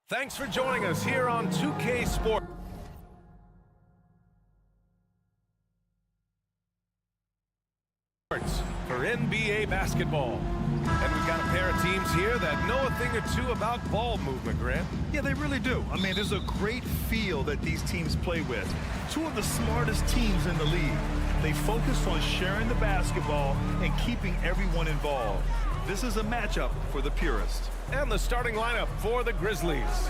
Thanks for joining us here on 2K Sports for NBA basketball. And we've got a pair of teams here that know a thing or two about ball movement, Grant. Yeah, they really do. I mean, there's a great feel that these teams play with. Two of the smartest teams in the league. They focus on sharing the basketball and keeping everyone involved. This is a matchup for the purist. And the starting lineup for the Grizzlies.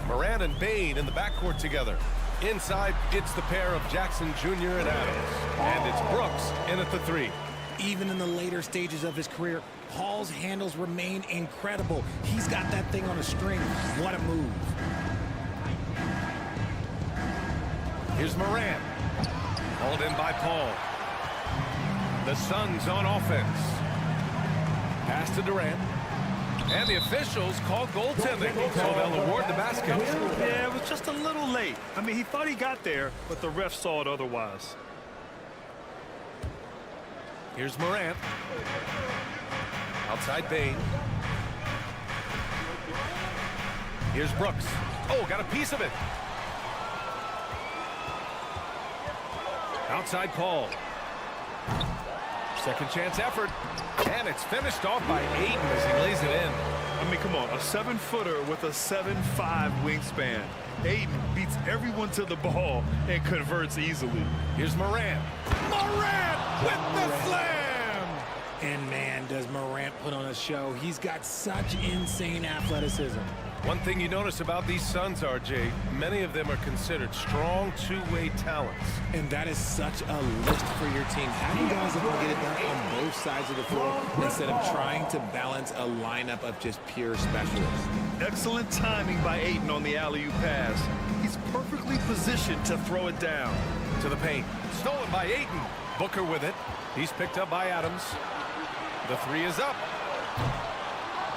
Morant and Bane in the backcourt together. Inside, it's the pair of Jackson Jr. and Adams. And it's Brooks in at the three. Even in the later stages of his career, Paul's handles remain incredible. He's got that thing on a string. What a move. Here's Morant. Hauled in by Paul. The Suns on offense. Pass to Durant. And the officials call goaltending, so they'll award the basket. Yeah, it was just a little late. I mean, he thought he got there, but the ref saw it otherwise. Here's Morant. Outside Bane. Here's Brooks. Oh, got a piece of it. Outside Paul. Second chance effort. And it's finished off by Ayton as he lays it in. I mean, come on, a 7-footer with a 7'5" wingspan. Ayton beats everyone to the ball and converts easily. Here's Morant. Morant with the slam! And man, does Morant put on a show. He's got such insane athleticism. One thing you notice about these Suns, RJ, many of them are considered strong two-way talents. And that is such a lift for your team. Having guys that can get it done on both sides of the floor instead of trying to balance a lineup of just pure specialists. Excellent timing by Ayton on the alley-oop pass. He's perfectly positioned to throw it down. To the paint. Stolen by Ayton. Booker with it. He's picked up by Adams. The three is up.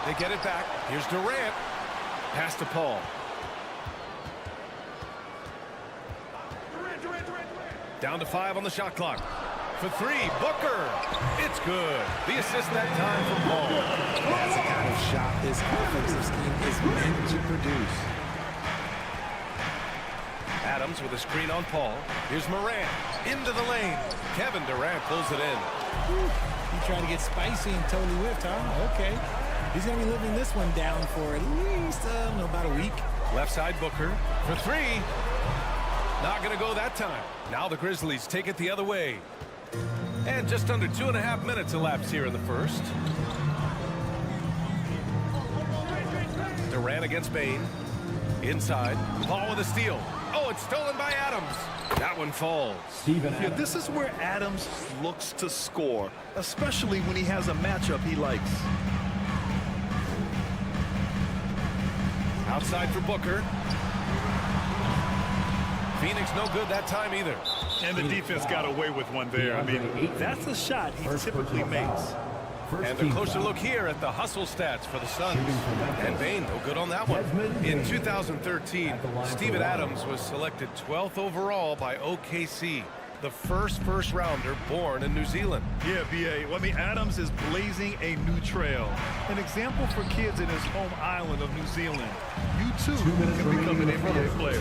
They get it back. Here's Durant. Pass to Paul. Down to 5 on the shot clock. For three, Booker. It's good. The assist that time from Paul. That's the kind of shot this offensive scheme is meant to produce. Adams with a screen on Paul. Here's Morant. Into the lane. Kevin Durant pulls it in. He tried to get spicy and totally whiffed, huh? Okay. He's going to be living this one down for at least, about a week. Left side Booker for three. Not going to go that time. Now the Grizzlies take it the other way. And just under 2.5 minutes elapsed here in the first. Durant against Bane. Inside. Paul with a steal. Oh, it's stolen by Adams. That one falls. Yeah, this is where Adams looks to score, especially when he has a matchup he likes. Outside for Booker. Phoenix no good that time either. And the defense got away with one there. I mean, that's a shot he typically makes. And a closer look here at the hustle stats for the Suns. And Bane no good on that one. In 2013, Steven Adams was selected 12th overall by OKC. The first rounder born in New Zealand. Yeah, B.A. Well, I mean, Adams is blazing a new trail. An example for kids in his home island of New Zealand. You, too, can become an NBA player.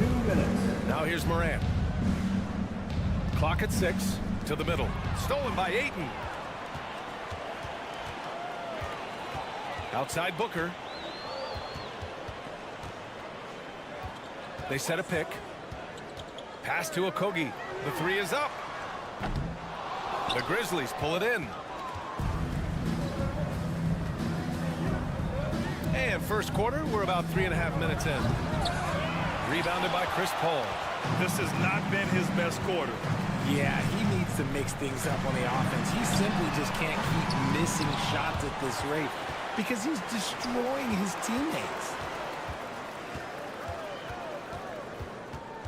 Now here's Morant. Clock at 6 to the middle. Stolen by Ayton. Outside Booker. They set a pick. Pass to Okogie. The three is up. The Grizzlies pull it in. And first quarter, we're about 3.5 minutes in. Rebounded by Chris Paul. This has not been his best quarter. Yeah, he needs to mix things up on the offense. He simply just can't keep missing shots at this rate because he's destroying his teammates.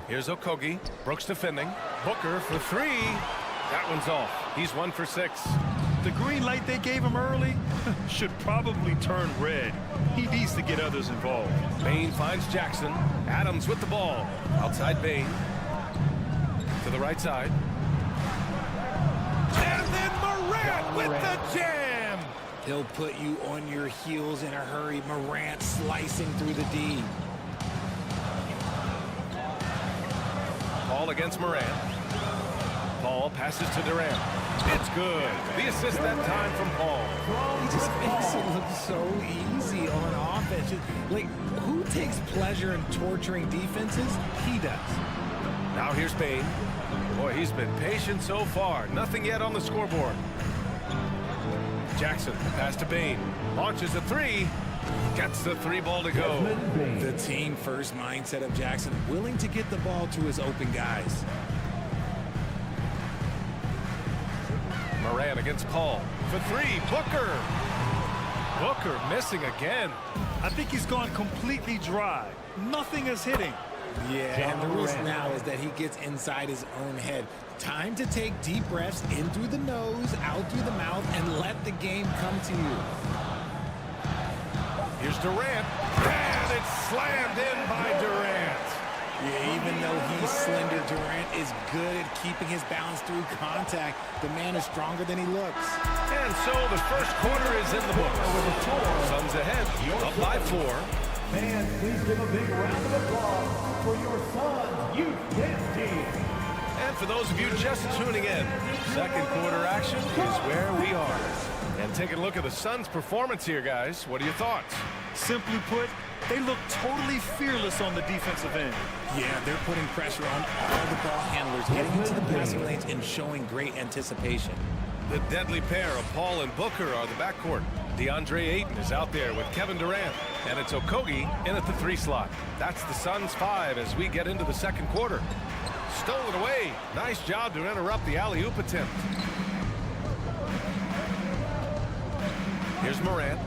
Here's Okogie. Brooks defending. Booker for three. That one's off. He's 1 for 6. The green light they gave him early should probably turn red. He needs to get others involved. Bane finds Jackson. Adams with the ball. Outside Bane. To the right side. And then Morant with the jam. He'll put you on your heels in a hurry. Morant slicing through the D. Paul against Morant. Paul passes to Durant. It's good. The assist that time from Paul. He just makes it look so easy on offense. Like, who takes pleasure in torturing defenses? He does. Now here's Bain. Boy, he's been patient so far. Nothing yet on the scoreboard. Jackson, pass to Bain. Launches a three. Gets the three ball to go. The team first mindset of Jackson, willing to get the ball to his open guys. Morant against Paul. For three, Booker. Booker missing again. I think he's gone completely dry. Nothing is hitting. Yeah, and the risk now is that he gets inside his own head. Time to take deep breaths in through the nose, out through the mouth, and let the game come to you. Here's Durant. And it's slammed in by Durant. Yeah, even though he's slender, Durant is good at keeping his balance through contact. The man is stronger than he looks. And so the first quarter is in the books. Suns ahead, up by 4. Fans, please give a big round of applause for your Suns youth dance team. And for those of you just tuning in, second quarter action is where we are. And taking a look at the Suns' performance here, guys. What are your thoughts? Simply put, they look totally fearless on the defensive end. Yeah, they're putting pressure on all the ball handlers, getting into the passing lanes and showing great anticipation. The deadly pair of Paul and Booker are the backcourt. DeAndre Ayton is out there with Kevin Durant. And it's Okogie in at the 3 slot. That's the Suns' 5 as we get into the second quarter. Stolen away. Nice job to interrupt the alley-oop attempt. Here's Morant.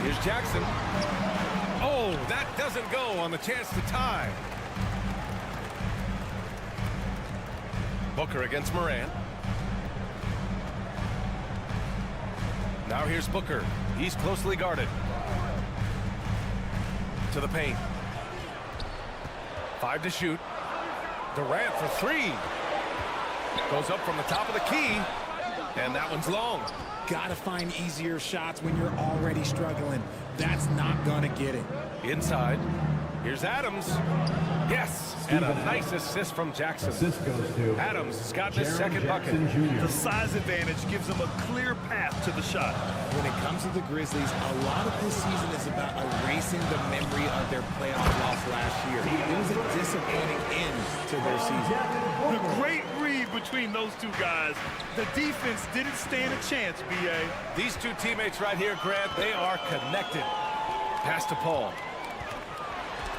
Here's Jackson. Oh, that doesn't go on the chance to tie. Booker against Morant. Now here's Booker. He's closely guarded. To the paint. 5 to shoot. Durant for 3. Goes up from the top of the key. And that one's long. Gotta find easier shots when you're already struggling. That's not gonna get it. Inside. Here's Adams. Yes. And a nice assist from Jackson. Assist goes to Adams has gotten his second Jackson bucket. The size advantage gives them a clear path to the shot. When it comes to the Grizzlies, a lot of this season is about erasing the memory of their playoff loss last year. It was a disappointing end to their season. The great read between those two guys. The defense didn't stand a chance, B.A. These two teammates right here, Grant, they are connected. Pass to Paul.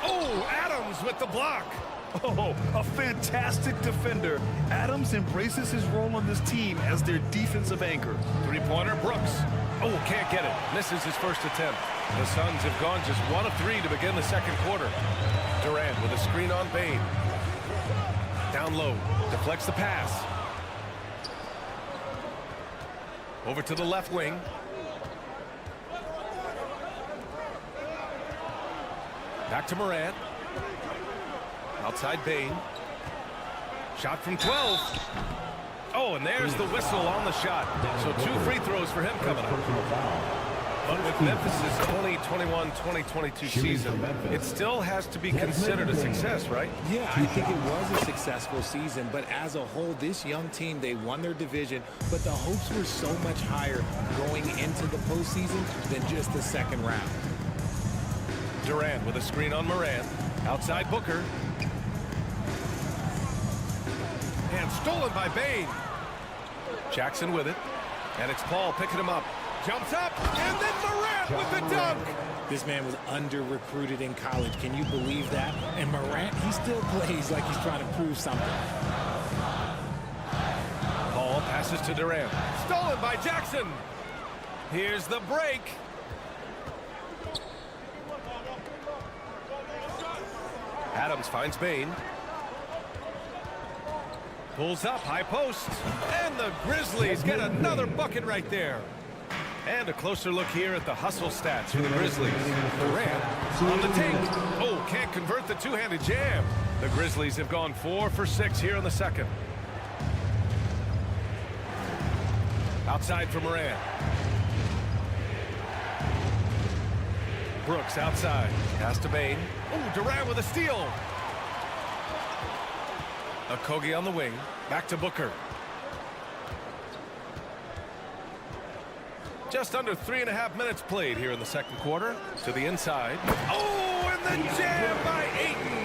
Oh, Adams with the block. Oh, a fantastic defender. Adams embraces his role on this team as their defensive anchor. Three-pointer, Brooks. Oh, can't get it. Misses his first attempt. The Suns have gone just 1 of 3 to begin the second quarter. Durant with a screen on Bain. Down low. Deflects the pass. Over to the left wing. Back to Morant. Outside Bain. Shot from 12. Oh, and there's the whistle on the shot. So 2 free throws for him coming up. But with Memphis' 2021-2022 season, it still has to be considered a success, right? Yeah, I think it was a successful season, but as a whole, this young team, they won their division, but the hopes were so much higher going into the postseason than just the second round. Durant with a screen on Morant. Outside Booker. And stolen by Bain. Jackson with it. And it's Paul picking him up. Jumps up. And then Morant with the dunk. This man was under-recruited in college. Can you believe that? And Morant, he still plays like he's trying to prove something. Paul passes to Durant. Stolen by Jackson. Here's the break. Adams finds Bain. Pulls up, high post. And the Grizzlies get another bucket right there. And a closer look here at the hustle stats for the Grizzlies. Durant on the take. Oh, can't convert the two-handed jam. The Grizzlies have gone 4 for 6 here in the second. Outside for Morant. Brooks outside. Pass to Bain. Oh, Durant with a steal. Okogie on the wing. Back to Booker. Just under 3.5 minutes played here in the second quarter. To the inside. Oh, and the jam by Ayton.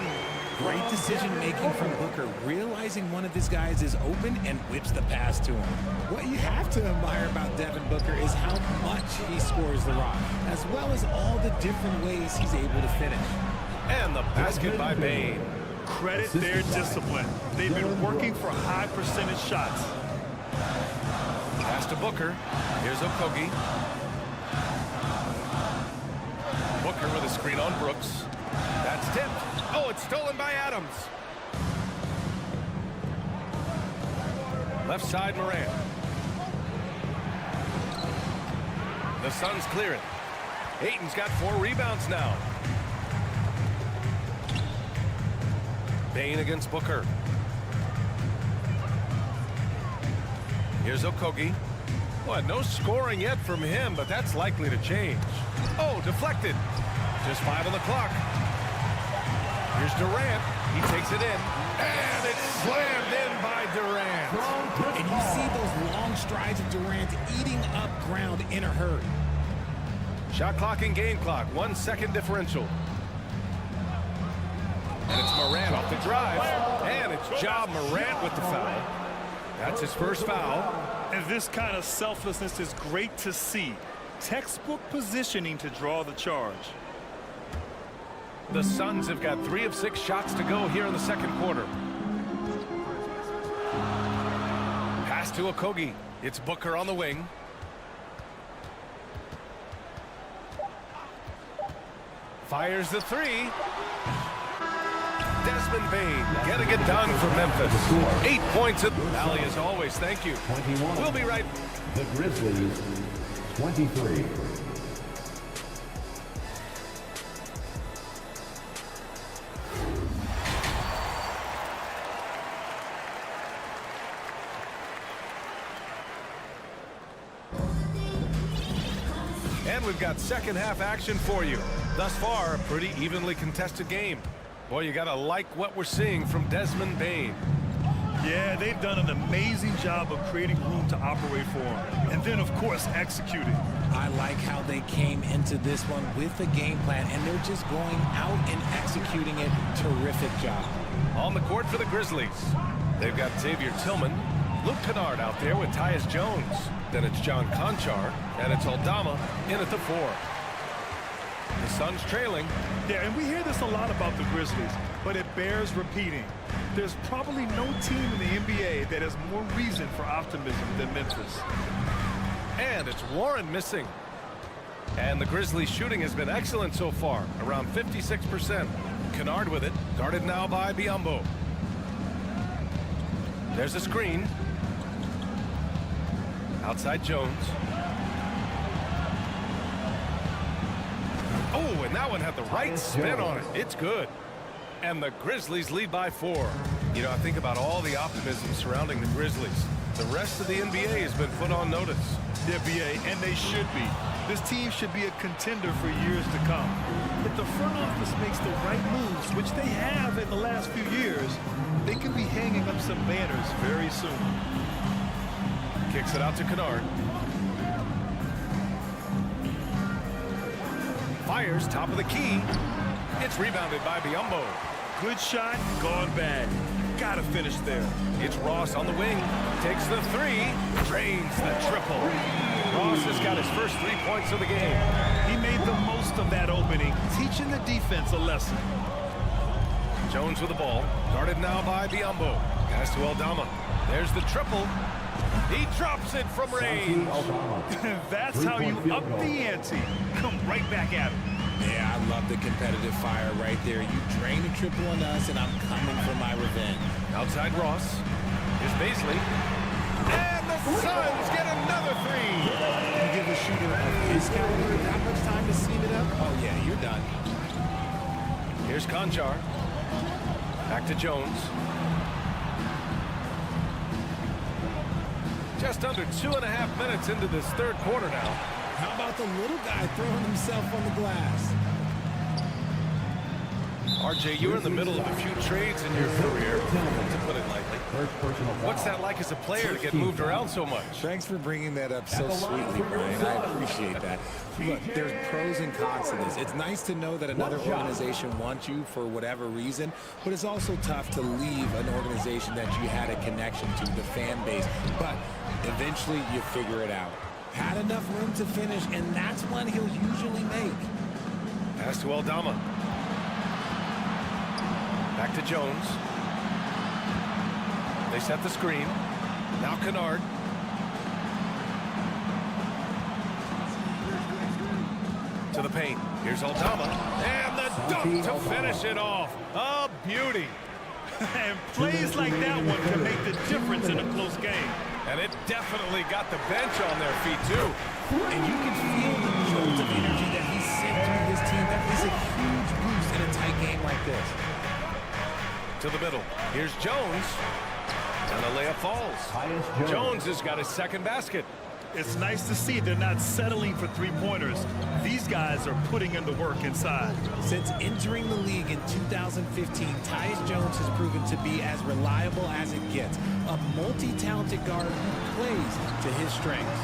Great decision-making from Booker, realizing one of his guys is open and whips the pass to him. What you have to admire about Devin Booker is how much he scores the rock, as well as all the different ways he's able to finish. And the basket by Bane. Credit their discipline. They've been working for high percentage shots. Pass to Booker. Here's Okogie. Booker with a screen on Brooks. That's tipped. Oh, it's stolen by Adams. Left side, Morant. The Suns clear it. Ayton's got 4 rebounds now. Bane against Booker. Here's Okogie. Well, no scoring yet from him, but that's likely to change. Oh, deflected. Just 5 on the clock. Here's Durant. He takes it in. And it's slammed in by Durant. And you see those long strides of Durant eating up ground in a hurry. Shot clock and game clock. 1 second differential. And it's Morant off the drive. And it's Ja Morant with the foul. That's his first foul. And this kind of selflessness is great to see. Textbook positioning to draw the charge. The Suns have got 3 of 6 shots to go here in the second quarter. Pass to Okogie. It's Booker on the wing. Fires the 3. Desmond Bane getting it done for Memphis. 8 points at Valley as always. Thank you. 21. We'll be right. The Grizzlies, 23. And we've got second half action for you. Thus far, a pretty evenly contested game. Boy, you gotta like what we're seeing from Desmond Bane. Yeah, they've done an amazing job of creating room to operate for him. And then, of course, executing. I like how they came into this one with a game plan, and they're just going out and executing it. Terrific job. On the court for the Grizzlies. They've got Xavier Tillman, Luke Kennard out there with Tyus Jones. Then it's John Conchar, and it's Aldama in at the 4. The Suns trailing. Yeah, and we hear this a lot about the Grizzlies, but it bears repeating. There's probably no team in the NBA that has more reason for optimism than Memphis. And it's Warren missing. And the Grizzlies shooting has been excellent so far, around 56%. Kennard with it, guarded now by Biyombo. There's a screen. Outside Jones. Oh, and that one had the right spin on it. It's good. And the Grizzlies lead by 4. You know, I think about all the optimism surrounding the Grizzlies. The rest of the NBA has been put on notice. Yeah, BA, and they should be. This team should be a contender for years to come. If the front office makes the right moves, which they have in the last few years, they could be hanging up some banners very soon. Kicks it out to Kennard. Fires top of the key. It's rebounded by Biyombo. Good shot, gone bad. Gotta finish there. It's Ross on the wing. Takes the 3. Drains the triple. Ross has got his first 3 points of the game. He made the most of that opening, teaching the defense a lesson. Jones with the ball. Guarded now by Biyombo. Pass to Aldama. There's the triple. He drops it from range. That's how you up the ante. Come right back at him. Yeah, I love the competitive fire right there. You drain a triple on us, and I'm coming for my revenge. Outside Ross. Here's Baisley. And the Suns get another 3. You give a shooter of his caliber that much time to seam it up? Oh, yeah, you're done. Here's Conchar. Back to Jones. Just under 2.5 minutes into this third quarter now. How about the little guy throwing himself on the glass? RJ, you're in the middle of a few trades in your career, to put it lightly. What's that like as a player to get moved around so much? Thanks for bringing that up so sweetly, Brian. I appreciate that. Look, there's pros and cons to this. It's nice to know that another organization wants you for whatever reason, but it's also tough to leave an organization that you had a connection to, the fan base. But eventually you figure it out. Had enough room to finish, and that's one he'll usually make. Pass to Aldama. Back to Jones. They set the screen. Now Kennard. To the paint. Here's Aldama. And the dunk to finish it off. A beauty. And plays like that one can make the difference in a close game. And it definitely got the bench on their feet, too. And you can feel the jolt of energy that he sent through this team. That is a huge boost in a tight game like this. To the middle. Here's Jones. And the layup falls. Jones has got his second basket. It's nice to see they're not settling for three-pointers. These guys are putting in the work inside. Since entering the league in 2015, Tyus Jones has proven to be as reliable as it gets. A multi-talented guard who plays to his strengths.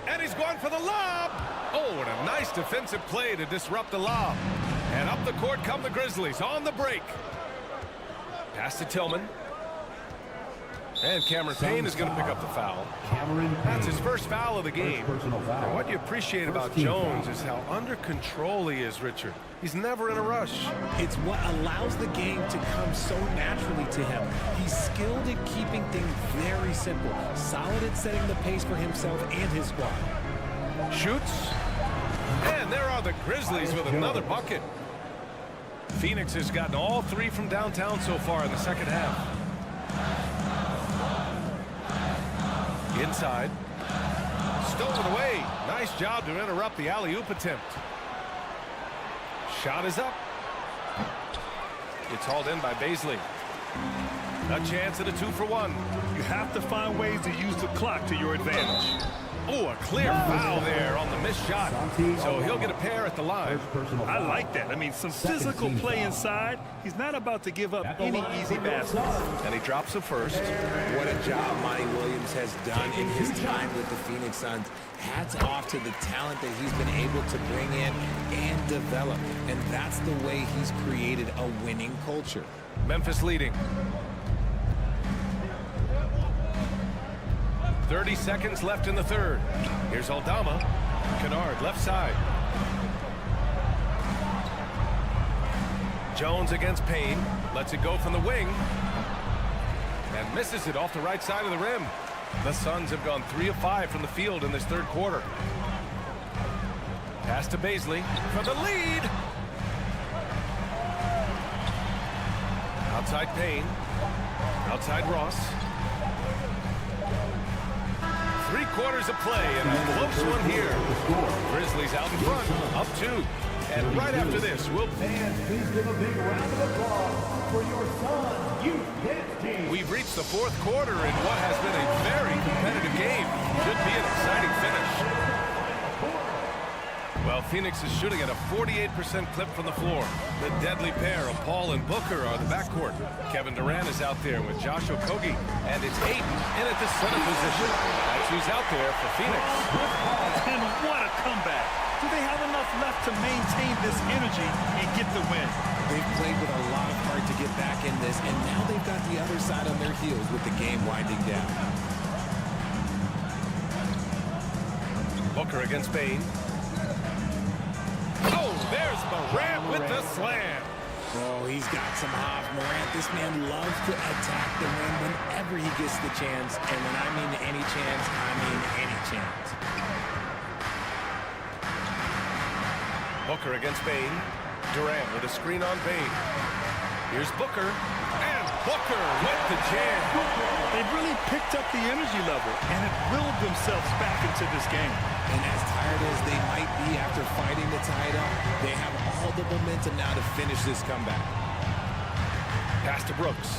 And he's going for the lob. Oh, and a nice defensive play to disrupt the lob. And up the court come the Grizzlies on the break. Pass to Tillman. And Cameron Payne is going to pick up the foul. That's his first foul of the game. And what you appreciate about Jones is how under control he is, Richard. He's never in a rush. It's what allows the game to come so naturally to him. He's skilled at keeping things very simple, solid at setting the pace for himself and his squad. Shoots. And there are the Grizzlies with another bucket. Phoenix has gotten all three from downtown so far in the second half. Inside. Stolen away. Nice job to interrupt the alley-oop attempt. Shot is up. It's hauled in by Baisley. A chance at a 2-for-1. You have to find ways to use the clock to your advantage. Oh, a clear foul there on the missed shot. So he'll get a pair at the line. I like that. I mean, some physical play inside. He's not about to give up any easy baskets. And he drops the first. What a job Monty Williams has done in his time with the Phoenix Suns. Hats off to the talent that he's been able to bring in and develop. And that's the way he's created a winning culture. Memphis leading. 30 seconds left in the third. Here's Aldama. Kennard, left side. Jones against Payne. Lets it go from the wing. And misses it off the right side of the rim. The Suns have gone 3 of 5 from the field in this third quarter. Pass to Baisley for the lead. Outside Payne. Outside Ross. 3 quarters of play and a close one here. Grizzlies out in front, up 2. And right after this, we'll... And please give a big round of applause for your Suns Youth Dance Team. We've reached the fourth quarter in what has been a very competitive game. Should be an exciting finish. Well, Phoenix is shooting at a 48% clip from the floor. The deadly pair of Paul and Booker are the backcourt. Kevin Durant is out there with Josh Okogie, and it's Ayton in at the center position. That's who's out there for Phoenix. And what a comeback. Do they have enough left to maintain this energy and get the win? They've played with a lot of heart to get back in this, and now they've got the other side on their heels with the game winding down. Booker against Payne. Oh, there's Morant with the slam. Oh, he's got some hops. Morant, this man loves to attack the rim whenever he gets the chance. And when I mean any chance, I mean any chance. Booker against Payne. Durant with a screen on Payne. Here's Booker. And Booker with the jam. They've really picked up the energy level and have willed themselves back into this game. And as tired as they might be after fighting to tie it up, they have all the momentum now to finish this comeback. Pass to Brooks.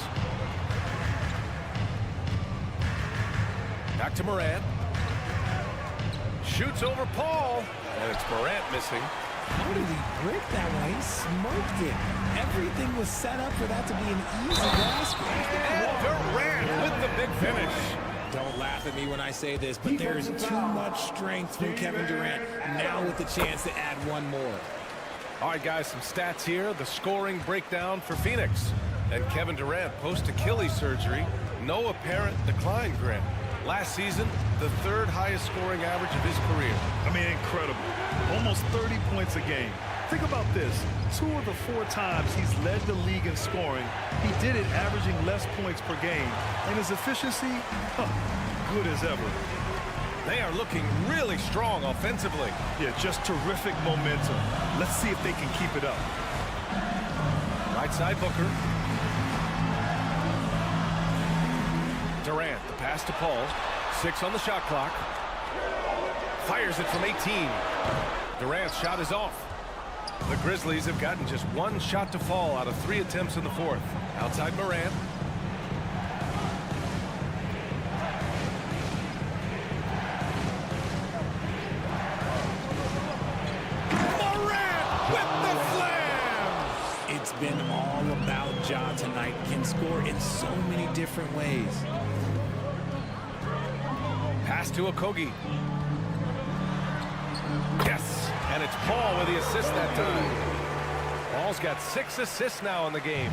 Back to Morant. Shoots over Paul. And it's Morant missing. How did he break that one? He smoked it. Everything was set up for that to be an easy basket. And Durant with the big finish. Don't laugh at me when I say this, but there's too much strength from Kevin Durant, now with the chance to add one more. All right, guys, some stats here. The scoring breakdown for Phoenix. And Kevin Durant, post-Achilles surgery, no apparent decline, Grant. Last season, the third highest scoring average of his career. I mean, incredible. Almost 30 points a game. Think about this. 2 of the 4 times he's led the league in scoring, he did it averaging less points per game. And his efficiency, good as ever. They are looking really strong offensively. Yeah, just terrific momentum. Let's see if they can keep it up. Right side, Booker. Durant, the pass to Paul. 6 on the shot clock. Fires it from 18. Durant's shot is off. The Grizzlies have gotten just 1 shot to fall out of 3 attempts in the 4th. Outside Morant. Morant with the slam! It's been all about Ja tonight. Can score in so many different ways. Pass to Okogie. Yes, and it's Paul with the assist that time. Paul's got 6 assists now in the game.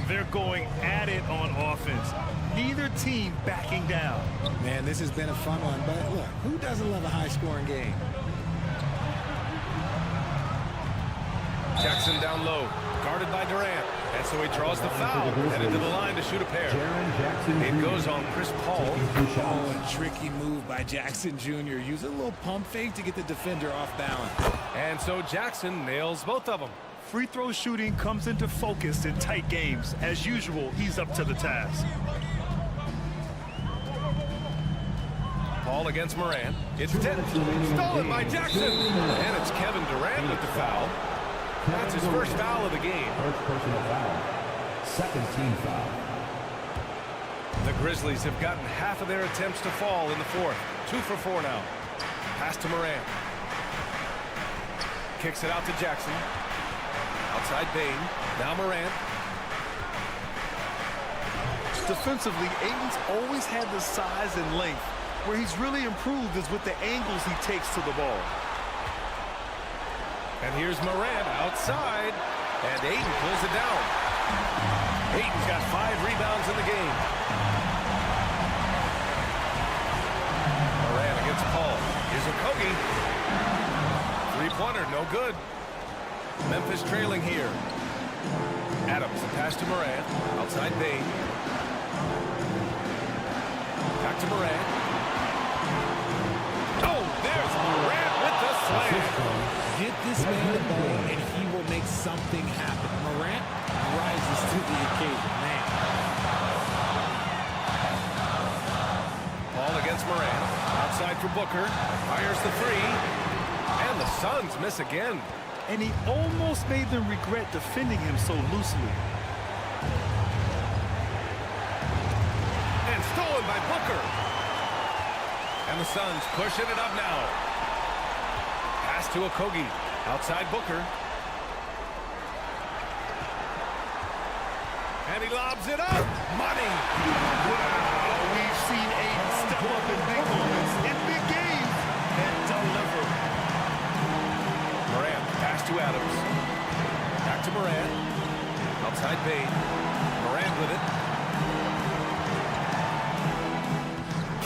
They're going at it on offense. Neither team backing down. Man, this has been a fun one, but look, who doesn't love a high-scoring game? Jackson down low, guarded by Durant. And so he draws the foul, headed to the line to shoot a pair. It goes on Chris Paul. Oh, a tricky move by Jackson Jr. Use a little pump fake to get the defender off balance. And so Jackson nails both of them. Free throw shooting comes into focus in tight games. As usual, he's up to the task. Paul against Morant. It's tipped. Stolen by Jackson. And it's Kevin Durant with the foul. That's his first foul of the game. First personal foul. Second team foul. The Grizzlies have gotten half of their attempts to fall in the 4th. 2 for 4 now. Pass to Morant. Kicks it out to Jackson. Outside Bain. Now Morant. Defensively, Ayton's always had the size and length. Where he's really improved is with the angles he takes to the ball. And here's Morant outside. And Ayton pulls it down. Ayton's got 5 rebounds in the game. Morant against Paul. Here's Okogie. 3-pointer, no good. Memphis trailing here. Adams, the pass to Morant. Outside Bain. Back to Morant. Oh, there's Morant with the slam. Get this man the ball, and he will make something happen. Morant rises to the occasion, man. Paul against Morant. Outside for Booker. Fires the 3. And the Suns miss again. And he almost made them regret defending him so loosely. And stolen by Booker. And the Suns pushing it up now. Pass to Okogie. Outside Booker. And he lobs it up. Money. Wow, we've seen Ayton step up in big moments, in big games, and deliver. Morant, pass to Adams. Back to Morant. Outside Bain. Morant with it.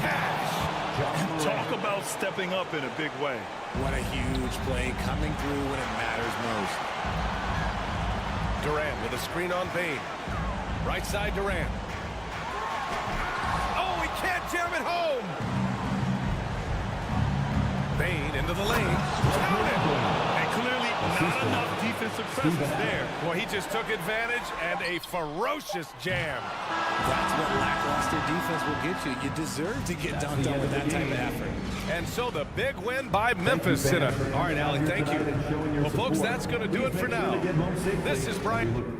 Cash. Talk about stepping up in a big way. What a huge play, coming through when it matters most. Durant with a screen on Bain. Right side Durant. Oh, he can't jam it home. Bain into the lane. Count it. And clearly not enough defensive presence there. Well, he just took advantage and a ferocious jam. That's what lackluster defense will get you. You deserve to get dunked on with that type of effort. And so the big win by Memphis City. All right, Allie, thank you. Well, folks, that's going to do it for now. This is Brian.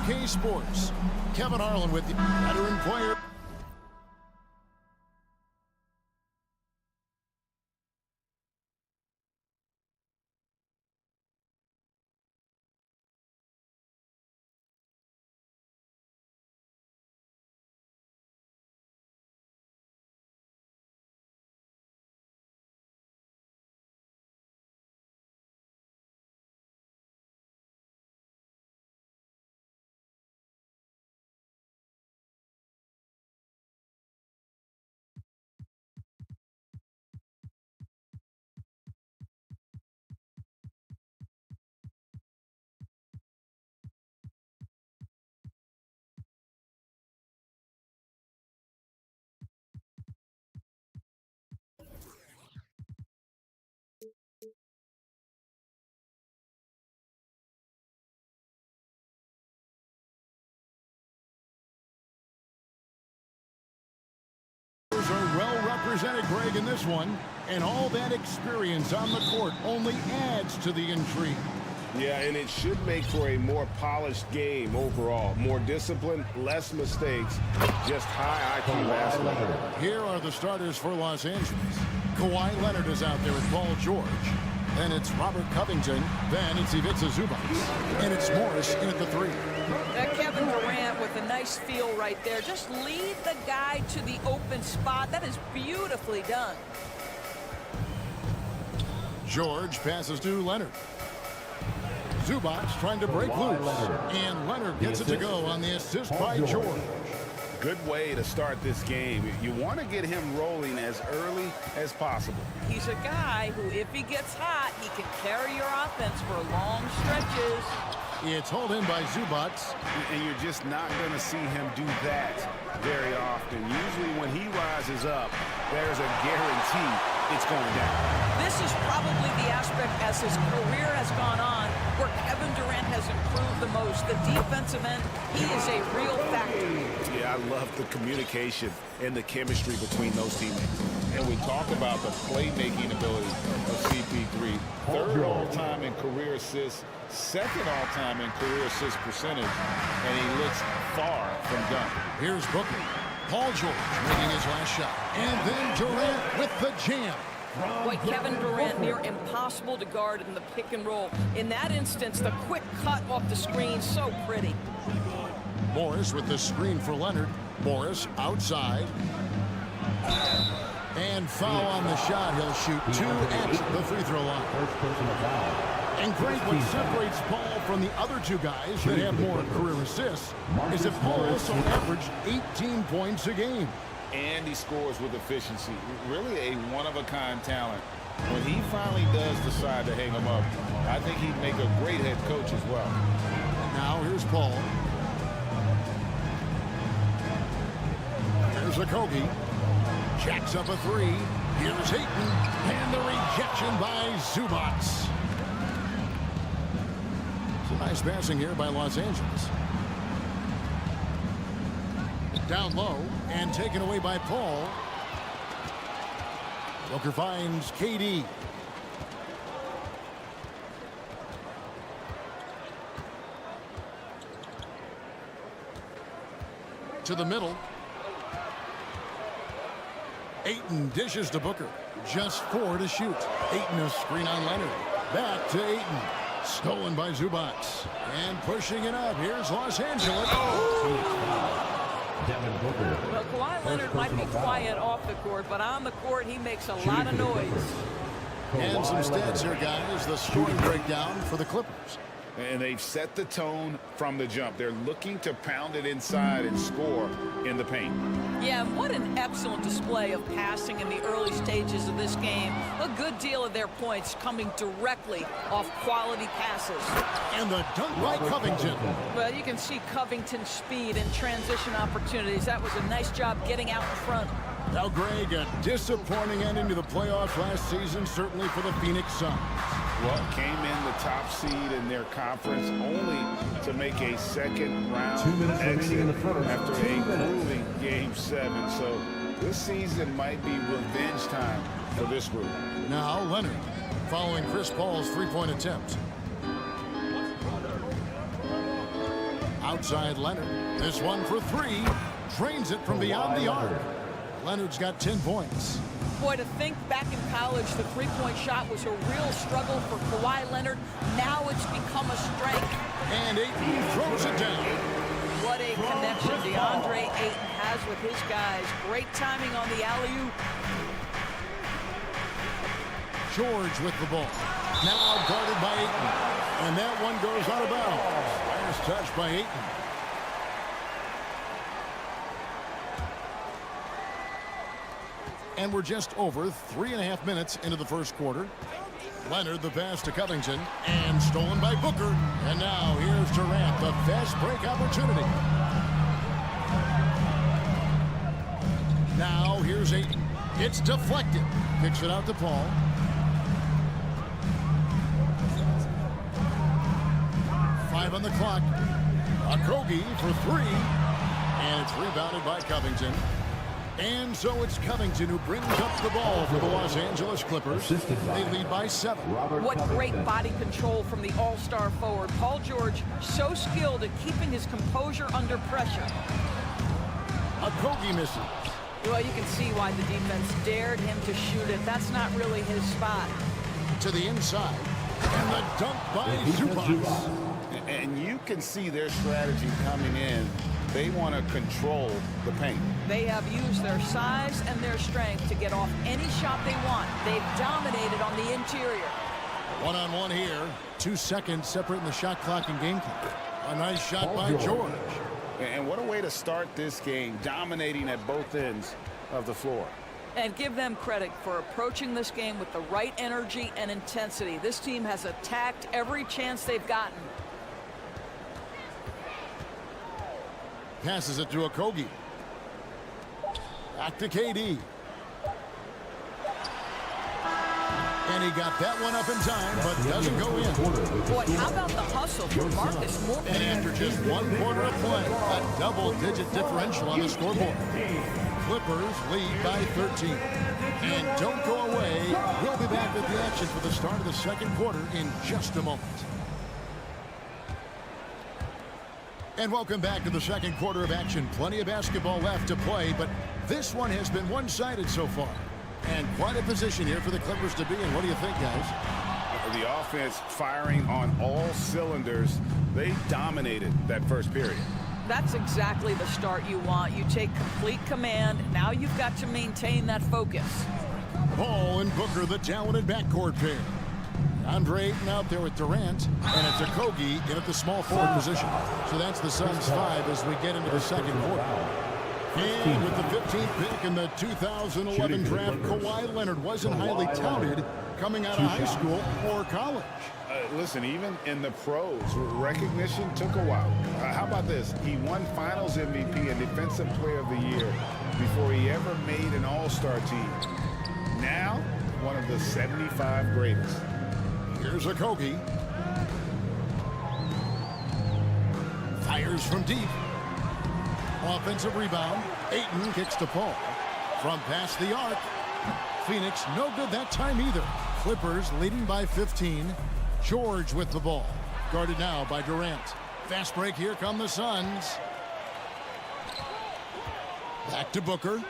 2K Sports. Kevin Harlan with you. Veteran player. Are well represented, Greg, in this one, and all that experience on the court only adds to the intrigue. Yeah, and it should make for a more polished game overall. More discipline, less mistakes, just high IQ basketball. Here are the starters for Los Angeles. Kawhi Leonard is out there with Paul George. Then it's Robert Covington. Then it's Ivica Zubac. And it's Morris in at the 3. Kevin Durant with a nice feel right there. Just lead the guy to the open spot. That is beautifully done. George passes to Leonard. Zubac trying to break loose. And Leonard gets it to go on the assist by George. Good way to start this game. You want to get him rolling as early as possible. He's a guy who, if he gets hot, he can carry your offense for long stretches. It's hauled in by Zubac. And you're just not going to see him do that very often. Usually when he rises up, there's a guarantee it's going down. This is probably the aspect as his career has gone on where Kevin Durant has improved the most. The defensive end, he is a real factor. Yeah, I love the communication and the chemistry between those teammates. And we talk about the playmaking ability of CP3. Third all-time in career assists, second all-time in career assist percentage, and he looks far from done. Here's Booker. Paul George making his last shot. And then Durant with the jam. Boy, Kevin Durant near impossible to guard in the pick and roll. In that instance, the quick cut off the screen, so pretty. Morris with the screen for Leonard. Morris outside. And foul on the shot. He'll shoot 2 at the free throw line. First personal foul. And Greg, what separates Paul from the other two guys that have more career assists is that Paul also averaged 18 points a game. And he scores with efficiency. Really a one-of-a-kind talent. When he finally does decide to hang him up, I think he'd make a great head coach as well. Now here's Paul. Here's Okogie. Jacks up a 3. Here's Ayton. And the rejection by Zubac. Some nice passing here by Los Angeles. Down low and taken away by Paul. Booker finds KD. To the middle. Ayton dishes to Booker. Just 4 to shoot. Ayton a screen on Leonard. Back to Ayton. Stolen by Zubac. And pushing it up. Here's Los Angeles. Well, Kawhi Leonard might be quiet off the court, but on the court, he makes a lot of noise. And some stats here, guys. The scoring breakdown for the Clippers. And they've set the tone from the jump. They're looking to pound it inside and score in the paint. Yeah, what an excellent display of passing in the early stages of this game. A good deal of their points coming directly off quality passes. And the dunk by Covington. Well, you can see Covington's speed and transition opportunities. That was a nice job getting out in front. Now, Greg, a disappointing ending to the playoffs last season, certainly for the Phoenix Suns. Well, came in the top seed in their conference only to make a second-round 2 minutes remaining exit in the first. after 2 a minutes. grueling Game 7. So this season might be revenge time for this group. Now, Leonard, following Chris Paul's three-point attempt. Outside Leonard. This one for three. Drains it from beyond the arc. Leonard's got 10 points. Boy, to think back in college, the three-point shot was a real struggle for Kawhi Leonard. Now it's become a strength. And Ayton throws it down. What a connection DeAndre Ayton has with his guys. Great timing on the alley-oop. George with the ball. Now guarded by Ayton. And that one goes out of bounds. Last touch by Ayton. And we're just over 3.5 minutes into the first quarter. Leonard the pass to Covington. And stolen by Booker. And now here's Durant, the fast break opportunity. Now here's Ayton. It's deflected. Kicks it out to Paul. On the clock. Okogie for three. And it's rebounded by Covington. And so it's Covington who brings up the ball for the Los Angeles Clippers. They lead by 7. What great body control from the all-star forward. Paul George, so skilled at keeping his composure under pressure. Okogie misses. Well, you can see why the defense dared him to shoot it. That's not really his spot. To the inside. And the dunk by Zubac. And you can see their strategy coming in. They want to control the paint. They have used their size and their strength to get off any shot they want. They've dominated on the interior. One-on-one here. 2 seconds separating the shot clock and game clock. A nice shot by George. And what a way to start this game, dominating at both ends of the floor. And give them credit for approaching this game with the right energy and intensity. This team has attacked every chance they've gotten. Passes it to Okogie. Back to KD. And he got that one up in time, but doesn't go in. Boy, how about the hustle for Marcus Morris? And after just 1 quarter of play, a double-digit differential on the scoreboard. Clippers lead by 13. And don't go away. We'll be back with the action for the start of the second quarter in just a moment. And welcome back to the second quarter of action. Plenty of basketball left to play, but this one has been one-sided so far. And quite a position here for the Clippers to be in. What do you think, guys? The offense firing on all cylinders. They dominated that first period. That's exactly the start you want. You take complete command. Now you've got to maintain that focus. Paul and Booker, the talented backcourt pair. Andre Ayton out there with Durant, and it's Okogie in at the small forward position. So that's the Suns 5 as we get into the second quarter. And with the 15th pick in the 2011 draft, Kawhi Leonard wasn't highly touted coming out of high school or college. Listen, even in the pros, recognition took a while. How about this? He won Finals MVP and Defensive Player of the Year before he ever made an All-Star team. Now, one of the 75 greatest. Here's Okogie. Fires from deep. Offensive rebound. Ayton kicks to Paul. From past the arc. Phoenix no good that time either. Clippers leading by 15. George with the ball. Guarded now by Durant. Fast break. Here come the Suns. Back to Booker.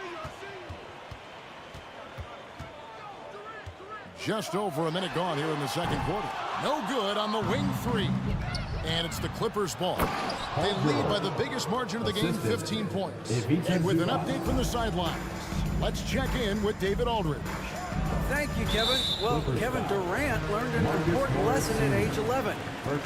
Just over a minute gone here in the second quarter. No good on the wing three. And it's the Clippers ball. They lead by the biggest margin of the game, 15 points. And with an update from the sidelines, let's check in with David Aldridge. Thank you, Kevin. Well, Kevin Durant learned an important lesson at age 11.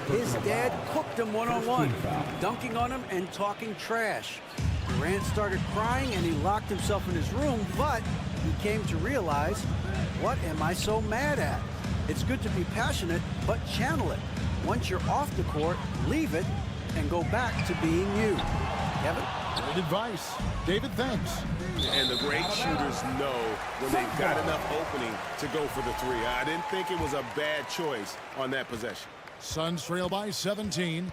His dad cooked him one-on-one, dunking on him and talking trash. Durant started crying and he locked himself in his room, but he came to realize, what am I so mad at? It's good to be passionate, but channel it. Once you're off the court, leave it and go back to being you. Kevin? Great advice. David, thanks. And the great shooters know when they've got enough opening to go for the three. I didn't think it was a bad choice on that possession. Suns trail by 17.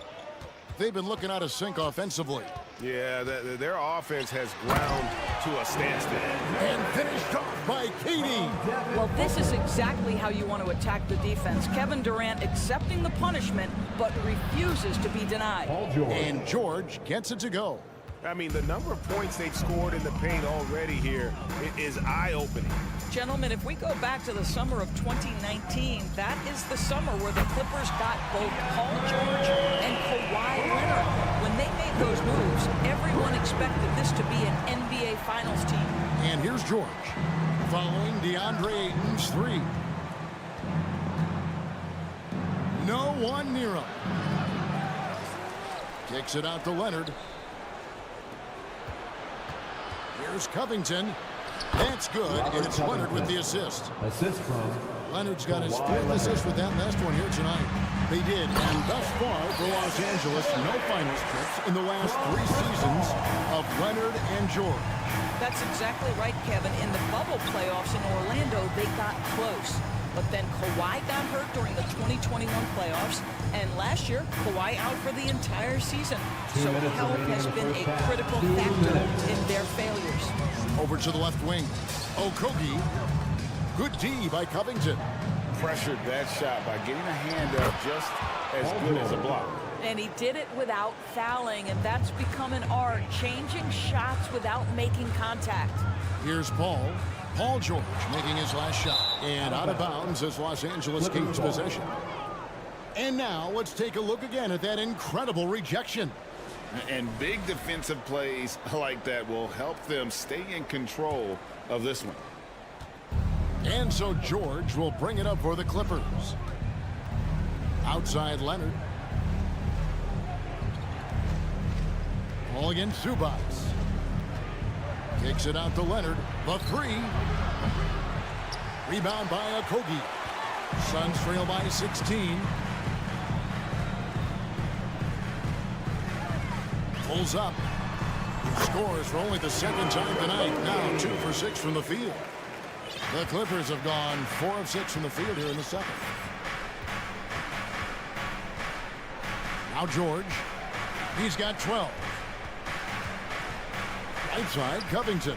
they've been looking out of sync offensively. Yeah, their offense has ground to a standstill. And finished off by KD. Well, this is exactly how you want to attack the defense. Kevin Durant accepting the punishment, but refuses to be denied. And George gets it to go. I mean, the number of points they've scored in the paint already here is eye-opening. Gentlemen, if we go back to the summer of 2019, that is the summer where the Clippers got both Paul George and Kawhi Leonard. When they made those moves, everyone expected this to be an NBA Finals team. And here's George, following DeAndre Ayton's three. No one near him. Kicks it out to Leonard. Here's Covington. That's good, and it's Leonard with the assist. Assist from Leonard's got his fourth assist with that last one here tonight. They did, and thus far for Los Angeles, no finals trips in the last 3 seasons of Leonard and George. That's exactly right, Kevin. In the bubble playoffs in Orlando, they got close. But then Kawhi got hurt during the 2021 playoffs, and last year, Kawhi out for the entire season. So health has been a critical factor in their failures. Over to the left wing. Okogie. Good D by Covington. Pressured that shot by getting a hand up just as good as a block. And he did it without fouling, and that's become an art, changing shots without making contact. Here's Paul. Paul George making his last shot. And out of bounds as Los Angeles keeps possession. And now let's take a look again at that incredible rejection. And big defensive plays like that will help them stay in control of this one. And so George will bring it up for the Clippers. Outside Leonard. Ball against Zubac. Kicks it out to Leonard. The three. Rebound by Okogie. Suns trail by 16. Pulls up. Scores for only the second time tonight. Now 2 for 6 from the field. The Clippers have gone 4 of 6 from the field here in the second. Now George. He's got 12. Right side, Covington.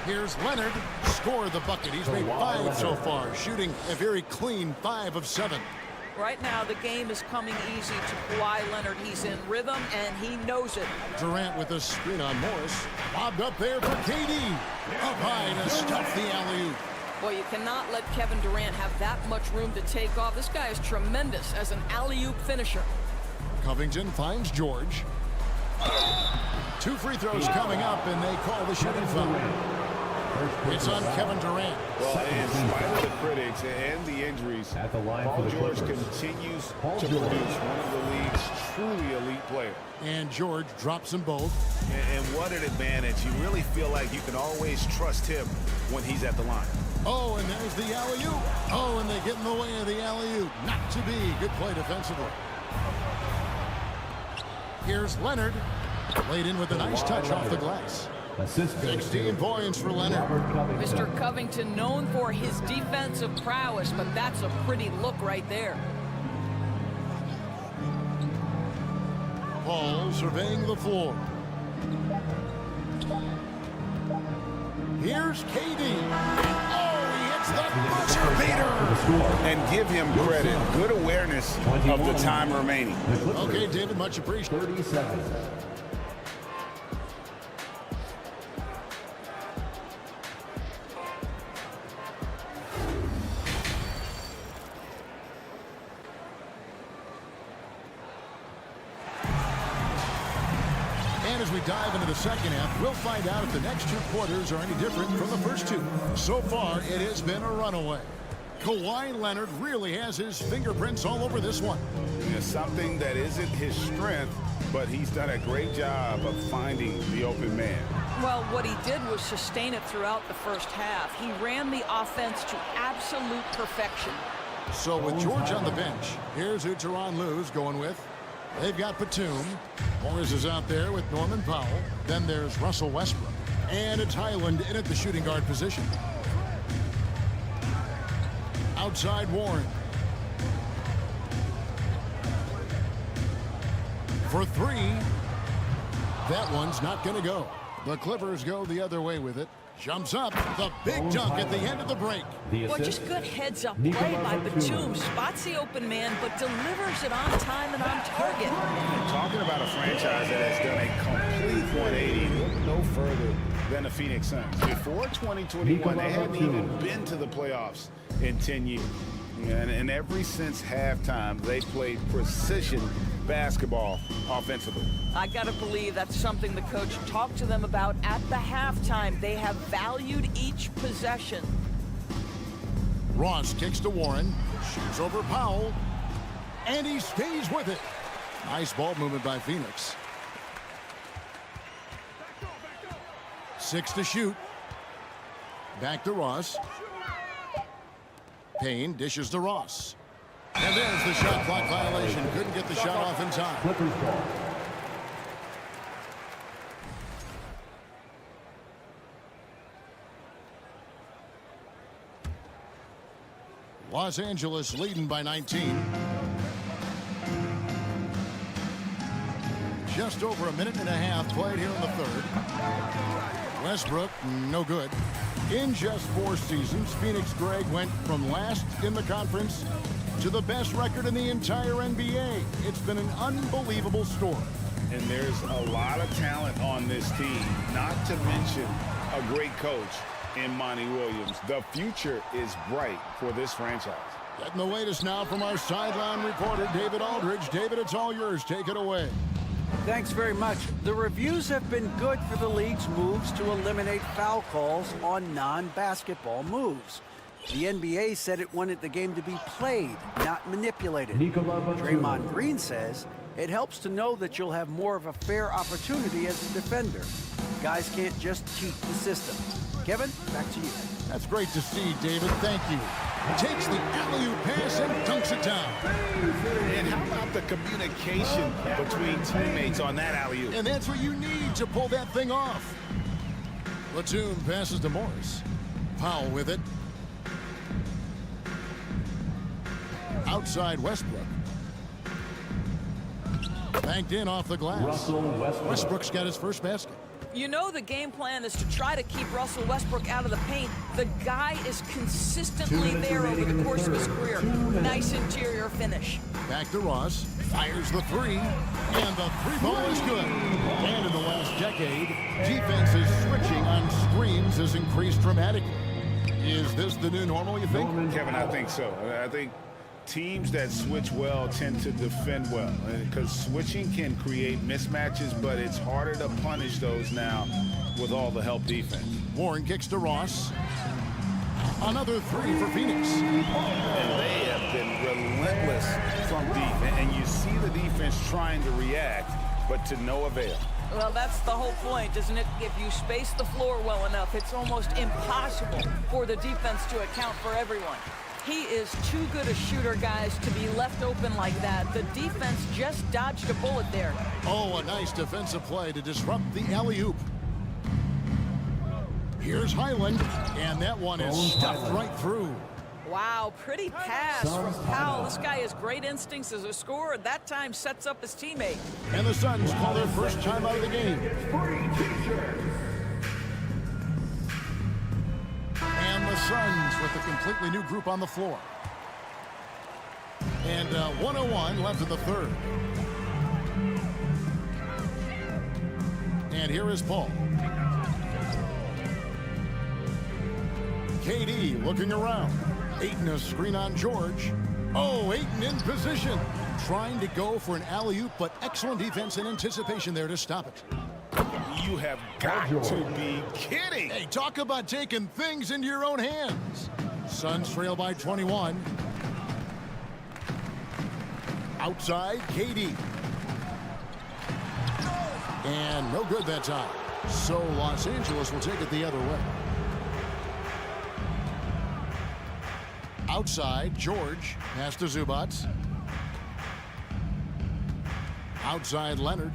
Here's Leonard. Scored the bucket. He's made 5 so far, shooting a very clean 5 of 7. Right now, the game is coming easy to Kawhi Leonard. He's in rhythm, and he knows it. Durant with a screen on Morris. Lobbed up there for KD. Up high to stuff the alley-oop. Boy, you cannot let Kevin Durant have that much room to take off. This guy is tremendous as an alley-oop finisher. Covington finds George. 2 free throws coming up, and they call the shooting foul. It's on Kevin Durant. Well, in spite of the critics and the injuries, Paul George continues to produce one of the league's truly elite players. And George drops them both. And what an advantage. You really feel like you can always trust him when he's at the line. Oh, and there's the alley-oop. Oh, and they get in the way of the alley-oop. Not to be. Good play defensively. Here's Leonard. Laid in with a nice touch off the glass. 16 points for Leonard. Mr. Covington known for his defensive prowess, but that's a pretty look right there. Paul surveying the floor. Here's KD. Oh, he hits the buzzer beater. And give him credit. Good awareness of the time remaining. Okay, David, much appreciated. 37. As we dive into the second half, we'll find out if the next 2 quarters are any different from the first 2. So far, it has been a runaway. Kawhi Leonard really has his fingerprints all over this one. It's something that isn't his strength, but he's done a great job of finding the open man. Well, what he did was sustain it throughout the first half. He ran the offense to absolute perfection. So with George on the bench, here's who Tyronn Lue's going with. They've got Batum. Morris is out there with Norman Powell. Then there's Russell Westbrook. And it's Highland in at the shooting guard position. Outside Warren. for three. That one's not going to go. The Clippers go the other way with it. Jumps up. The big dunk at the end of the break. Well, just good heads-up play by Batum. Spots the open man, but delivers it on time and on target. Talking about a franchise that has done a complete 180, look no further than the Phoenix Suns. Before 2021, they hadn't even been to the playoffs in 10 years. And ever since halftime, they played precision basketball offensively. I got to believe that's something the coach talked to them about at the halftime. They have valued each possession. Ross kicks to Warren, shoots over Powell, and he stays with it. Nice ball movement by Phoenix. 6 to shoot. Back to Ross. Payne dishes to Ross. And there's the shot clock violation. Couldn't get the shot off in time. Clippers ball. Los Angeles leading by 19. Just over a minute and a half played here in the third. Westbrook, no good. In just 4 seasons, Phoenix Greg went from last in the conference to the best record in the entire NBA. It's been an unbelievable story. And there's a lot of talent on this team, not to mention a great coach in Monty Williams. The future is bright for this franchise. Getting the latest now from our sideline reporter, David Aldridge. David, it's all yours. Take it away. Thanks very much. The reviews have been good for the league's moves to eliminate foul calls on non-basketball moves. The NBA said it wanted the game to be played, not manipulated. Draymond Green says it helps to know that you'll have more of a fair opportunity as a defender. Guys can't just cheat the system. Kevin, back to you. That's great to see, David. Thank you. Takes the alley-oop pass and dunks it down. And how about the communication between teammates on that alley-oop? And that's what you need to pull that thing off. Platoon passes to Morris. Powell with it. Outside Westbrook. Banked in off the glass. Westbrook's got his first basket. You know the game plan is to try to keep Russell Westbrook out of the paint. The guy is consistently there over the course of his career. Nice interior finish. Back to Ross. Fires the three. And the three ball is good. And in the last decade, defenses switching on screens has increased dramatically. Is this the new normal, you think? Kevin, I think so. I think teams that switch well tend to defend well, because switching can create mismatches, but it's harder to punish those now with all the help defense. Warren kicks to Ross. Another three for Phoenix. And they have been relentless from deep, and you see the defense trying to react, but to no avail. Well, that's the whole point, isn't it? If you space the floor well enough, it's almost impossible for the defense to account for everyone. He is too good a shooter, guys, to be left open like that. The defense just dodged a bullet there. Oh, a nice defensive play to disrupt the alley-oop. Here's Highland, and that one is stuffed right through. Wow, pretty pass from Powell. This guy has great instincts as a scorer. That time sets up his teammate. And the Suns call their first time out of the game. And the Suns with a completely new group on the floor. And 1:01 left in the third. And here is Paul. KD looking around. Ayton a screen on George. Oh, Ayton in position. Trying to go for an alley-oop, but excellent defense and anticipation there to stop it. You have got to be kidding. Hey, talk about taking things into your own hands. Suns trail by 21. Outside, KD. And no good that time. So Los Angeles will take it the other way. Outside, George. Pass to Zubats. Outside, Leonard.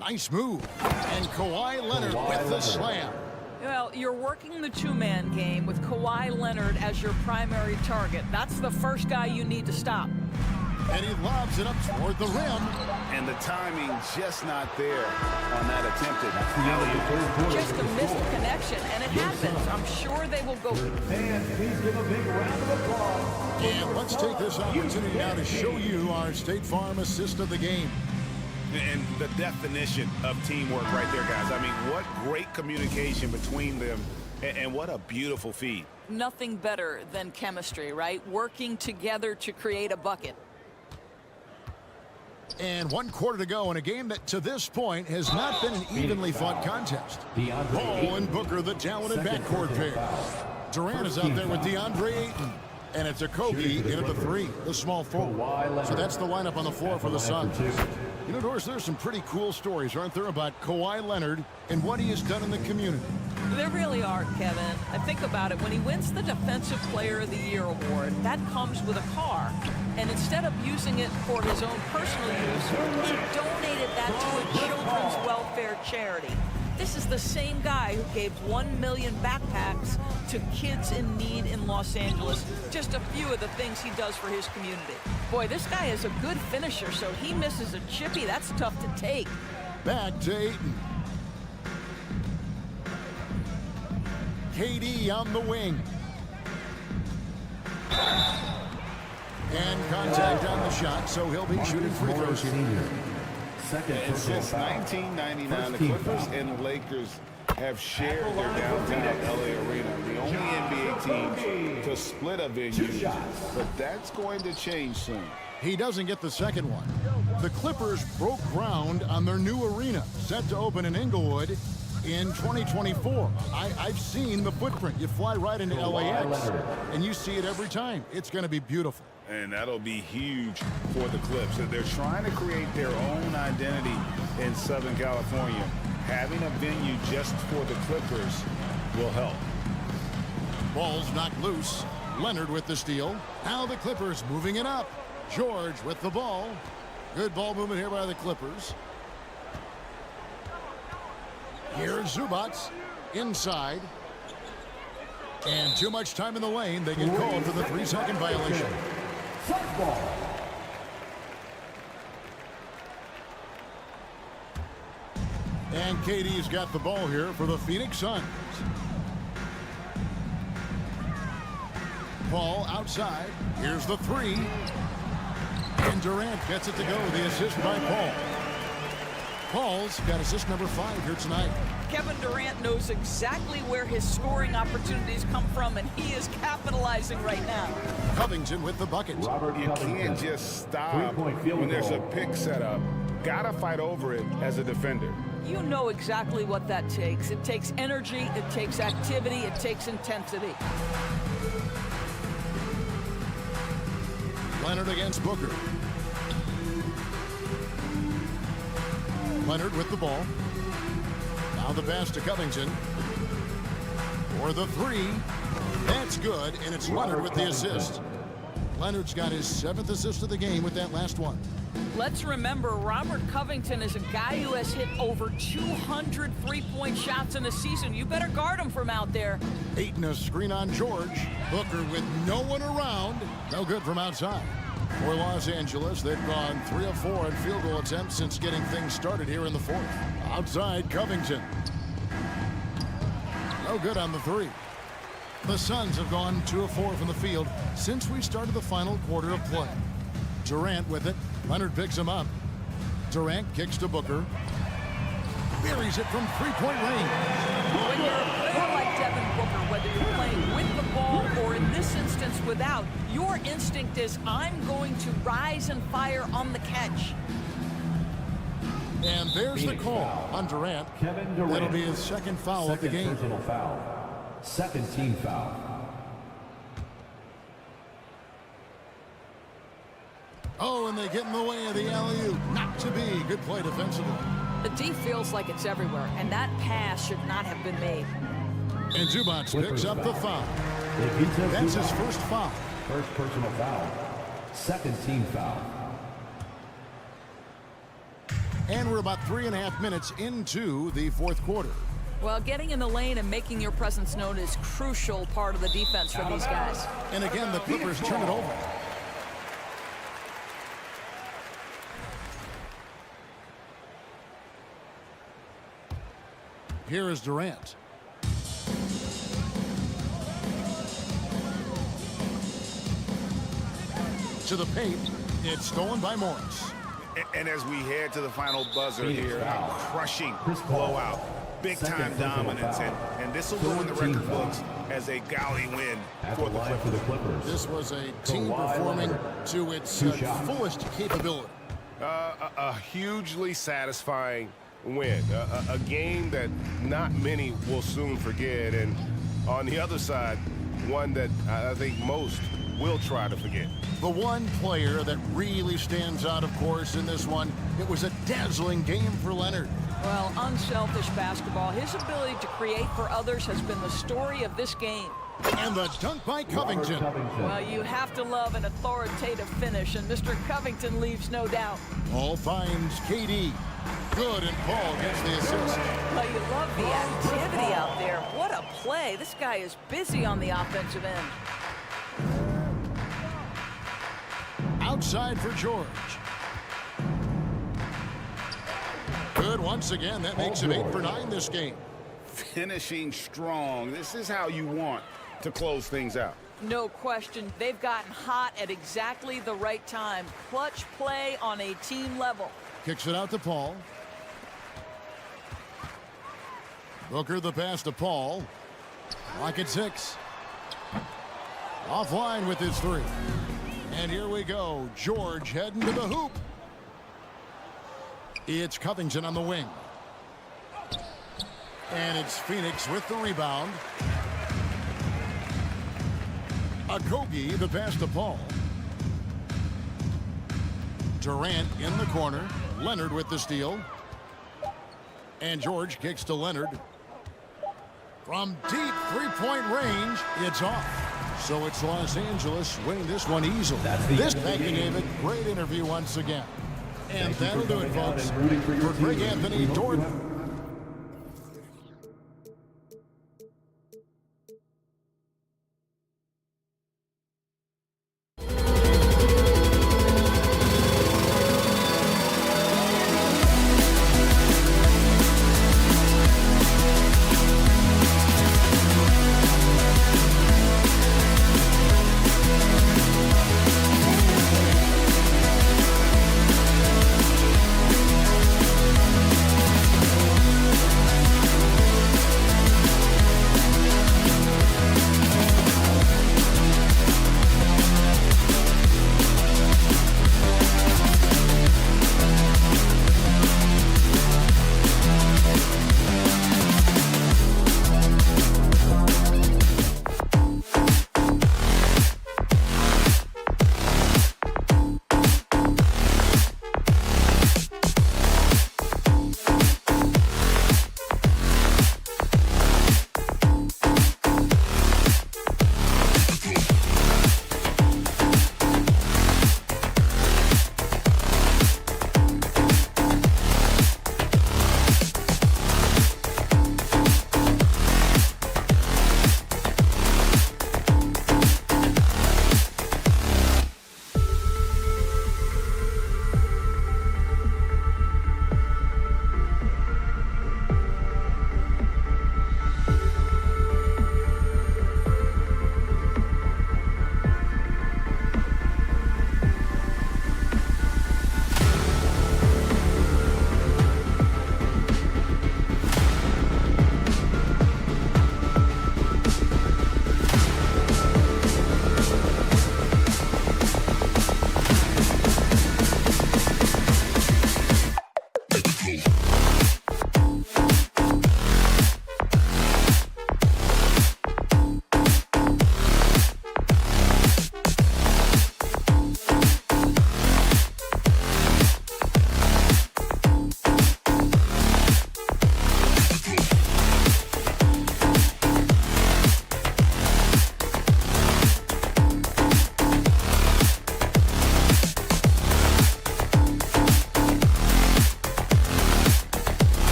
Nice move. And Kawhi Leonard with the slam. Well, you're working the two-man game with Kawhi Leonard as your primary target. That's the first guy you need to stop. And he lobs it up toward the rim. And the timing just not there on that attempted alley-oop. Just a missed connection, and it happens. I'm sure they will go. And please give a big round of applause. And let's take this opportunity now to show you our State Farm assist of the game. And the definition of teamwork right there, guys. I mean, what great communication between them, and what a beautiful feed. Nothing better than chemistry, right? Working together to create a bucket. And 1 quarter to go in a game that to this point has not been an evenly fought contest. Paul and Booker, the talented backcourt pair. Durant is out there with DeAndre Ayton. And it's a Kogi in at the 3, the small forward. So that's the lineup on the floor for the Suns. You know, Doris, there's some pretty cool stories, aren't there, about Kawhi Leonard and what he has done in the community. There really are, Kevin. I think about it. When he wins the Defensive Player of the Year award, that comes with a car. And instead of using it for his own personal use, he donated that to a children's welfare charity. This is the same guy who gave 1 million backpacks to kids in need in Los Angeles. Just a few of the things he does for his community. Boy, this guy is a good finisher, so he misses a chippy. That's tough to take. Back to Ayton. KD on the wing. And contact on the shot, so he'll be shooting free throws. And since 1999, the Clippers and Lakers have shared their downtown LA arena. The only NBA team to split a venue, but that's going to change soon. He doesn't get the second one. The Clippers broke ground on their new arena, set to open in Inglewood in 2024. I've seen the footprint. You fly right into LAX, and you see it every time. It's going to be beautiful. And that'll be huge for the Clips. They're trying to create their own identity in Southern California. Having a venue just for the Clippers will help. Ball's knocked loose. Leonard with the steal. Now the Clippers moving it up. George with the ball. Good ball movement here by the Clippers. Here's Zubac inside. And too much time in the lane. They get called for the 3-second violation. And KD's got the ball here for the Phoenix Suns. Paul outside. Here's the 3. And Durant gets it to go. The assist by Paul. Paul's got assist number 5 here tonight. Kevin Durant knows exactly where his scoring opportunities come from, and he is capitalizing right now. Covington with the bucket. You can't just stop when there's a pick set up. Gotta fight over it as a defender. You know exactly what that takes. It takes energy, it takes activity, it takes intensity. Leonard against Booker. Leonard with the ball. Now the pass to Covington. For the 3. That's good, and it's Leonard with the assist. Leonard's got his 7th assist of the game with that last one. Let's remember, Robert Covington is a guy who has hit over 200 3-point shots in a season. You better guard him from out there. Ayton a screen on George. Booker with no one around. No good from outside. For Los Angeles, they've gone 3 of 4 in field goal attempts since getting things started here in the 4th. Outside, Covington. No good on the 3. The Suns have gone 2 of 4 from the field since we started the final quarter of play. Durant with it. Leonard picks him up. Durant kicks to Booker. Buries it from 3-point range. When you're a player like Devin Booker, whether you're playing with the ball or in this instance without, your instinct is, I'm going to rise and fire on the catch. And there's the call on Durant. Kevin Durant. That'll be his 2nd foul of the game. Personal foul. 2nd team foul. Oh, and they get in the way of the alley-oop. Not to be. Good play defensively. The D feels like it's everywhere, and that pass should not have been made. And Zubac picks up the foul. That's his 1st foul. 1st personal foul. 2nd team foul. And we're about 3.5 minutes into the 4th quarter. Well, getting in the lane and making your presence known is crucial part of the defense for these guys. And again, the Clippers turn it over. Here is Durant. To the paint. It's stolen by Morris. And as we head to the final buzzer here, a crushing blowout, big-time dominance, and this will go in the record books as a gaudy win for the Clippers. This was a team performing to its fullest capability. A hugely satisfying win, a game that not many will soon forget, and on the other side, one that I think most will try to forget. The one player that really stands out, of course, in this one, it was a dazzling game for Leonard. Well, unselfish basketball. His ability to create for others has been the story of this game. And the dunk by Covington. Well, you have to love an authoritative finish, and Mr. Covington leaves no doubt. Paul finds KD. Good, and Paul gets the assist. Well, you love the activity out there. What a play. This guy is busy on the offensive end. Outside for George. Good once again. That makes him 8 for 9 this game. Finishing strong. This is how you want to close things out. No question. They've gotten hot at exactly the right time. Clutch play on a team level. Kicks it out to Paul. Booker the pass to Paul. Lock at 6. Offline with his 3. And here we go. George heading to the hoop. It's Covington on the wing. And it's Phoenix with the rebound. Okogie the pass to Paul. Durant in the corner. Leonard with the steal. And George kicks to Leonard. From deep three-point range, it's off. So it's Los Angeles winning this one easily. Thank you, David. Great interview once again. And that'll do it, folks. For Greg Anthony Jordan.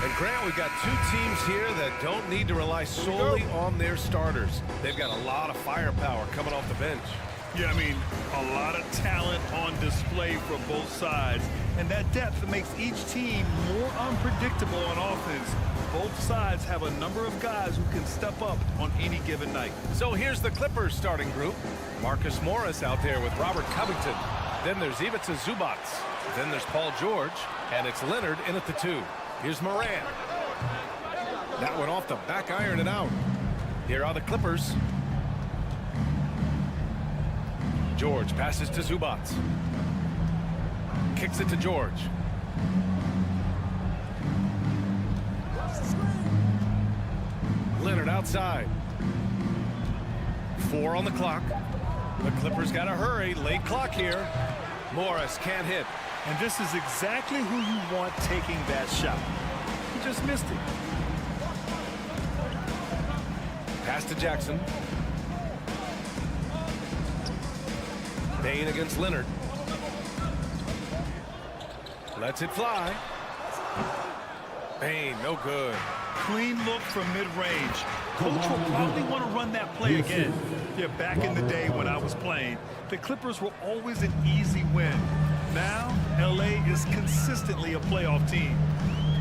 And Grant, we've got two teams here that don't need to rely solely on their starters. They've got a lot of firepower coming off the bench. Yeah, I mean, a lot of talent on display for both sides. And that depth makes each team more unpredictable on offense. Both sides have a number of guys who can step up on any given night. So here's the Clippers starting group. Marcus Morris out there with Robert Covington. Then there's Ivica Zubac. Then there's Paul George. And it's Leonard in at the 2. Here's Moran. That went off the back iron and out. Here are the Clippers. George passes to Zubac. Kicks it to George. Leonard outside. 4 on the clock. The Clippers got to hurry. Late clock here. Morris can't hit. And this is exactly who you want taking that shot. He just missed it. Pass to Jackson. Bane against Leonard. Lets it fly. Bane, no good. Clean look from mid-range. Coach will probably want to run that play again. Yeah, back in the day when I was playing, the Clippers were always an easy win. Now, LA is consistently a playoff team.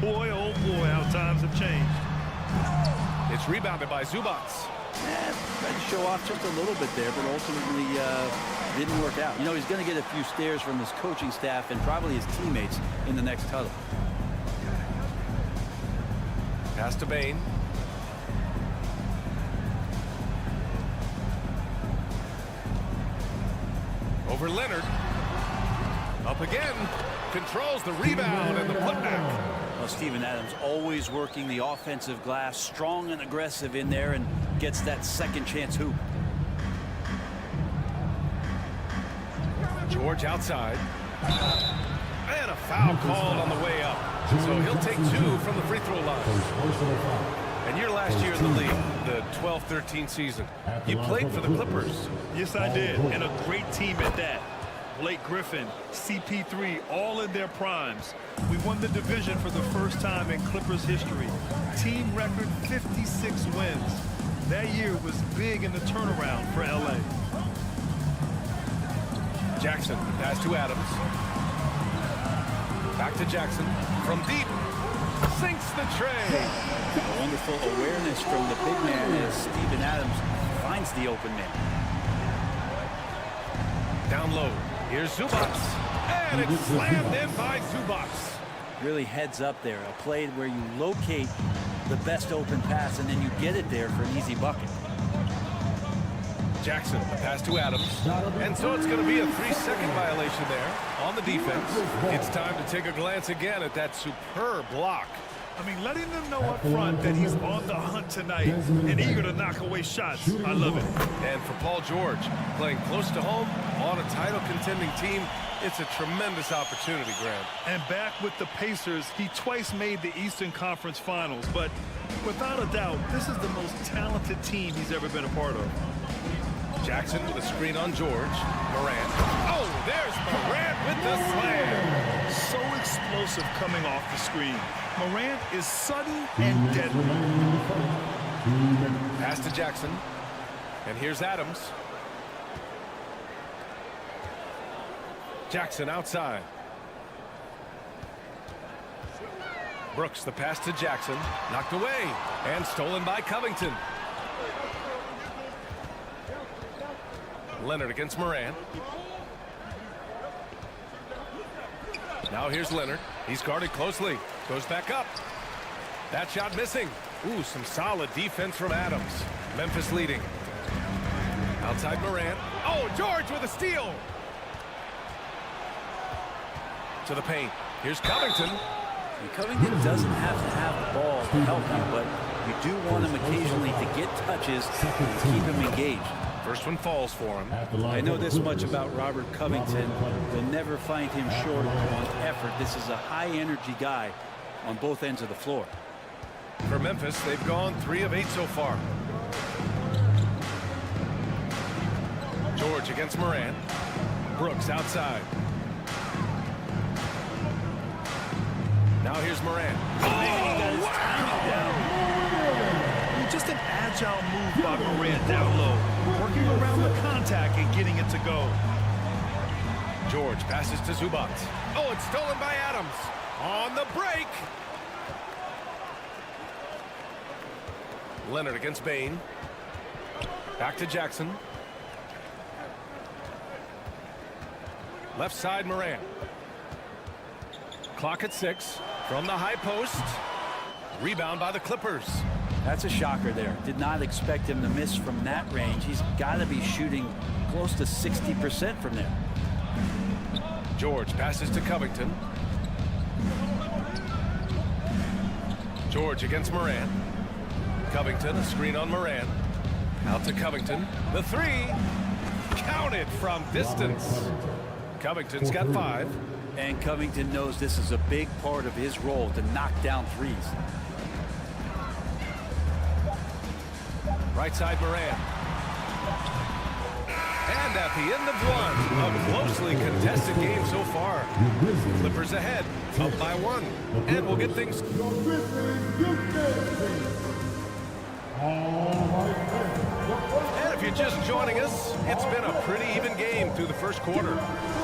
Boy, oh boy, how times have changed. It's rebounded by Zubac. Tried to show off just a little bit there, but ultimately didn't work out. You know, he's going to get a few stares from his coaching staff and probably his teammates in the next huddle. Pass to Bane. Over Leonard. Up again. Controls the rebound and the putback. Well, Steven Adams always working the offensive glass, strong and aggressive in there, and gets that second chance hoop. George outside. And a foul called on the way up. So he'll take 2 from the free throw line. And your last year in the league, the 12-13 season, you played for the Clippers. Yes, I did, and a great team at that. Blake Griffin, CP3, all in their primes. We won the division for the first time in Clippers history. Team record 56 wins. That year was big in the turnaround for LA. Jackson, pass to Adams. Back to Jackson. From deep. Sinks the tray. A wonderful awareness from the big man as Steven Adams finds the open man. Down low. Here's Zubac. And it's slammed in by Zubac. Really heads up there. A play where you locate the best open pass and then you get it there for an easy bucket. Jackson, the pass to Adams. And so it's going to be a 3-second violation there on the defense. It's time to take a glance again at that superb block. I mean, letting them know up front that he's on the hunt tonight and eager to knock away shots. I love it. And for Paul George, playing close to home on a title contending team, it's a tremendous opportunity, Grant. And back with the Pacers, he twice made the Eastern Conference Finals. But without a doubt, this is the most talented team he's ever been a part of. Jackson with a screen on George. Morant. Oh, there's Morant with the slam. So explosive coming off the screen. Morant is sudden and deadly. Pass to Jackson. And here's Adams. Jackson outside. Brooks, the pass to Jackson. Knocked away. And stolen by Covington. Leonard against Morant. Now here's Leonard. He's guarded closely. Goes back up. That shot missing. Ooh, some solid defense from Adams. Memphis leading. Outside Morant. Oh, George with a steal. To the paint. Here's Covington. And Covington doesn't have to have the ball to help you, but you do want him occasionally to get touches and keep him engaged. First one falls for him. I know this much about Robert Covington. You'll never find him short on effort. This is a high-energy guy on both ends of the floor. For Memphis, they've gone 3 of 8 so far. George against Morant. Brooks outside. Now here's Morant. Just an agile move by Morant down low, working around the contact and getting it to go. George passes to Zubac. Oh, it's stolen by Adams. On the break. Leonard against Bain. Back to Jackson. Left side, Morant. Clock at 6. From the high post. Rebound by the Clippers. That's a shocker there. Did not expect him to miss from that range. He's got to be shooting close to 60% from there. George passes to Covington. George against Morant. Covington, a screen on Morant. Out to Covington. The three. Counted from distance. Covington's got 5. And Covington knows this is a big part of his role to knock down threes. Right side, Morant. And at the end of one, a closely contested game so far. Clippers ahead, up by 1. And we'll get things. And if you're just joining us, it's been a pretty even game through the first quarter.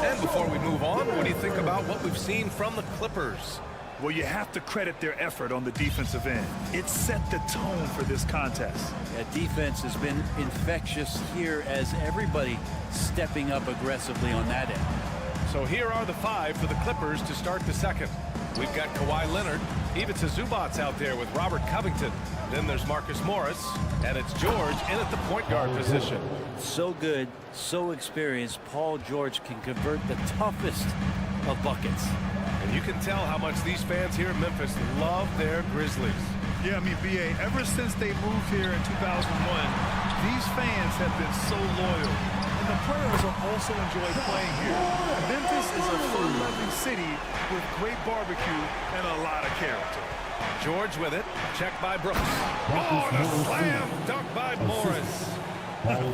And before we move on, what do you think about what we've seen from the Clippers? Well, you have to credit their effort on the defensive end. It set the tone for this contest. That defense has been infectious here as everybody stepping up aggressively on that end. So here are the 5 for the Clippers to start the second. We've got Kawhi Leonard. Even Zubac out there with Robert Covington. Then there's Marcus Morris. And it's George in at the point guard position. So good, so experienced. Paul George can convert the toughest of buckets. And you can tell how much these fans here in Memphis love their Grizzlies. Yeah, I mean, B.A., ever since they moved here in 2001, these fans have been so loyal. And the players have also enjoyed playing here. Memphis is a fun-loving city with great barbecue and a lot of character. George with it. Checked by Brooks. Oh, and a slam dunk by Morris.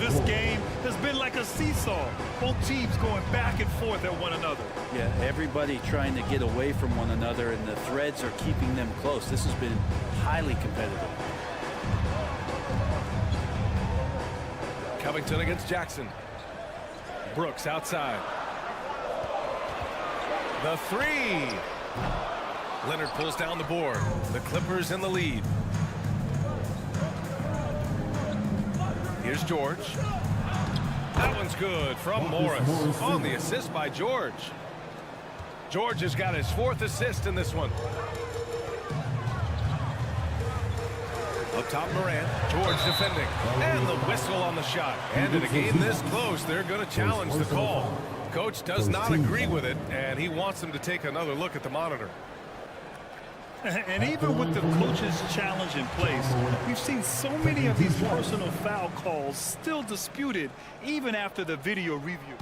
This game has been like a seesaw. Both teams going back and forth at one another. Yeah, everybody trying to get away from one another, and the threads are keeping them close. This has been highly competitive. Covington against Jackson. Brooks outside. The 3. Leonard pulls down the board. The Clippers in the lead. Here's George. That one's good from Morris. On the assist by George. George has got his 4th assist in this one. Up top, Morant. George defending. And the whistle on the shot. And in a game this close, they're going to challenge the call. Coach does not agree with it, and he wants them to take another look at the monitor. And even with the coach's challenge in place, we've seen so many of these personal foul calls still disputed even after the video review.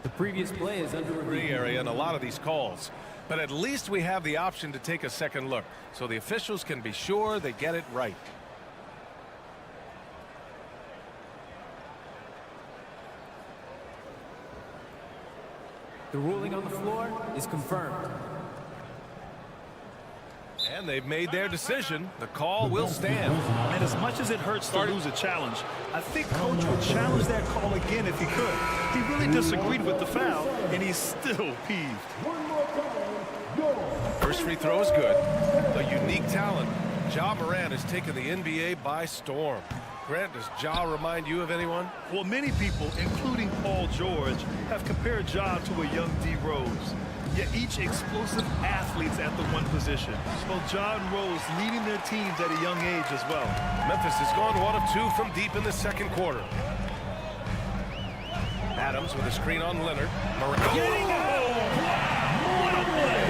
The previous play is under Free area in a lot of these calls. But at least we have the option to take a second look, so the officials can be sure they get it right. The ruling on the floor is confirmed. And they've made their decision. The call will stand. And as much as it hurts to lose a challenge, I think Coach would challenge that call again if he could. He really disagreed with the foul, and he's still peeved. First free throw is good. A unique talent. Ja Morant has taken the NBA by storm. Grant, does Ja remind you of anyone? Well, many people, including Paul George, have compared Ja to a young D. Rose. Yet each explosive athletes at the one position. Well, Ja and Rose leading their teams at a young age as well. Memphis has gone 1 of 2 from deep in the second quarter. Adams with a screen on Leonard. Getting what a play!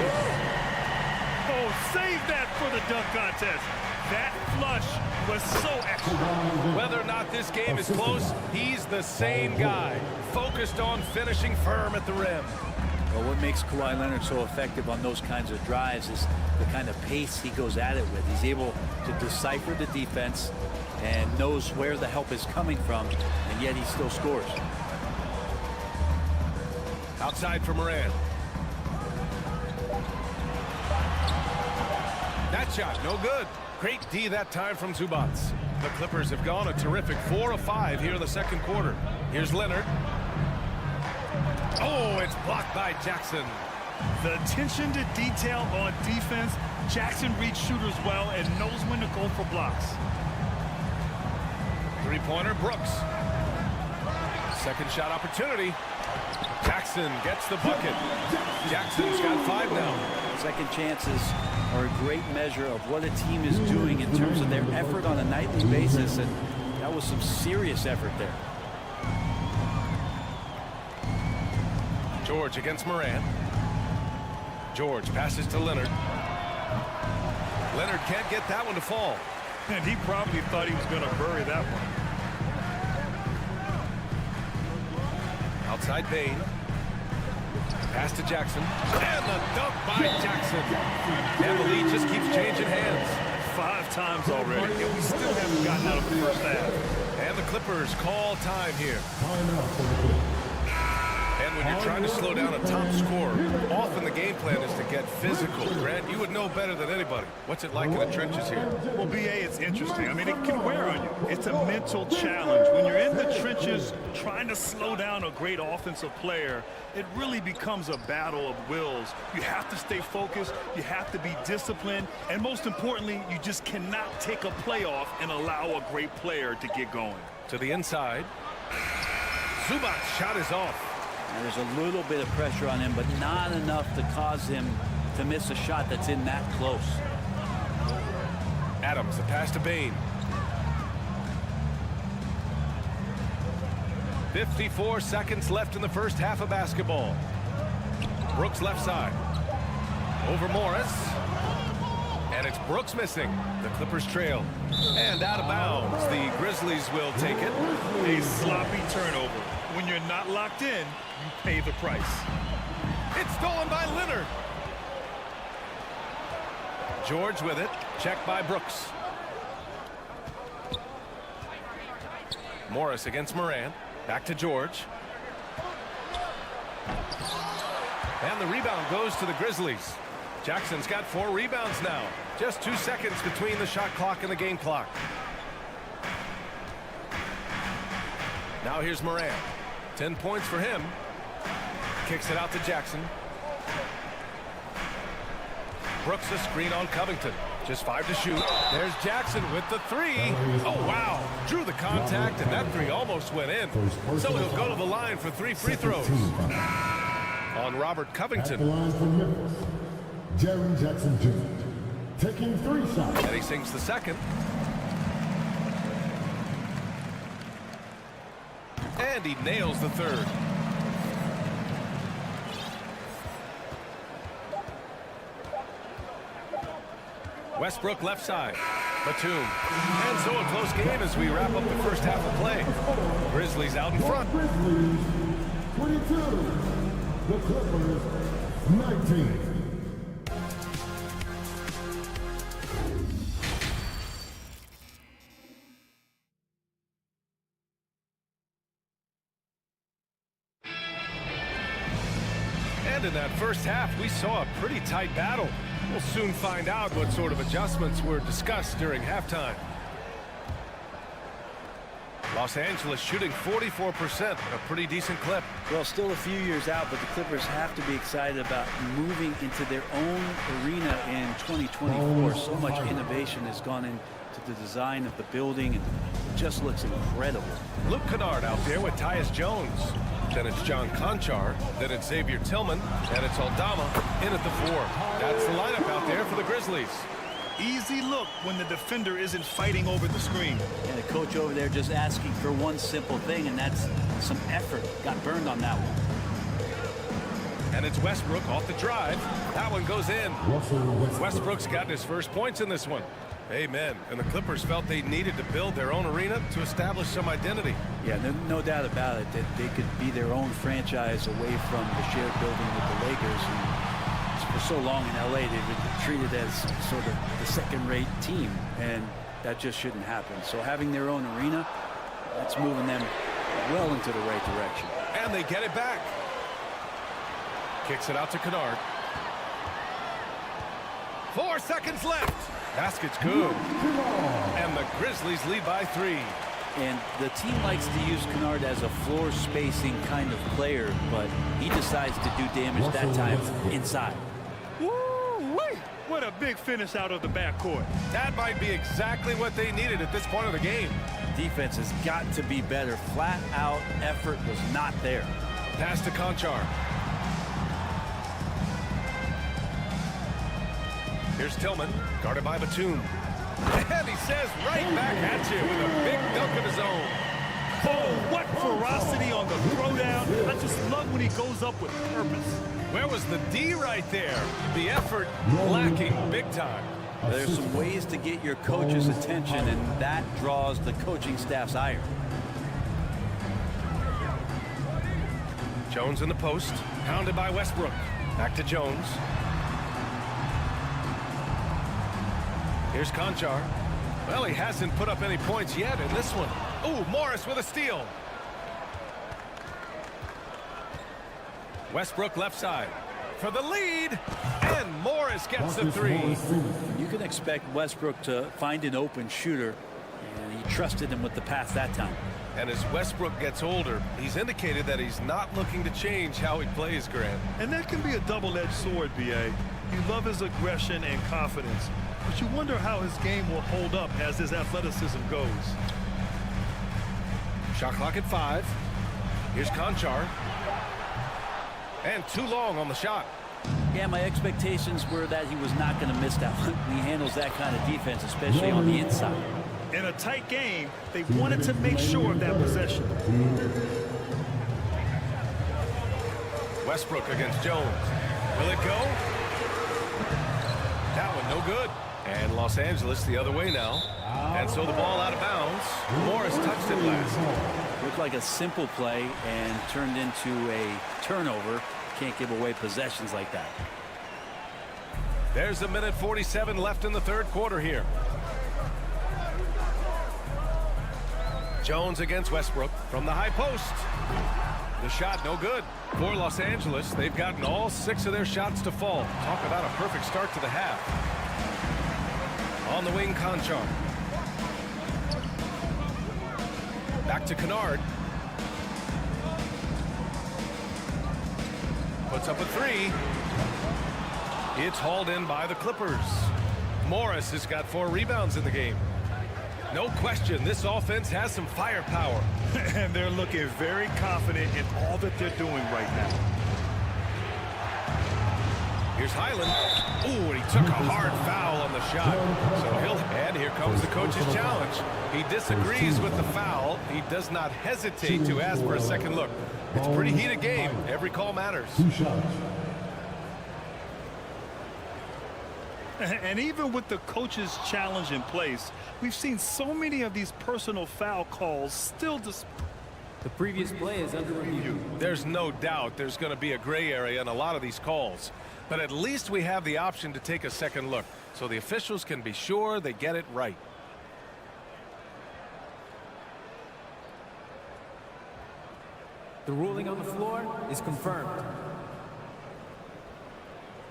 Oh, save that for the dunk contest. That flush was so extra. Whether or not this game is close, he's the same guy. Focused on finishing firm at the rim. Well, what makes Kawhi Leonard so effective on those kinds of drives is the kind of pace he goes at it with. He's able to decipher the defense and knows where the help is coming from, and yet he still scores. Outside for Morant. That shot, no good. Great D that time from Zubac. The Clippers have gone a terrific 4 of 5 here in the second quarter. Here's Leonard. Oh, it's blocked by Jackson. The attention to detail on defense. Jackson reads shooters well and knows when to go for blocks. Three-pointer, Brooks. Second shot opportunity. Jackson gets the bucket. Jackson's got 5 now. Second chances are a great measure of what a team is doing in terms of their effort on a nightly basis, and that was some serious effort there. George against Moran. George passes to Leonard. Leonard can't get that one to fall. And he probably thought he was going to bury that one. Outside Bain. Pass to Jackson. And the dunk by Jackson. And the lead just keeps changing hands. 5 times already, and we still haven't gotten out of the first half. And the Clippers call time here. And when you're trying to slow down a top scorer, often the game plan is to get physical. Grant, you would know better than anybody. What's it like in the trenches here? Well, B.A., it's interesting. I mean, it can wear on you. It's a mental challenge. When you're in the trenches trying to slow down a great offensive player, it really becomes a battle of wills. You have to stay focused. You have to be disciplined. And most importantly, you just cannot take a play off and allow a great player to get going. To the inside. Zubac's shot is off. And there's a little bit of pressure on him, but not enough to cause him to miss a shot that's in that close. Adams, the pass to Bain. 54 seconds left in the first half of basketball. Brooks left side. Over Morris. And it's Brooks missing. The Clippers trail. And out of bounds. The Grizzlies will take it. A sloppy turnover. When you're not locked in, you pay the price. It's stolen by Leonard. George with it. Checked by Brooks. Morris against Moran. Back to George. And the rebound goes to the Grizzlies. Jackson's got 4 rebounds now. Just 2 seconds between the shot clock and the game clock. Now here's Moran. 10 points for him. Kicks it out to Jackson. Brooks a screen on Covington. Just 5 to shoot. There's Jackson with the 3. Oh, wow. Drew the contact, and that 3 almost went in. So he'll go to the line for 3 free throws. On Robert Covington. At the line from Memphis, Jaren Jackson Jr. taking 3 shots. And he sinks the second. And he nails the third. Westbrook left side. Batum. And so a close game as we wrap up the first half of play. Grizzlies out in front. Grizzlies 22, the Clippers 19. And in that first half, we saw a pretty tight battle. We'll soon find out what sort of adjustments were discussed during halftime. Los Angeles shooting 44%, a pretty decent clip. Well, still a few years out, but the Clippers have to be excited about moving into their own arena in 2024. So much innovation has gone into the design of the building, and it just looks incredible. Luke Kennard out there with Tyus Jones. Then it's John Conchar. Then it's Xavier Tillman. And it's Aldama in at the 4. That's the lineup out there for the Grizzlies. Easy look when the defender isn't fighting over the screen. And the coach over there just asking for one simple thing, and that's some effort. Got burned on that one. And it's Westbrook off the drive. That one goes in. Westbrook's gotten his first points in this one. Amen. And the Clippers felt they needed to build their own arena to establish some identity. Yeah, no doubt about it that they could be their own franchise away from the shared building with the Lakers. And for so long in LA, they've been treated as sort of the second-rate team, and that just shouldn't happen. So having their own arena, that's moving them well into the right direction. And they get it back. Kicks it out to Kennard. 4 seconds left. Basket's good. And the Grizzlies lead by 3. And the team likes to use Kennard as a floor spacing kind of player, but he decides to do damage that time inside. Woo-wee! What a big finish out of the backcourt. That might be exactly what they needed at this point of the game. Defense has got to be better. Flat out effort was not there. Pass to Conchar. Here's Tillman, guarded by Batum. And he says right back at you with a big dunk of his own. Oh, what ferocity on the throwdown. I just love when he goes up with purpose. Where was the D right there? The effort lacking big time. There's some ways to get your coach's attention, and that draws the coaching staff's ire. Jones in the post, pounded by Westbrook. Back to Jones. Here's Conchar. Well, he hasn't put up any points yet in this one. Oh, Morris with a steal. Westbrook left side for the lead, and Morris gets the 3. You can expect Westbrook to find an open shooter, and he trusted him with the pass that time. And as Westbrook gets older, he's indicated that he's not looking to change how he plays, Grant. And that can be a double-edged sword, B.A. You love his aggression and confidence, but you wonder how his game will hold up as his athleticism goes. Shot clock at 5. Here's Conchar. And too long on the shot. Yeah, my expectations were that he was not going to miss that one. He handles that kind of defense, especially on the inside. In a tight game, they wanted to make sure of that possession. Westbrook against Jones. Will it go? That one no good. And Los Angeles the other way now. And so the ball out of bounds. Morris touched it last. Looked like a simple play and turned into a turnover. Can't give away possessions like that. There's a minute 47 left in the third quarter here. Jones against Westbrook from the high post. The shot no good. For Los Angeles, they've gotten all 6 of their shots to fall. Talk about a perfect start to the half. On the wing, Conchar. Back to Kennard. Puts up a 3. It's hauled in by the Clippers. Morris has got 4 rebounds in the game. No question, this offense has some firepower. And they're looking very confident in all that they're doing right now. Here's Highland. Ooh, and he took a hard foul on the shot. And here comes the coach's challenge. He disagrees with the foul. He does not hesitate to ask for a second look. It's a pretty heated game. Every call matters. And even with the coach's challenge in place, we've seen so many of these personal foul calls still. The previous play is under review. There's no doubt there's going to be a gray area in a lot of these calls. But at least we have the option to take a second look, so the officials can be sure they get it right. The ruling on the floor is confirmed.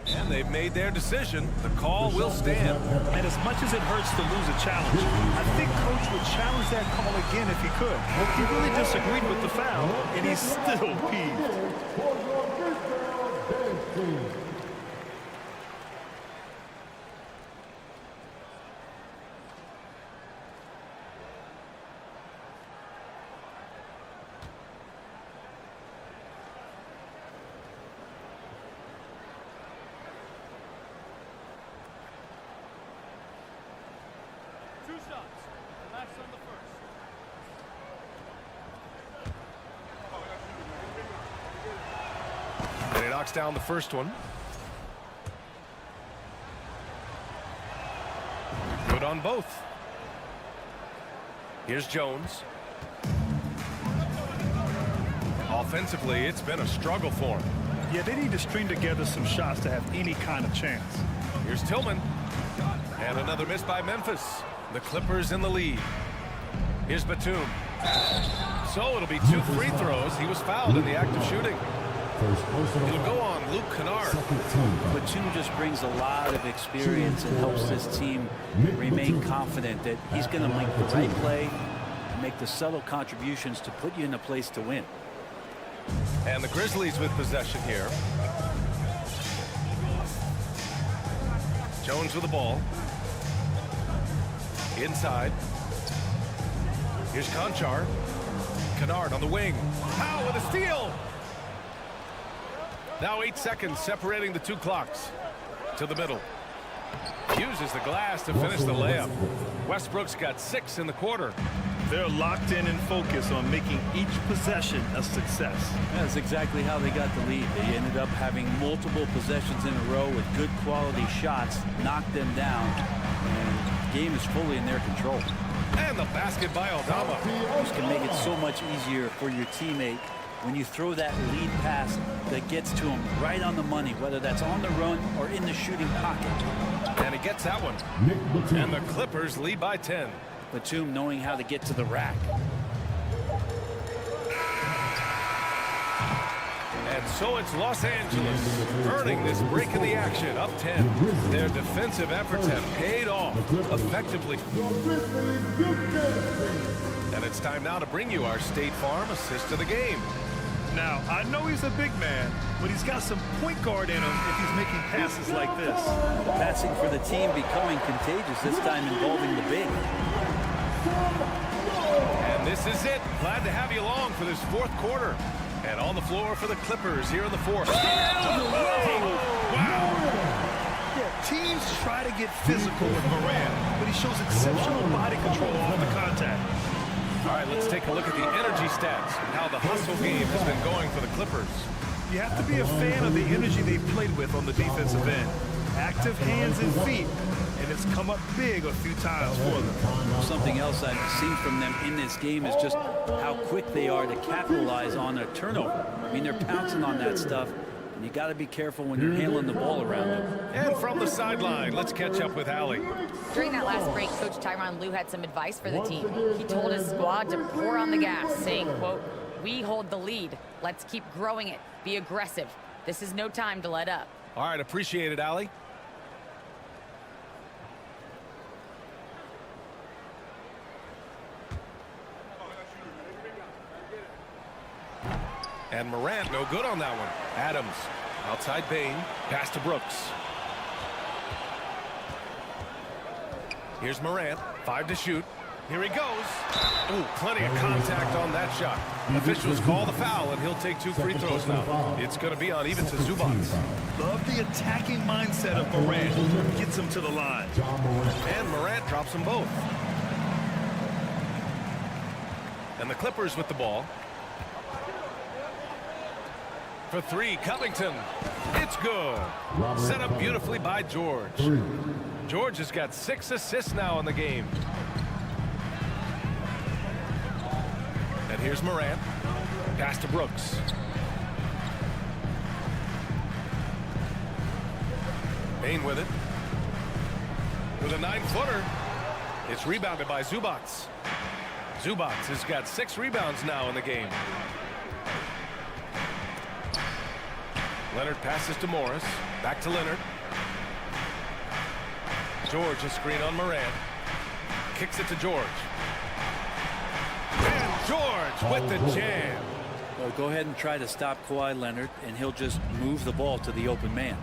And they've made their decision. The call will stand. And as much as it hurts to lose a challenge, I think Coach would challenge that call again if he could. He really disagreed with the foul, and he's still peeved. And he knocks down the first one. Good on both. Here's Jones. Offensively, it's been a struggle for him. Yeah, they need to string together some shots to have any kind of chance. Here's Tillman. And another miss by Memphis. The Clippers in the lead. Here's Batum. So it'll be 2 free throws. He was fouled in the act of shooting. He'll go on and Luke Kennard. Batum just brings a lot of experience and helps this team remain confident that he's going to make the right play and make the subtle contributions to put you in a place to win. And the Grizzlies with possession here. Jones with the ball. Inside. Here's Conchar. Kennard on the wing. Powell with a steal. Now 8 seconds separating the two clocks. To the middle. Uses the glass to finish the layup. Westbrook's got 6 in the quarter. They're locked in and focused on making each possession a success. That's exactly how they got the lead. They ended up having multiple possessions in a row with good quality shots, knocked them down, and the game is fully in their control. And the basket by Aldama. This can make it so much easier for your teammate when you throw that lead pass that gets to him right on the money, whether that's on the run or in the shooting pocket. And he gets that one. And the Clippers lead by 10. Batum knowing how to get to the rack. And so it's Los Angeles earning this break in the action, up 10. Their defensive efforts have paid off effectively. And it's time now to bring you our State Farm assist of the game. Now, I know he's a big man, but he's got some point guard in him if he's making passes like this. Passing for the team becoming contagious, this time involving the big. And this is it. Glad to have you along for this fourth quarter. And on the floor for the Clippers here in the fourth. Wow. Teams try to get physical with Morant, but he shows exceptional body control off the contact. All right, let's take a look at the energy stats and how the hustle game has been going for the Clippers. You have to be a fan of the energy they've played with on the defensive end. Active hands and feet, and it's come up big a few times for them. Something else I've seen from them in this game is just how quick they are to capitalize on a turnover. I mean, they're pouncing on that stuff, and you got to be careful when you're handling the ball around them. And from the sideline, let's catch up with Allie. During that last break, Coach Tyronn Lue had some advice for the team. He told his squad to pour on the gas, saying, quote, "We hold the lead. Let's keep growing it. Be aggressive. This is no time to let up." All right, appreciate it, Allie. And Morant, no good on that one. Adams, outside Bain, pass to Brooks. Here's Morant, 5 to shoot. Here he goes. Ooh, plenty of contact on that shot. Officials call the foul, and he'll take 2 free throws now. It's going to be on even to Zubac. Love the attacking mindset of Morant. Gets him to the line. And Morant drops them both. And the Clippers with the ball. For 3, Covington. It's good. Set up beautifully by George. George has got 6 assists now in the game. And here's Morant. Pass to Brooks. Bain with it. With a 9-footer. It's rebounded by Zubac. Zubac has got 6 rebounds now in the game. Leonard passes to Morris. Back to Leonard. George a screen on Morant. Kicks it to George. And George with the jam. Well, go ahead and try to stop Kawhi Leonard, and he'll just move the ball to the open man.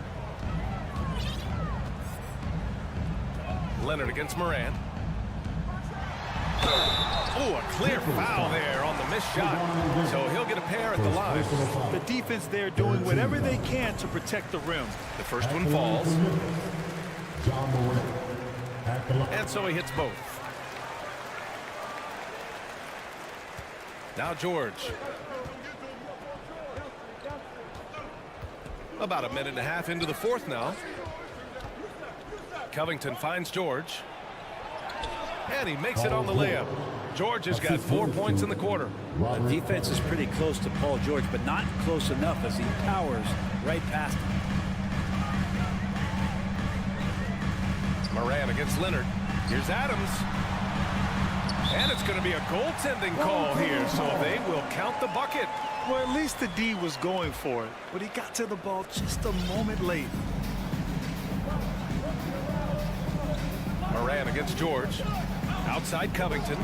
Leonard against Morant. Oh, a clear foul there on the missed shot. So he'll get a pair at the line. The defense there doing whatever they can to protect the rim. The first one falls. And so he hits both. Now George. About a minute and a half into the fourth now. Covington finds George. And he makes it on the layup. George has got 4 points in the quarter. The defense is pretty close to Paul George, but not close enough as he powers right past him. Morant against Leonard. Here's Adams. And it's going to be a goaltending call here, so they will count the bucket. Well, at least the D was going for it, but he got to the ball just a moment late. Moran against George. Outside Covington.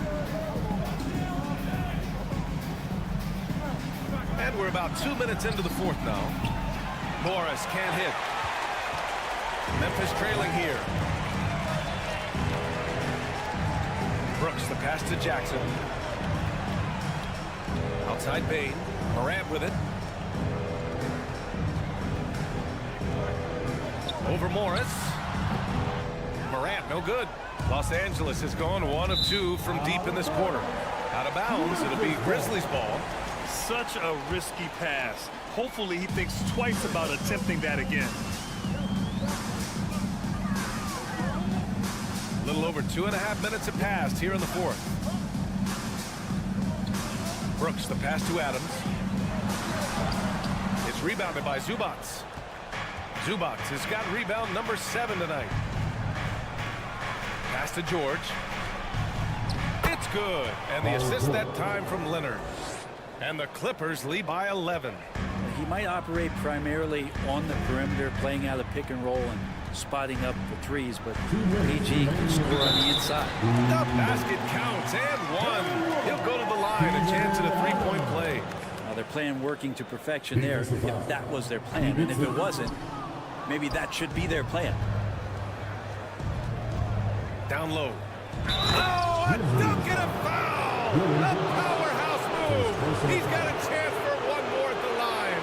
And we're about 2 minutes into the fourth now. Morris can't hit. Memphis trailing here. Brooks, the pass to Jackson. Outside Bain. Morant with it. Over Morris. Morant, no good. Los Angeles has gone 1 of 2 from deep in this quarter. Out of bounds, it'll be Grizzlies ball. Such a risky pass. Hopefully he thinks twice about attempting that again. A little over 2.5 minutes have passed here in the fourth. Brooks, the pass to Adams. It's rebounded by Zubats. Zubats has got rebound number 7 tonight. Pass to George. It's good. And the assist that time from Leonard. And the Clippers lead by 11. He might operate primarily on the perimeter, playing out a pick and roll and spotting up the threes, but B.I.G can score on the inside. The basket counts and 1. He'll go to the line, a chance at a 3-point play. They're playing working to perfection there if that was their plan, and if it wasn't, maybe that should be their plan. Down low. Oh, a dunk and a foul! A powerhouse move! He's got a chance for 1 more at the line.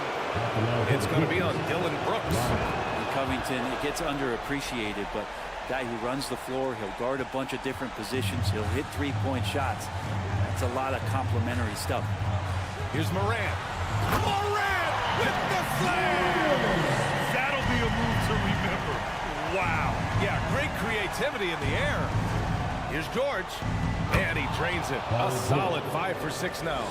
It's going to be on Dylan Brooks. And Covington, it gets underappreciated, but guy who runs the floor, he'll guard a bunch of different positions, he'll hit 3-point shots. That's a lot of complimentary stuff. Here's Morant. Morant with the slam! That'll be a move to remember. Wow. Yeah, great creativity in the air. Here's George. And he drains it. A solid 5 for 6 now.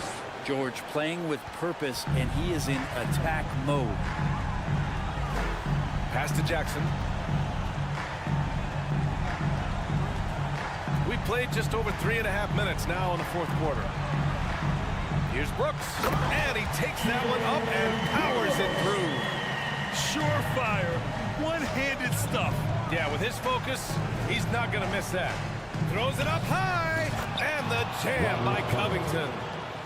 George playing with purpose, and he is in attack mode. Pass to Jackson. We played just over 3.5 minutes now in the fourth quarter. Here's Brooks. And he takes that one up and powers it through. Surefire. One-handed stuff. Yeah, with his focus, he's not going to miss that. Throws it up high. And the jam by Covington.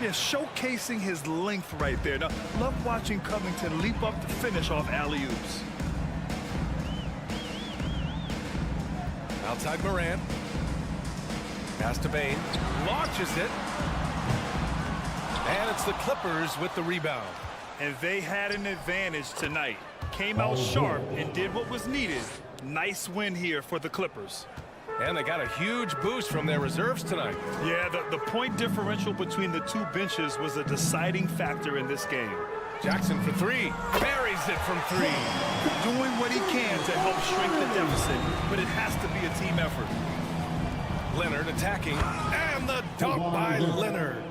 Yeah, showcasing his length right there. Now, love watching Covington leap up to finish off alley-oops. Outside Morant. Pass to Bain. Launches it. And it's the Clippers with the rebound. And they had an advantage tonight. Came out sharp and did what was needed. Nice win here for the Clippers. And they got a huge boost from their reserves tonight. Yeah, the point differential between the two benches was a deciding factor in this game. Jackson for 3. Buries it from 3. Doing what he can to help shrink the deficit, but it has to be a team effort. Leonard attacking. And the dunk by Leonard.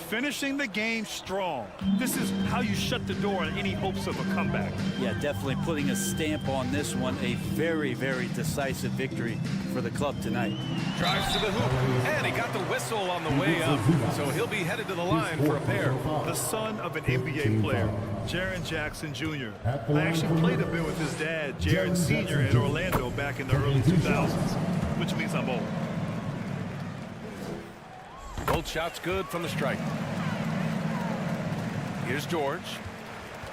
Finishing the game strong. This is how you shut the door on any hopes of a comeback. Yeah, definitely putting a stamp on this one. A very, very decisive victory for the club tonight. Drives to the hoop. And he got the whistle on the way up. So he'll be headed to the line for a pair. The son of an NBA player, Jaren Jackson Jr. I actually played a bit with his dad, Jaren Sr. in Orlando back in the early 2000s, which means I'm old. Both shots good from the stripe. Here's George.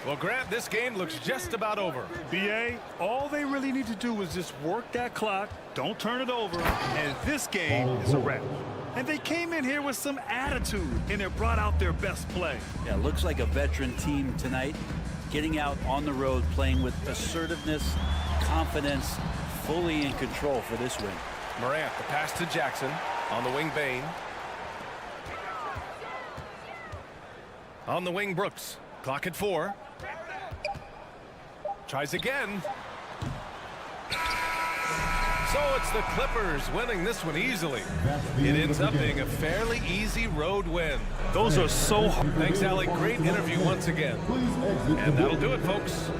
Well, Grant, this game looks just about over. B.A., all they really need to do is just work that clock, don't turn it over, and this game is a wrap. And they came in here with some attitude, and they brought out their best play. Yeah, looks like a veteran team tonight, getting out on the road, playing with assertiveness, confidence, fully in control for this win. Morant, the pass to Jackson. On the wing, Bain. On the wing, Brooks. Clock at 4. Tries again. So it's the Clippers winning this one easily. It ends up being a fairly easy road win. Those are so hard. Thanks, Alec. Great interview once again. And that'll do it, folks.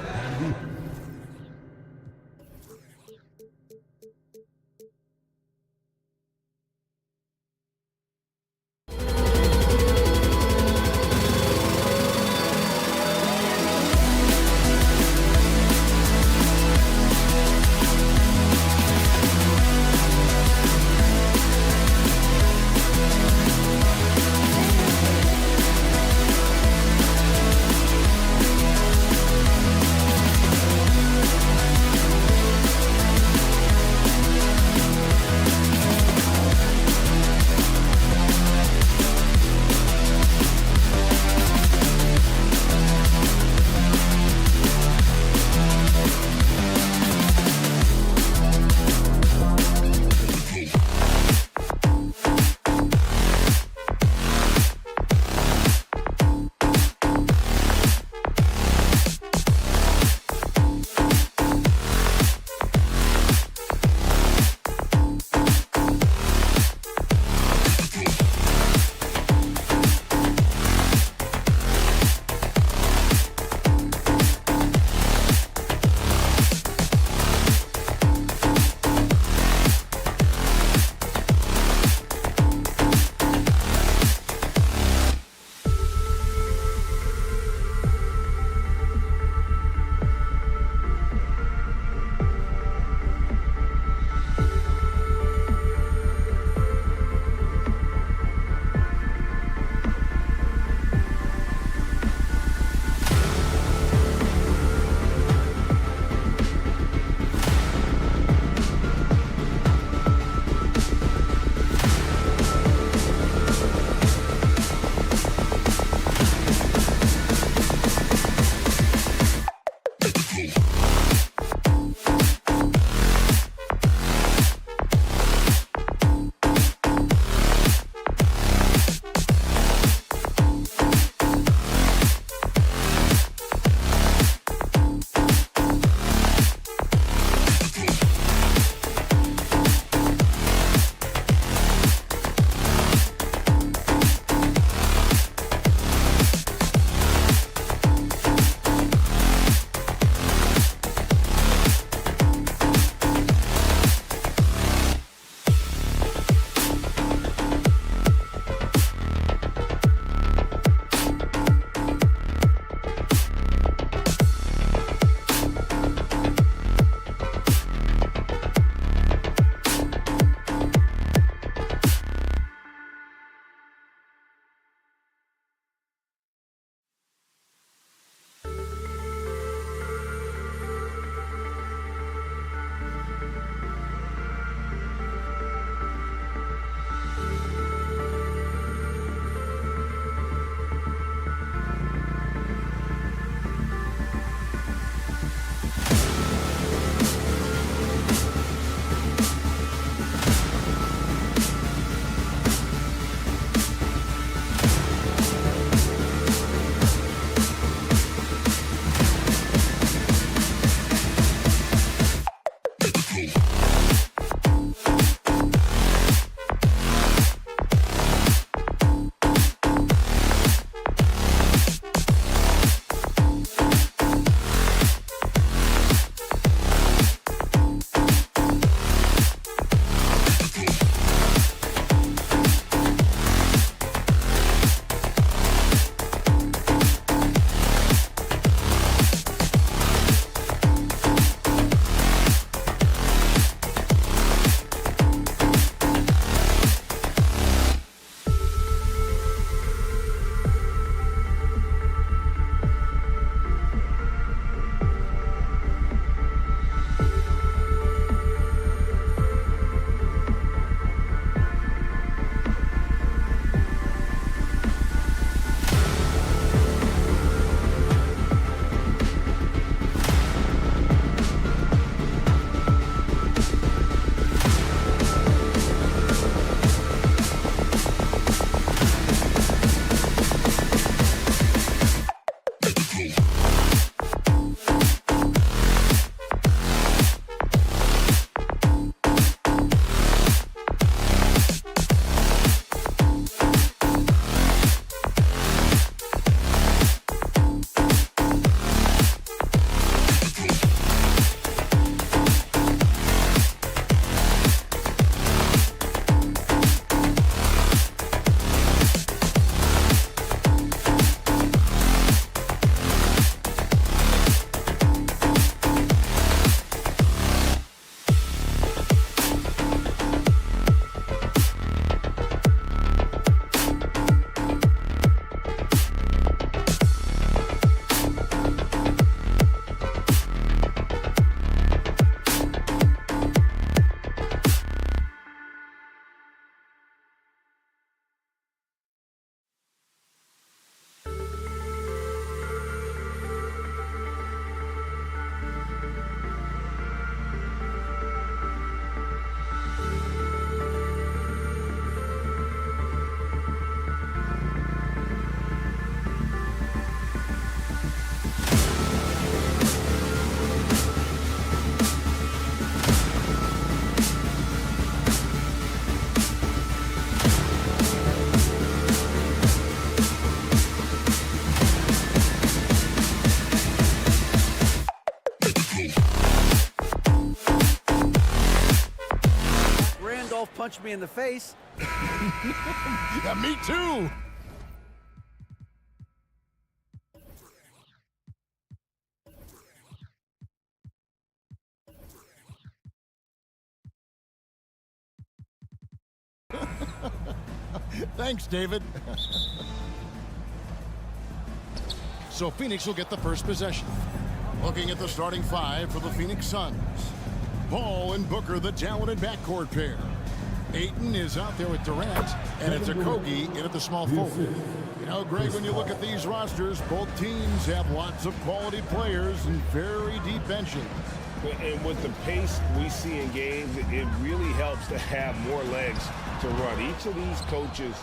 punch me in the face. Yeah, me too. Thanks, David. So Phoenix will get the first possession. Looking at the starting five for the Phoenix Suns. Paul and Booker, the talented backcourt pair. Ayton is out there with Durant, and it's Okogie in at the small forward. You know, Greg, when you look at these rosters, both teams have lots of quality players and very deep benches. And with the pace we see in games, it really helps to have more legs to run. Each of these coaches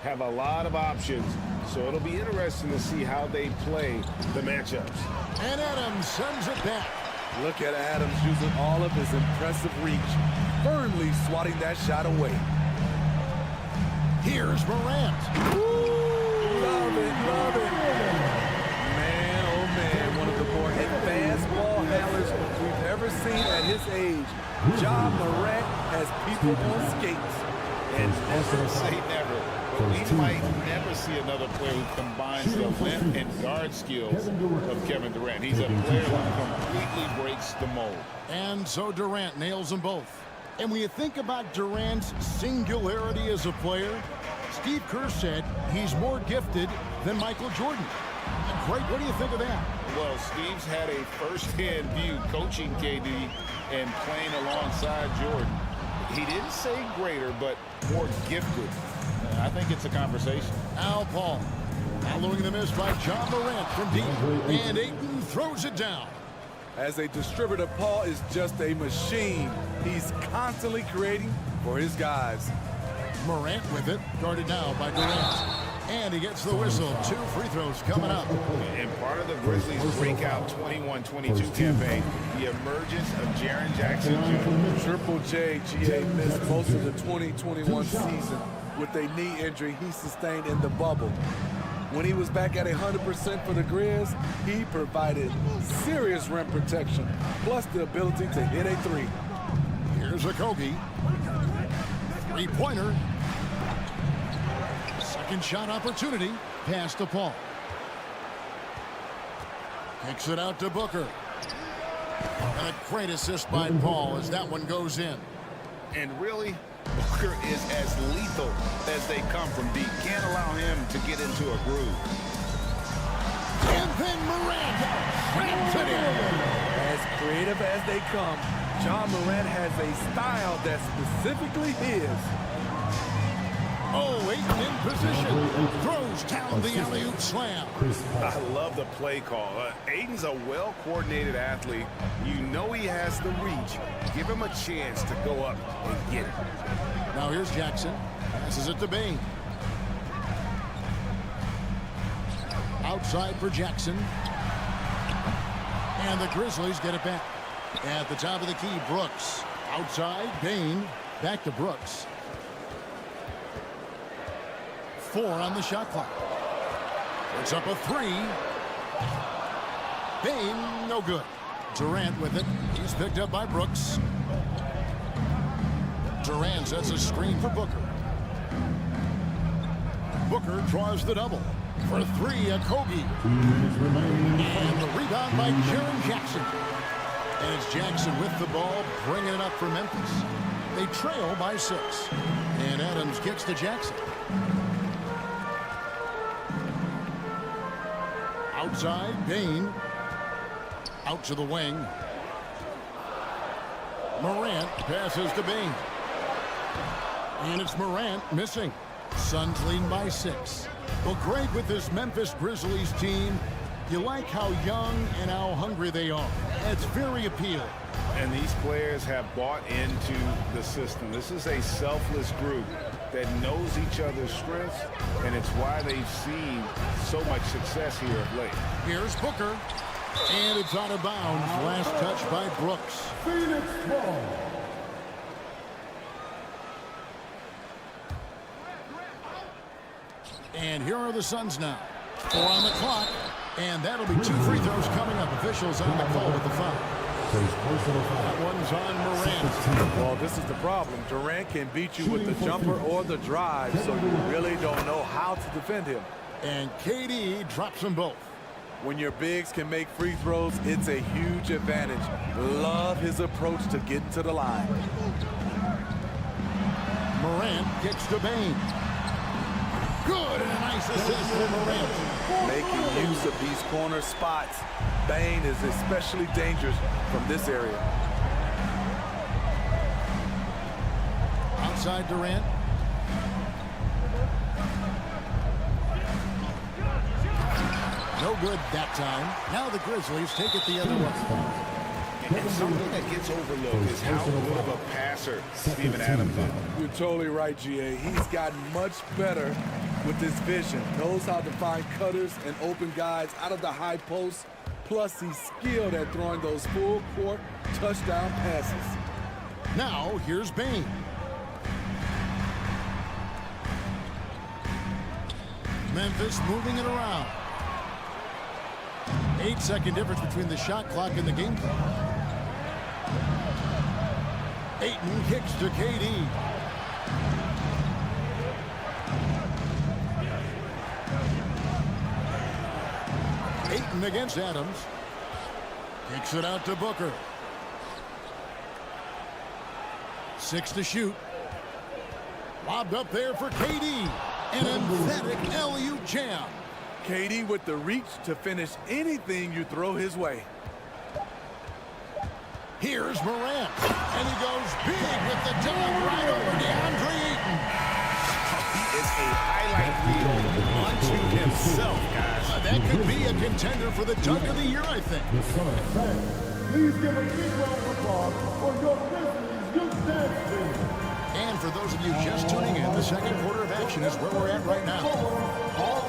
have a lot of options, so it'll be interesting to see how they play the matchups. And Adams sends it back. Look at Adams using all of his impressive reach, firmly swatting that shot away. Here's Morant. Ooh, love it, love it. Man, oh man, one of the more advanced ball handlers we've ever seen at his age. Ja Morant has people on skates. And never say never, but we might never see another player who combines the length and guard skills of Kevin Durant. He's a player who completely breaks the mold. And so Durant nails them both. And when you think about Durant's singularity as a player, Steve Kerr said he's more gifted than Michael Jordan. Greg, what do you think of that? Well, Steve's had a first-hand view coaching KD and playing alongside Jordan. He didn't say greater, but more gifted. I think it's a conversation. Al Paul following the miss by John Morant from deep. And Ayton throws it down. As a distributor, Paul is just a machine. He's constantly creating for his guys. Morant with it, guarded now by Durant. And he gets the whistle. 2 free throws coming up. And part of the Grizzlies' breakout 21-22 campaign, the emergence of Jaren Jackson Jr. Triple J, GA missed most of the 2021 season with a knee injury he sustained in the bubble. When he was back at 100% for the Grizz, he provided serious rim protection, plus the ability to hit a three. Here's Okogie. Three-pointer. Second shot opportunity. Pass to Paul. Kicks it out to Booker. And a great assist by Paul as that one goes in. And really, Booker is as lethal as they come from deep. Can't allow him to get into a groove. And then Morant traps it in. As creative as they come, John Morant has a style that's specifically his. Oh, Ayton in position. Throws down the alley-oop slam. I love the play call. Ayton's a well-coordinated athlete. You know he has the reach. Give him a chance to go up and get it. Now here's Jackson. Passes it to Bain. Outside for Jackson. And the Grizzlies get it back. At the top of the key, Brooks. Outside, Bain. Back to Brooks. 4 on the shot clock. It's up a 3. Bain, no good. Durant with it. He's picked up by Brooks. Durant sets a screen for Booker. Booker draws the double. For 3, Okogie. And the rebound by Jaren Jackson. And it's Jackson with the ball, bringing it up for Memphis. They trail by 6. And Adams kicks to Jackson. Outside, Bain. Out to the wing. Morant passes to Bain. And it's Morant missing. Suns leading by 6. Well, Greg, with this Memphis Grizzlies team, you like how young and how hungry they are. It's very appealing. And these players have bought into the system. This is a selfless group that knows each other's strengths, and it's why they've seen so much success here of late. Here's Booker, and it's out of bounds. Last touch by Brooks. Phoenix ball. And here are the Suns now. 4 on the clock, and that'll be 2 free throws coming up. Officials on the call with the foul. That one's on Morant. Well, this is the problem. Durant can beat you with the jumper or the drive, so you really don't know how to defend him. And KD drops them both. When your bigs can make free throws, it's a huge advantage. Love his approach to getting to the line. Morant kicks to Bain. Good, and a nice assist for Morant. Making use of these corner spots. Bain is especially dangerous from this area. Outside Durant. No good that time. Now the Grizzlies take it the other way. And something that gets overlooked is how good of a passer Steven Adams is. You're totally right, GA. He's gotten much better with his vision. Knows how to find cutters and open guys out of the high post. Plus, he's skilled at throwing those full court touchdown passes. Now, here's Bain. Memphis moving it around. 8-second difference between the shot clock and the game clock. Ayton kicks to KD. Ayton against Adams. Kicks it out to Booker. 6 to shoot. Lobbed up there for KD. An emphatic LU jam. KD with the reach to finish anything you throw his way. Here's Morant, and he goes big with the dunk right over DeAndre Ayton. He is a highlight reel unto himself, guys. That could be a contender for the dunk of the year, I think. Please give a big round of applause for your Grizzlies youth dance team. And for those of you just tuning in, the second quarter of action is where we're at right now.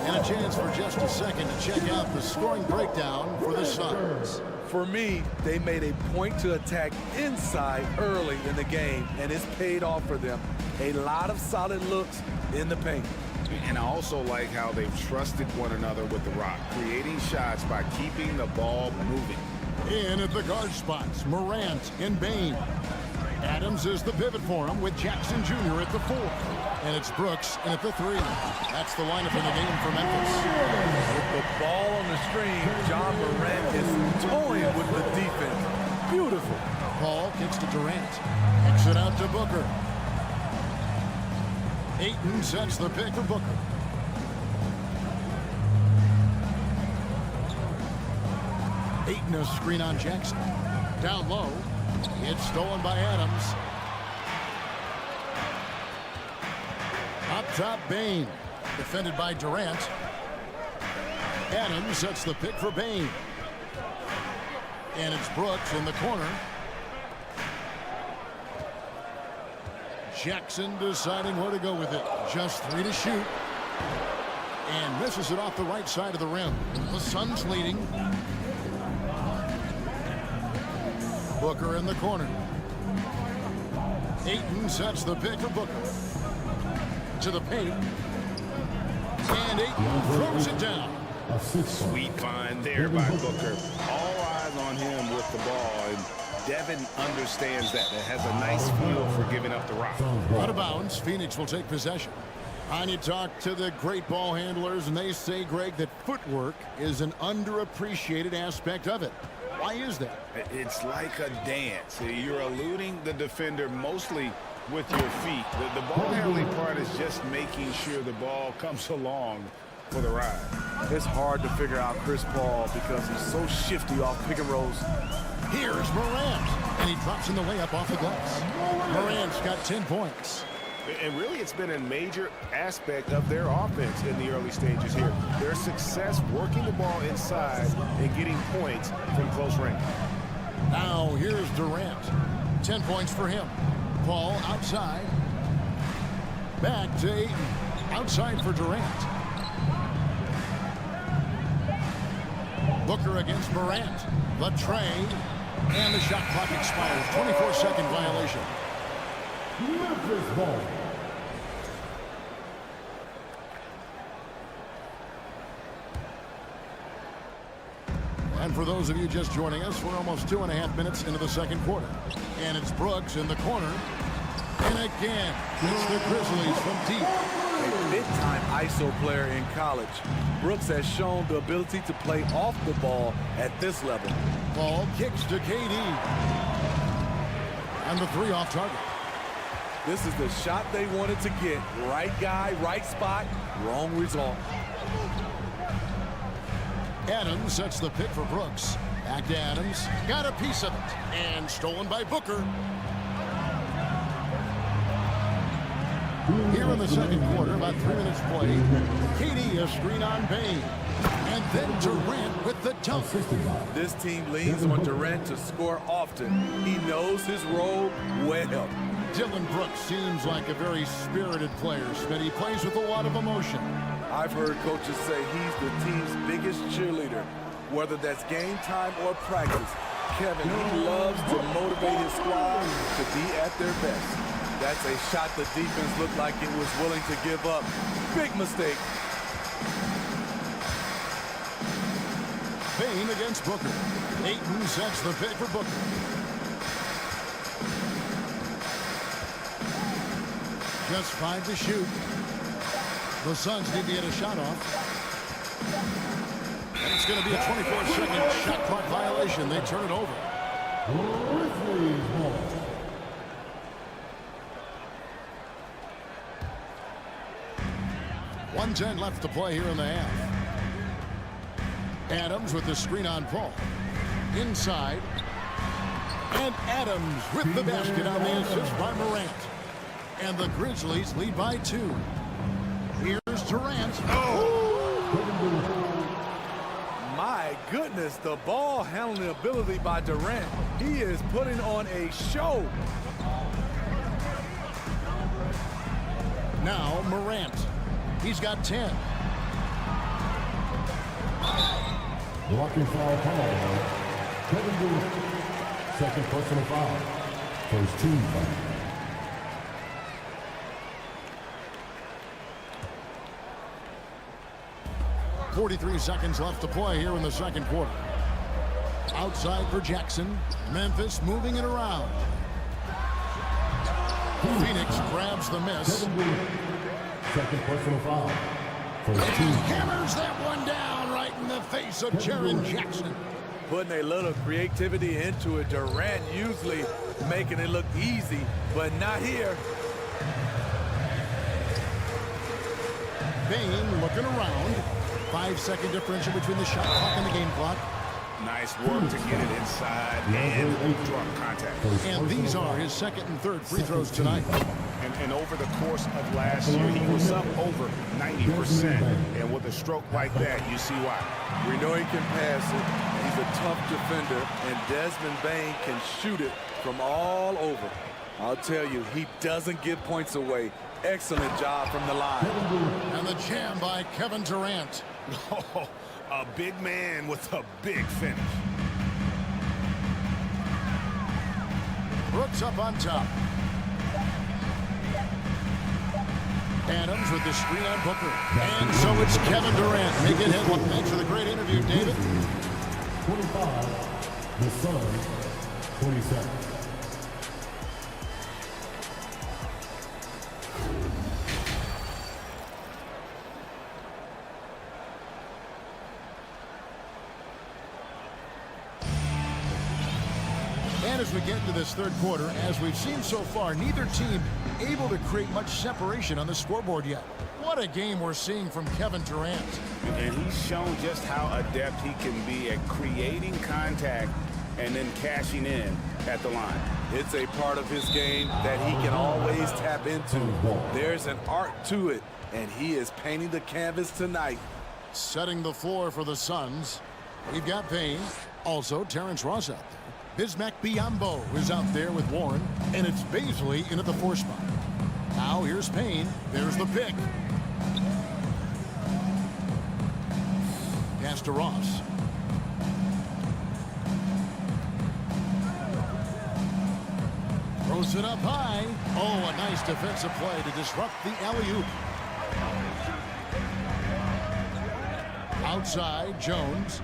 And a chance for just a second to check out the scoring breakdown for the Suns. For me, they made a point to attack inside early in the game, and it's paid off for them. A lot of solid looks in the paint. And I also like how they've trusted one another with the rock, creating shots by keeping the ball moving. In at the guard spots, Morant and Bain. Adams is the pivot for him with Jackson Jr. at the 4. And it's Brooks in at the 3. That's the lineup in the game for Memphis. With the ball on the string, John Morant is toying with the defense. Beautiful. Paul kicks to Durant. Kicks it out to Booker. Ayton sets the pick for Booker. Ayton a screen on Jackson. Down low. It's stolen by Adams. Up top, Bain. Defended by Durant. Adams sets the pick for Bain. And it's Brooks in the corner. Jackson deciding where to go with it. Just 3 to shoot. And misses it off the right side of the rim. The Suns leading. Booker in the corner. Ayton sets the pick for Booker. To the paint. And Ayton throws it down. Sweet find there by Booker. All eyes on him with the ball. And Devin understands that. It has a nice feel for giving up the rock. Out of bounds, Phoenix will take possession. And you talk to the great ball handlers, and they say, Greg, that footwork is an underappreciated aspect of it. Why is that? It's like a dance. You're eluding the defender mostly with your feet. The ball handling part is just making sure the ball comes along for the ride. It's hard to figure out Chris Paul because he's so shifty off pick and rolls. Here's Morant, and he drops in the layup off the glass. Morant's got 10 points. And really, it's been a major aspect of their offense in the early stages here. Their success working the ball inside and getting points from close range. Now, here's Durant. 10 points for him. Paul outside. Back to Ayton. Outside for Durant. Booker against Morant. The trade. And the shot clock expires. 24-second violation. Memphis ball. And for those of you just joining us, we're almost 2.5 minutes into the second quarter. And it's Brooks in the corner. And again, it's the Grizzlies from deep. A big-time ISO player in college, Brooks has shown the ability to play off the ball at this level. Ball kicks to KD. And the three off target. This is the shot they wanted to get. Right guy, right spot, wrong result. Adams sets the pick for Brooks. Back to Adams. Got a piece of it. And stolen by Booker. Here in the second quarter, about 3 minutes played. KD a screen on Bain. And then Durant with the dunk. This team leans on Durant to score often. He knows his role well. Dillon Brooks seems like a very spirited player, but he plays with a lot of emotion. I've heard coaches say he's the team's biggest cheerleader, whether that's game time or practice. Kevin, he loves to motivate his squad to be at their best. That's a shot the defense looked like it was willing to give up. Big mistake. Bain against Booker. Ayton sets the pick for Booker. Just 5 to shoot. The Suns need to get a shot off. And it's going to be a 24-second shot clock violation. They turn it over. 1:10 left to play here in the half. Adams with the screen on Paul. Inside. And Adams with the basket on the assist by Morant. And the Grizzlies lead by 2. Here's Durant. My goodness, the ball handling ability by Durant. He is putting on a show. Now Morant. He's got 10. Blocking foul call. Kevin Durant. Second personal foul. First team foul. 43 seconds left to play here in the second quarter. Outside for Jackson. Memphis moving it around. Phoenix grabs the miss. Second personal foul. And he hammers that one down right in the face of Jaren Jackson. Putting a little creativity into it. Durant usually making it look easy, but not here. Bain looking around. 5-second differential between the shot clock and the game clock. Nice work to get it inside and draw contact. And these are his second and third free throws tonight. And over the course of last year, he was up over 90%. And with a stroke like that, you see why. We know he can pass it. He's a tough defender, and Desmond Bain can shoot it from all over. I'll tell you, he doesn't give points away. Excellent job from the line. And the jam by Kevin Durant. Oh, a big man with a big finish. Brooks up on top. Adams with the screen on Booker. And so it's Kevin Durant making headline. Thanks for the great interview, David. 25. The Suns. 27. And as we get into this third quarter, as we've seen so far, neither team able to create much separation on the scoreboard yet. What a game we're seeing from Kevin Durant. And he's shown just how adept he can be at creating contact and then cashing in at the line. It's a part of his game that he can always tap into. There's an art to it, and he is painting the canvas tonight. Setting the floor for the Suns. We've got Bain, also Terrence Ross out there. Bismack Biyombo is out there with Warren, and it's Baisley in at the 4 spot. Now here's Payne. There's the pick. Pass to Ross. Throws it up high. Oh, a nice defensive play to disrupt the alley-oop. Outside, Jones.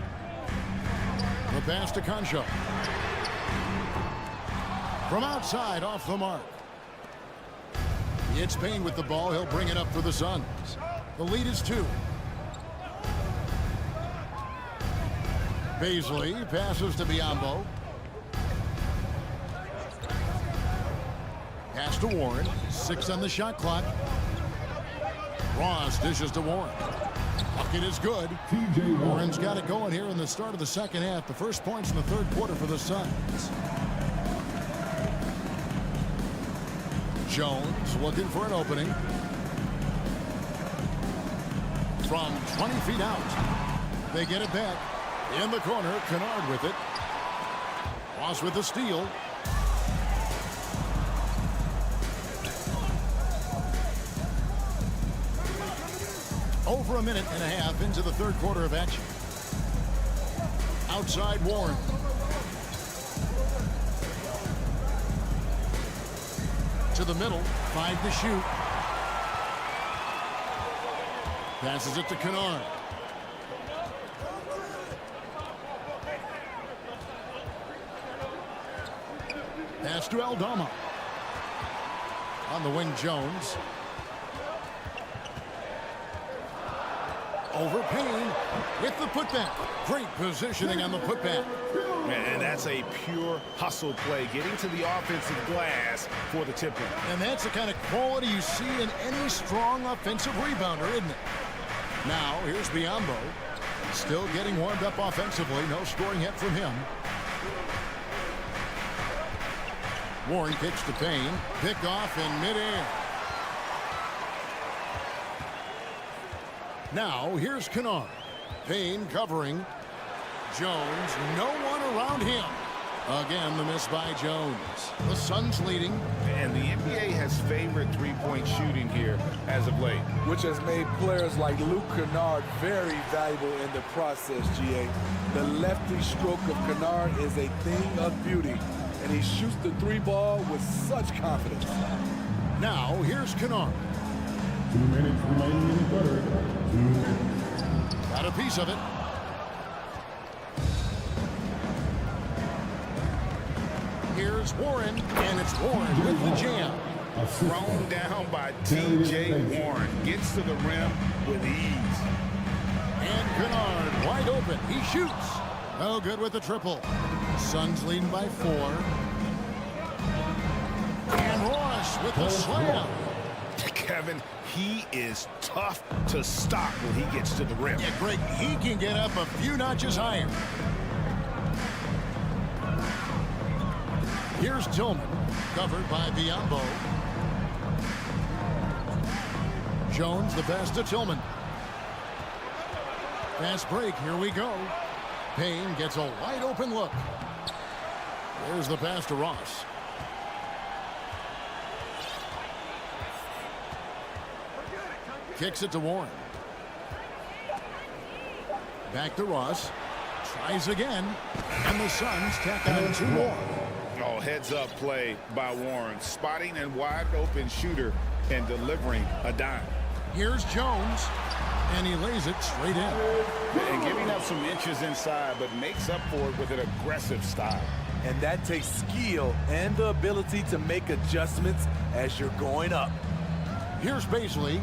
The pass to Concho. From outside, off the mark. It's Payne with the ball. He'll bring it up for the Suns. The lead is 2. Beasley passes to Biyombo. Pass to Warren. 6 on the shot clock. Ross dishes to Warren. Bucket is good. Warren's got it going here in the start of the second half. The first points in the third quarter for the Suns. Jones looking for an opening. From 20 feet out. They get it back. In the corner, Kennard with it. Ross with the steal. Over a minute and a half into the third quarter of action. Outside Warren. To the middle, 5 to shoot. Passes it to Kennard. Pass to Aldama. On the wing, Jones. Over Payne with the putback. Great positioning on the putback. And that's a pure hustle play, getting to the offensive glass for the tip-in. And that's the kind of quality you see in any strong offensive rebounder, isn't it? Now, here's Biyombo. Still getting warmed up offensively. No scoring yet from him. Warren kicks to Payne. Pick off in midair. Now, here's Kennard. Payne covering. Jones, no one around him. Again, the miss by Jones. The Suns leading. And the NBA has favored three-point shooting here as of late. Which has made players like Luke Kennard very valuable in the process, GA. The lefty stroke of Kennard is a thing of beauty, and he shoots the 3 ball with such confidence. Now, here's Kennard. 2 minutes remaining in the third. 2 minutes. Got a piece of it. Here's Warren, and it's Warren with the jam. Thrown down by T.J. Warren. Gets to the rim with ease. And Kennard wide open. He shoots. Oh, good with the triple. Suns leading by 4. And Ross with the slam. Kevin, he is tough to stop when he gets to the rim. Yeah, Greg, he can get up a few notches higher. Here's Tillman, covered by Biyombo. Jones, the pass to Tillman. Fast break, here we go. Payne gets a wide open look. There's the pass to Ross. Kicks it to Warren. Back to Ross. Tries again. And the Suns tack on 2 more. Oh, heads-up play by Warren. Spotting a wide-open shooter and delivering a dime. Here's Jones. And he lays it straight in. And giving up some inches inside, but makes up for it with an aggressive style. And that takes skill and the ability to make adjustments as you're going up. Here's Beasley.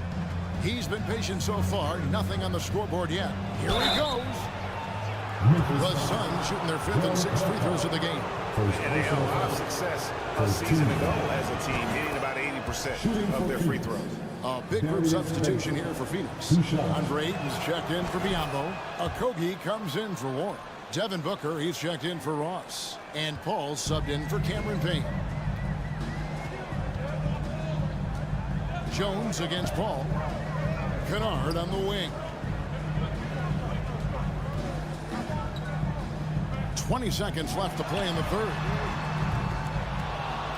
He's been patient so far. Nothing on the scoreboard yet. Here he goes. The Suns shooting their 5th and 6th free throws of the game. And they had a lot of success a season ago as a team, hitting about 80% of their free throws. A big group substitution here for Phoenix. Andre Ayton's checked in for Biyombo. Okogie comes in for Warren. Devin Booker, he's checked in for Ross. And Paul subbed in for Cameron Payne. Jones against Paul. Kennard on the wing. 20 seconds left to play in the third.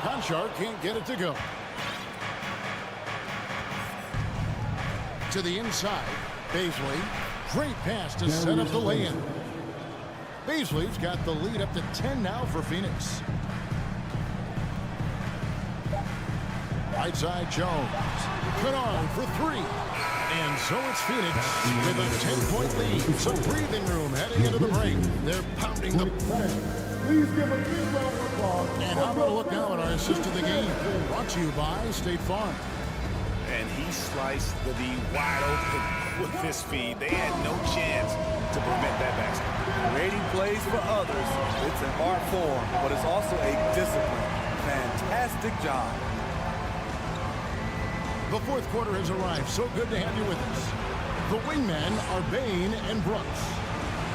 Conchar can't get it to go. To the inside, Beasley. Great pass to set up the lay-in. Beasley's got the lead up to 10 now for Phoenix. Right side, Jones. Kennard for 3. And So it's Phoenix with a 10-point lead. Some breathing room heading into the break. They're pounding the... Please give a big round of applause. And how about a look now at our assist of the game? Brought to you by State Farm. And he sliced the D wide open with his speed. They had no chance to prevent that basket. Creating plays for others. It's an art form, but it's also a discipline. Fantastic job. The fourth quarter has arrived. So good to have you with us. The wingmen are Bain and Brooks.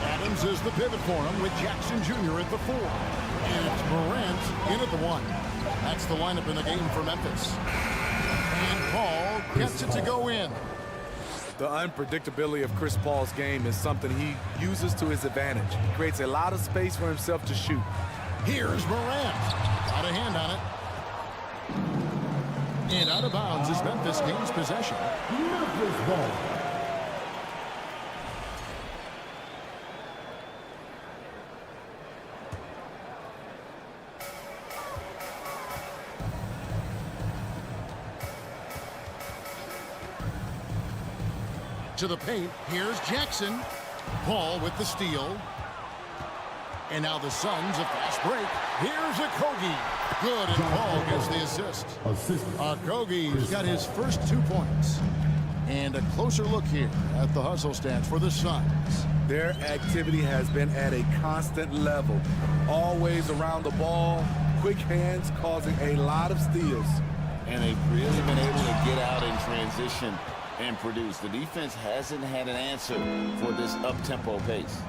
Adams is the pivot for him with Jackson Jr. at the 4. And it's Morant in at the 1. That's the lineup in the game for Memphis. And Paul gets it to go in. The unpredictability of Chris Paul's game is something he uses to his advantage. He creates a lot of space for himself to shoot. Here's Morant. Got a hand on it. And out of bounds as Memphis gains possession. Memphis ball. To the paint, here's Jackson. Paul with the steal. And now the Suns, a fast break. Here's Okogie. Good, and Paul gets the assist. Okogie's got his first 2 points. And a closer look here at the hustle stats for the Suns. Their activity has been at a constant level. Always around the ball, quick hands causing a lot of steals. And they've really been able to get out in transition and produce. The defense hasn't had an answer for this up-tempo pace.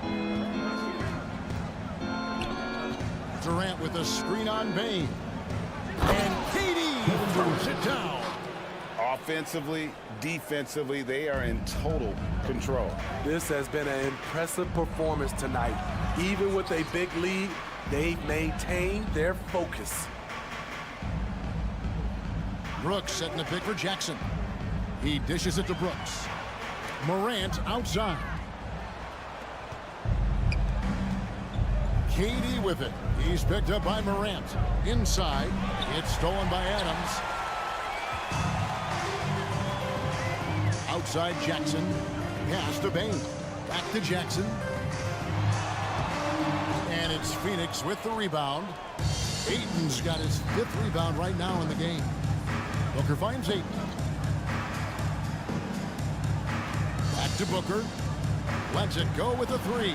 Durant with a screen on Bain. And KD throws it down. Offensively, defensively, they are in total control. This has been an impressive performance tonight. Even with a big lead, they've maintained their focus. Brooks setting the pick for Jackson. He dishes it to Brooks. Morant outside. KD with it. He's picked up by Morant. Inside. It's stolen by Adams. Outside Jackson. Pass to Bain. Back to Jackson. And it's Phoenix with the rebound. Ayton's got his 5th rebound right now in the game. Booker finds Ayton. Back to Booker. Lets it go with a 3.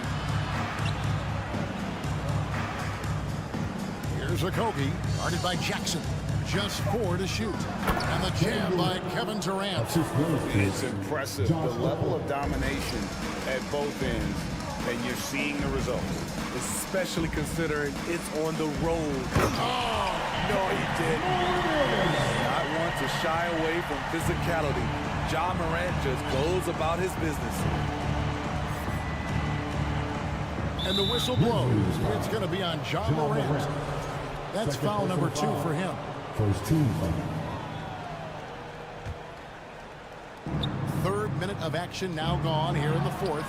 Here's Okogie, guarded by Jackson. Just 4 to shoot. And the jam by Kevin Durant. It's impressive, the level of domination at both ends, and you're seeing the results. Especially considering it's on the road. Oh, no, he didn't. Not want to shy away from physicality. Ja Morant just goes about his business. And the whistle blows. It's going to be on Ja Morant. That's foul number 2 for him. First team foul. 3rd minute of action now gone here in the 4th.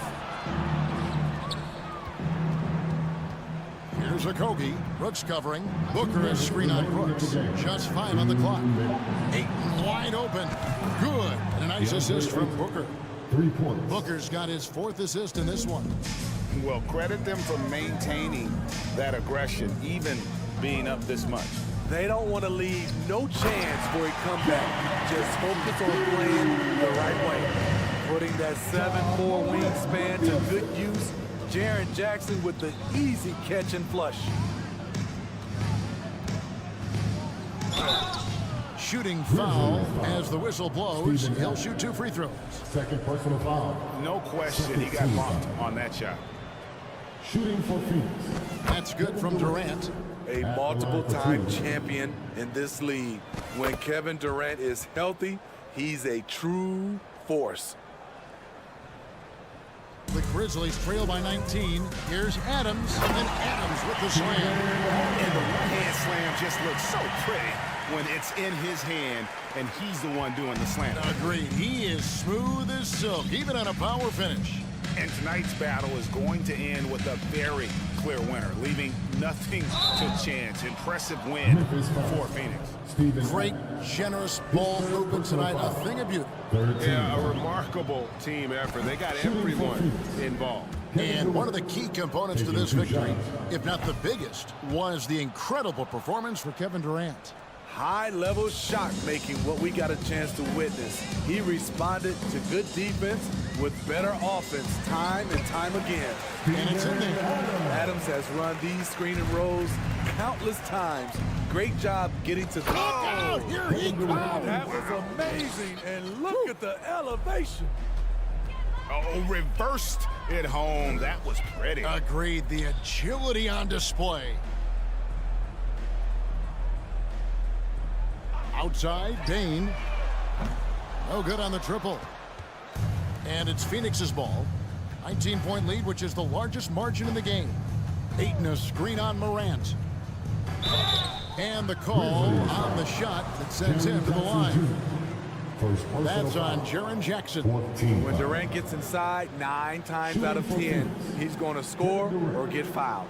Here's Okogie. Brooks covering. Booker is screen on Brooks. Just 5 on the clock. Ayton wide open. Good. And a nice assist from Booker. 3 points. Booker's got his 4th assist in this one. Well, credit them for maintaining that aggression, even being up this much. They don't want to leave no chance for a comeback. Just focus on playing the right way. Putting that 7'4" wingspan to good use. Jaren Jackson with the easy catch and flush. Shooting foul as the whistle blows. He'll shoot 2 free throws. Second personal foul. No question, he got bumped on that shot. Shooting for Phoenix. That's good from Durant. A multiple-time champion in this league. When Kevin Durant is healthy, he's a true force. The Grizzlies trail by 19. Here's Adams, and Adams with the slam. And the one-hand slam just looks so pretty when it's in his hand, and he's the one doing the slam. Agreed. He is smooth as silk, even on a power finish. And tonight's battle is going to end with a very clear winner, leaving nothing to chance. Impressive win for Phoenix. Great, generous ball movement tonight. A thing of beauty. Yeah, a remarkable team effort. They got everyone involved. And one of the key components to this victory, if not the biggest, was the incredible performance for Kevin Durant. High-level shot making, what we got a chance to witness. He responded to good defense with better offense time and time again. And it's in there. Adams has run these screen and rolls countless times. Great job getting to the out! Here he comes! That was amazing, and look at the elevation. Oh, reversed it home. That was pretty. Agreed. The agility on display. Outside, Dane. No good on the triple. And it's Phoenix's ball. 19-point lead, which is the largest margin in the game. Ayton a screen on Morant. And the call on the shot that sends him to the line. That's on Jaren Jackson. When Durant gets inside, 9 times out of 10, he's going to score or get fouled.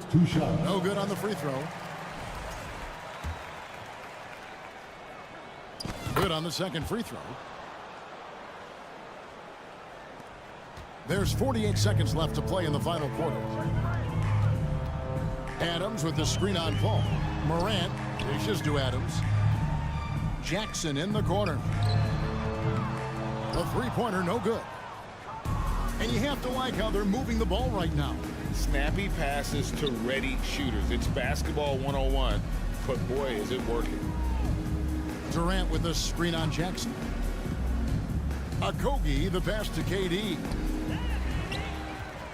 No good on the free throw. Good on the second free throw. There's 48 seconds left to play in the final quarter. Adams with the screen on Paul. Morant dishes to Adams. Jackson in the corner. The three-pointer, no good. And you have to like how they're moving the ball right now. Snappy passes to ready shooters. It's basketball 101, but boy, is it working. Durant with the screen on Jackson. Okogie, the pass to KD.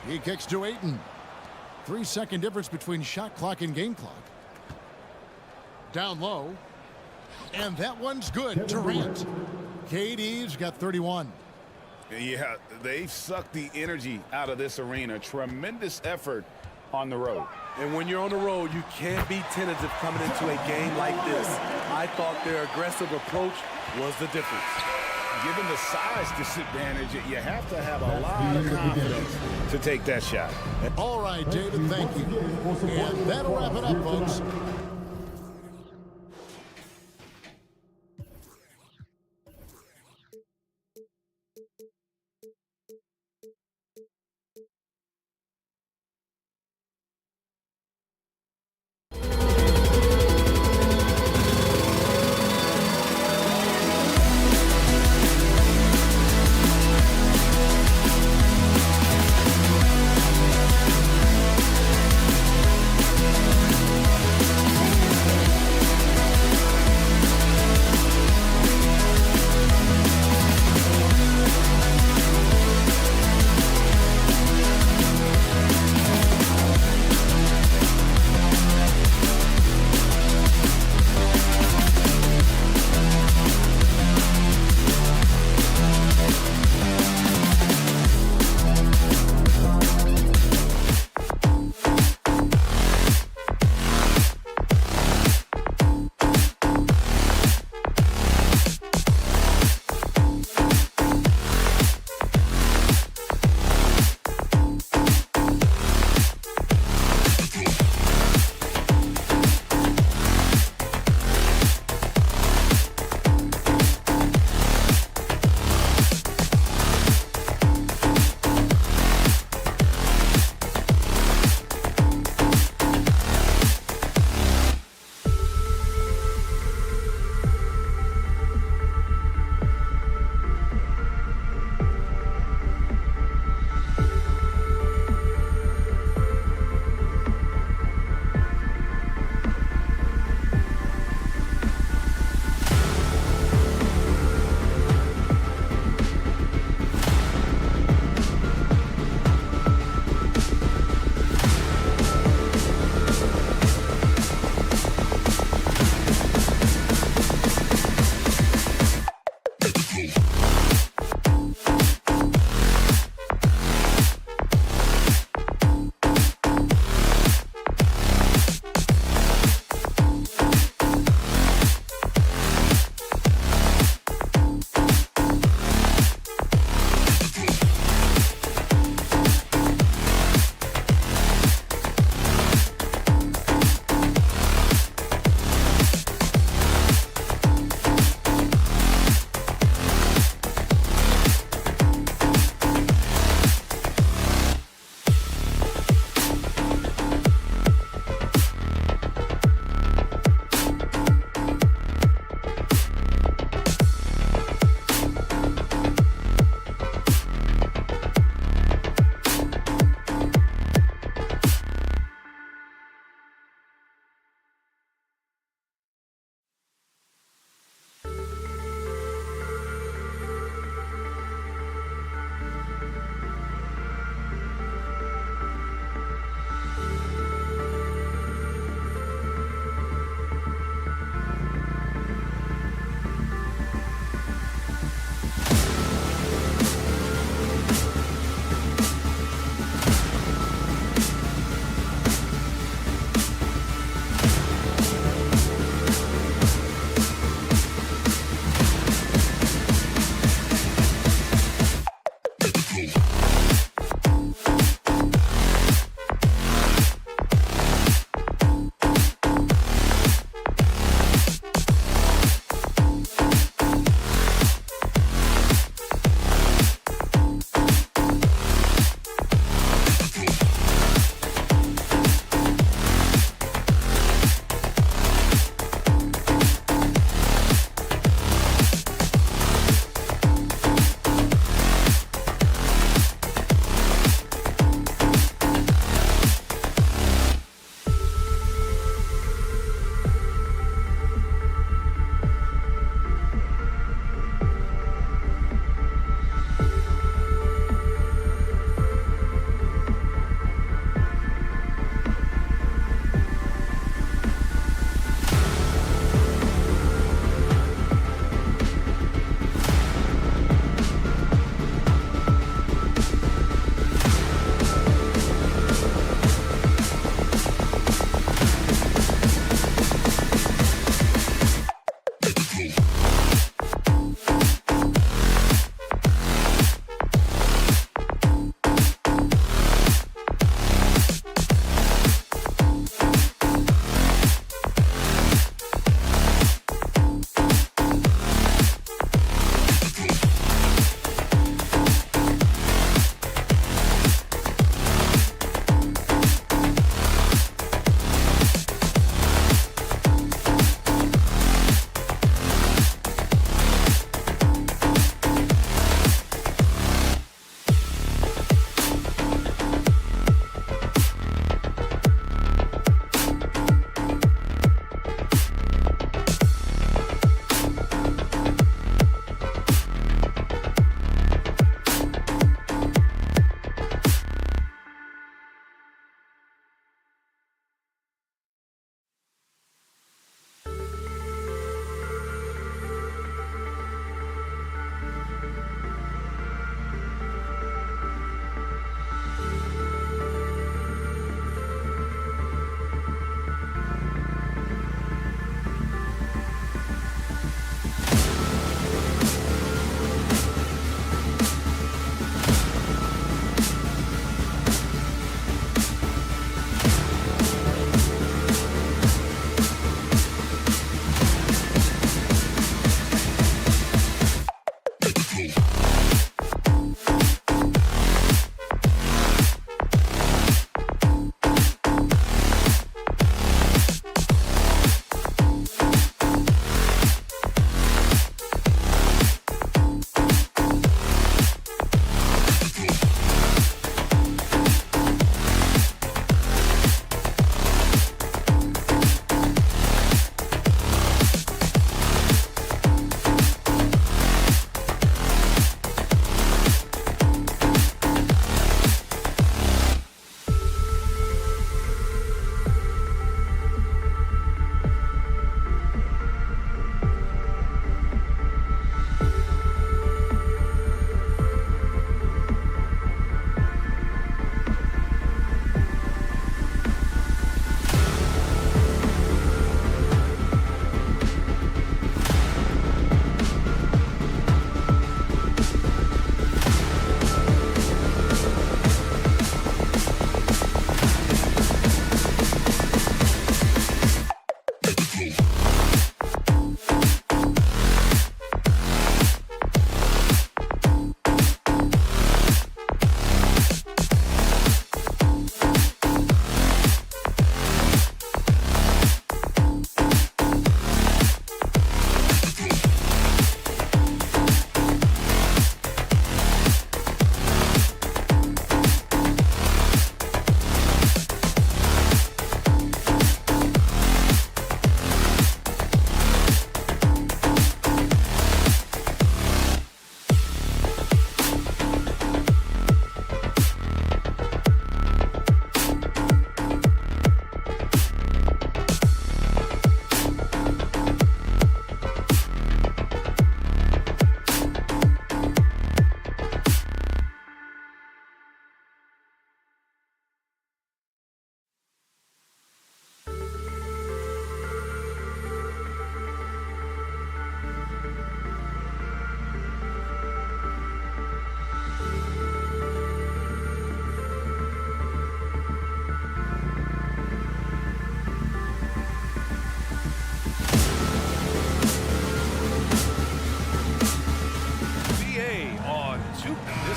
He kicks to Ayton. 3-second difference between shot clock and game clock. Down low. And that one's good. Durant. KD's got 31. Yeah, they've sucked the energy out of this arena. Tremendous effort on the road. And when you're on the road, you can't be tentative coming into a game like this. I thought their aggressive approach was the difference. Given the size disadvantage, you have to have a lot of confidence to take that shot. All right, David, thank you. And that'll wrap it up, folks.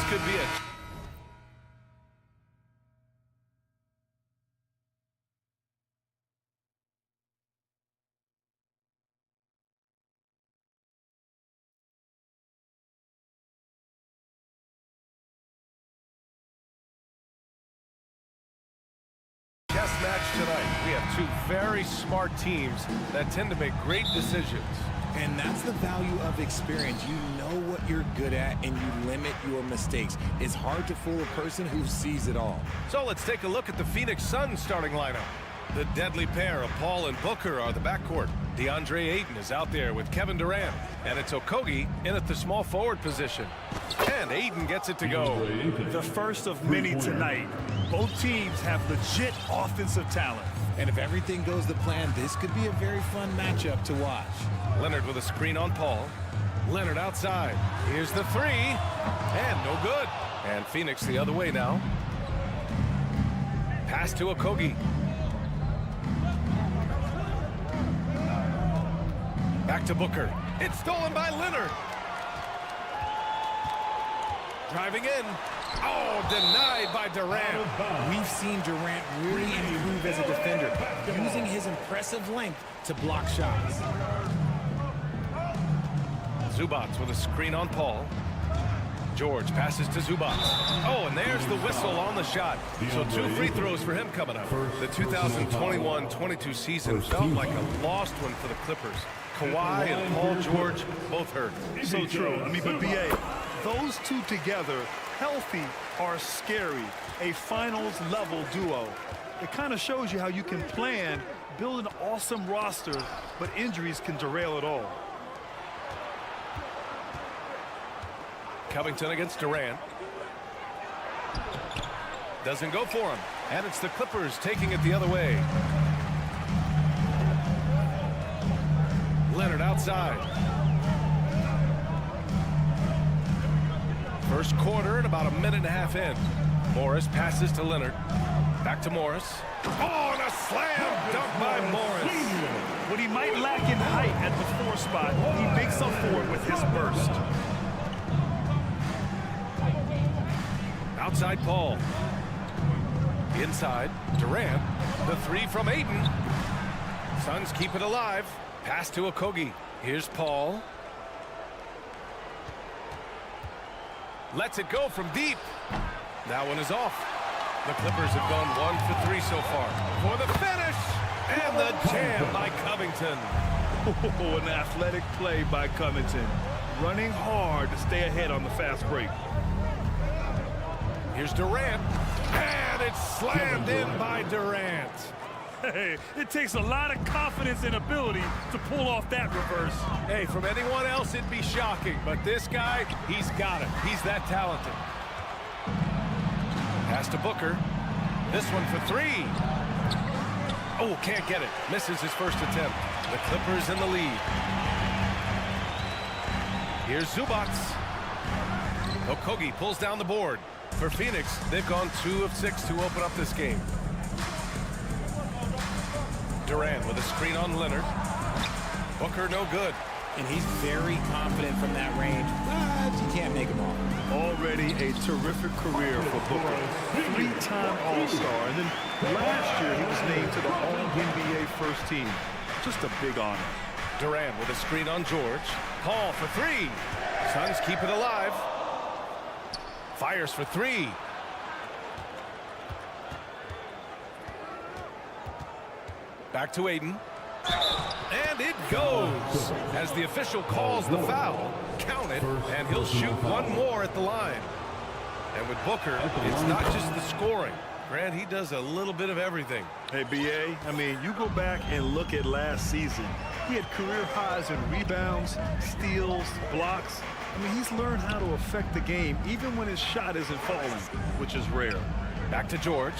This could be a... chess match tonight. We have two very smart teams that tend to make great decisions. And that's the value of experience. You know what you're good at, and you limit your mistakes. It's hard to fool a person who sees it all. So let's take a look at the Phoenix Suns starting lineup. The deadly pair of Paul and Booker are the backcourt. DeAndre Ayton is out there with Kevin Durant, and it's Okogie in at the small forward position. And Ayton gets it to go. The first of many tonight. Both teams have legit offensive talent. And if everything goes to plan, this could be a very fun matchup to watch. Leonard with a screen on Paul. Leonard outside. Here's the three. And no good. And Phoenix the other way now. Pass to Okogie. Back to Booker. It's stolen by Leonard. Driving in. Oh, denied by Durant. We've seen Durant really improve as a defender, using his impressive length to block shots. Zubac with a screen on Paul. George passes to Zubac. Oh, and there's the whistle on the shot. So 2 free throws for him coming up. The 2021-22 season felt like a lost one for the Clippers. Kawhi and Paul George both hurt. So true. I mean, but B.A., those two together, healthy, are scary. A finals-level duo. It kind of shows you how you can plan, build an awesome roster, but injuries can derail it all. Covington against Durant. Doesn't go for him. And it's the Clippers taking it the other way. Leonard outside. First quarter and about a minute and a half in. Morris passes to Leonard. Back to Morris. Oh, and a slam dunk by Morris. What he might lack in height at the 4 spot, he makes up for it with his burst. Outside Paul. Inside Durant. The 3 from Ayton. Suns keep it alive. Pass to Okogie. Here's Paul. Lets it go from deep. That one is off. The Clippers have gone 1 for 3 so far. For the finish. And the jam by Covington. Oh, an athletic play by Covington. Running hard to stay ahead on the fast break. Here's Durant. And it's slammed in by Durant. Hey, it takes a lot of confidence and ability to pull off that reverse. Hey, from anyone else, it'd be shocking. But this guy, he's got it. He's that talented. Pass to Booker. This one for 3. Oh, can't get it. Misses his first attempt. The Clippers in the lead. Here's Zubac. Okogie pulls down the board. For Phoenix, they've gone 2 of 6 to open up this game. Durant with a screen on Leonard. Booker no good. And he's very confident from that range, but you can't make him all. Already a terrific career for Booker. 3-time All-Star, and then last year he was named to the All-NBA first team. Just a big honor. Durant with a screen on George. Paul for 3. Suns keep it alive. Fires for 3. Back to Ayton. And it goes. As the official calls the foul, count it, and he'll shoot 1 more at the line. And with Booker, it's not just the scoring. Grant, he does a little bit of everything. Hey, B.A., I mean, you go back and look at last season. He had career highs in rebounds, steals, blocks. I mean, he's learned how to affect the game even when his shot isn't falling, which is rare. Back to George.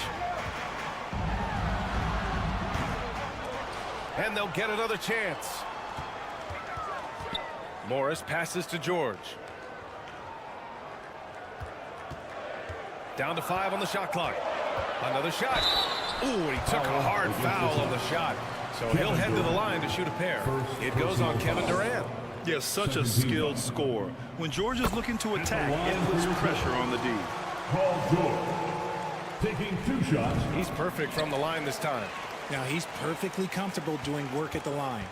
And they'll get another chance. Morris passes to George. Down to 5 on the shot clock. Another shot. Ooh, and he took a hard foul on the shot. So he'll head to the line to shoot a pair. It goes on Kevin Durant. Yeah, such a skilled scorer. When George is looking to attack, it puts pressure on the D. Paul George, taking 2 shots. He's perfect from the line this time. Now he's perfectly comfortable doing work at the line.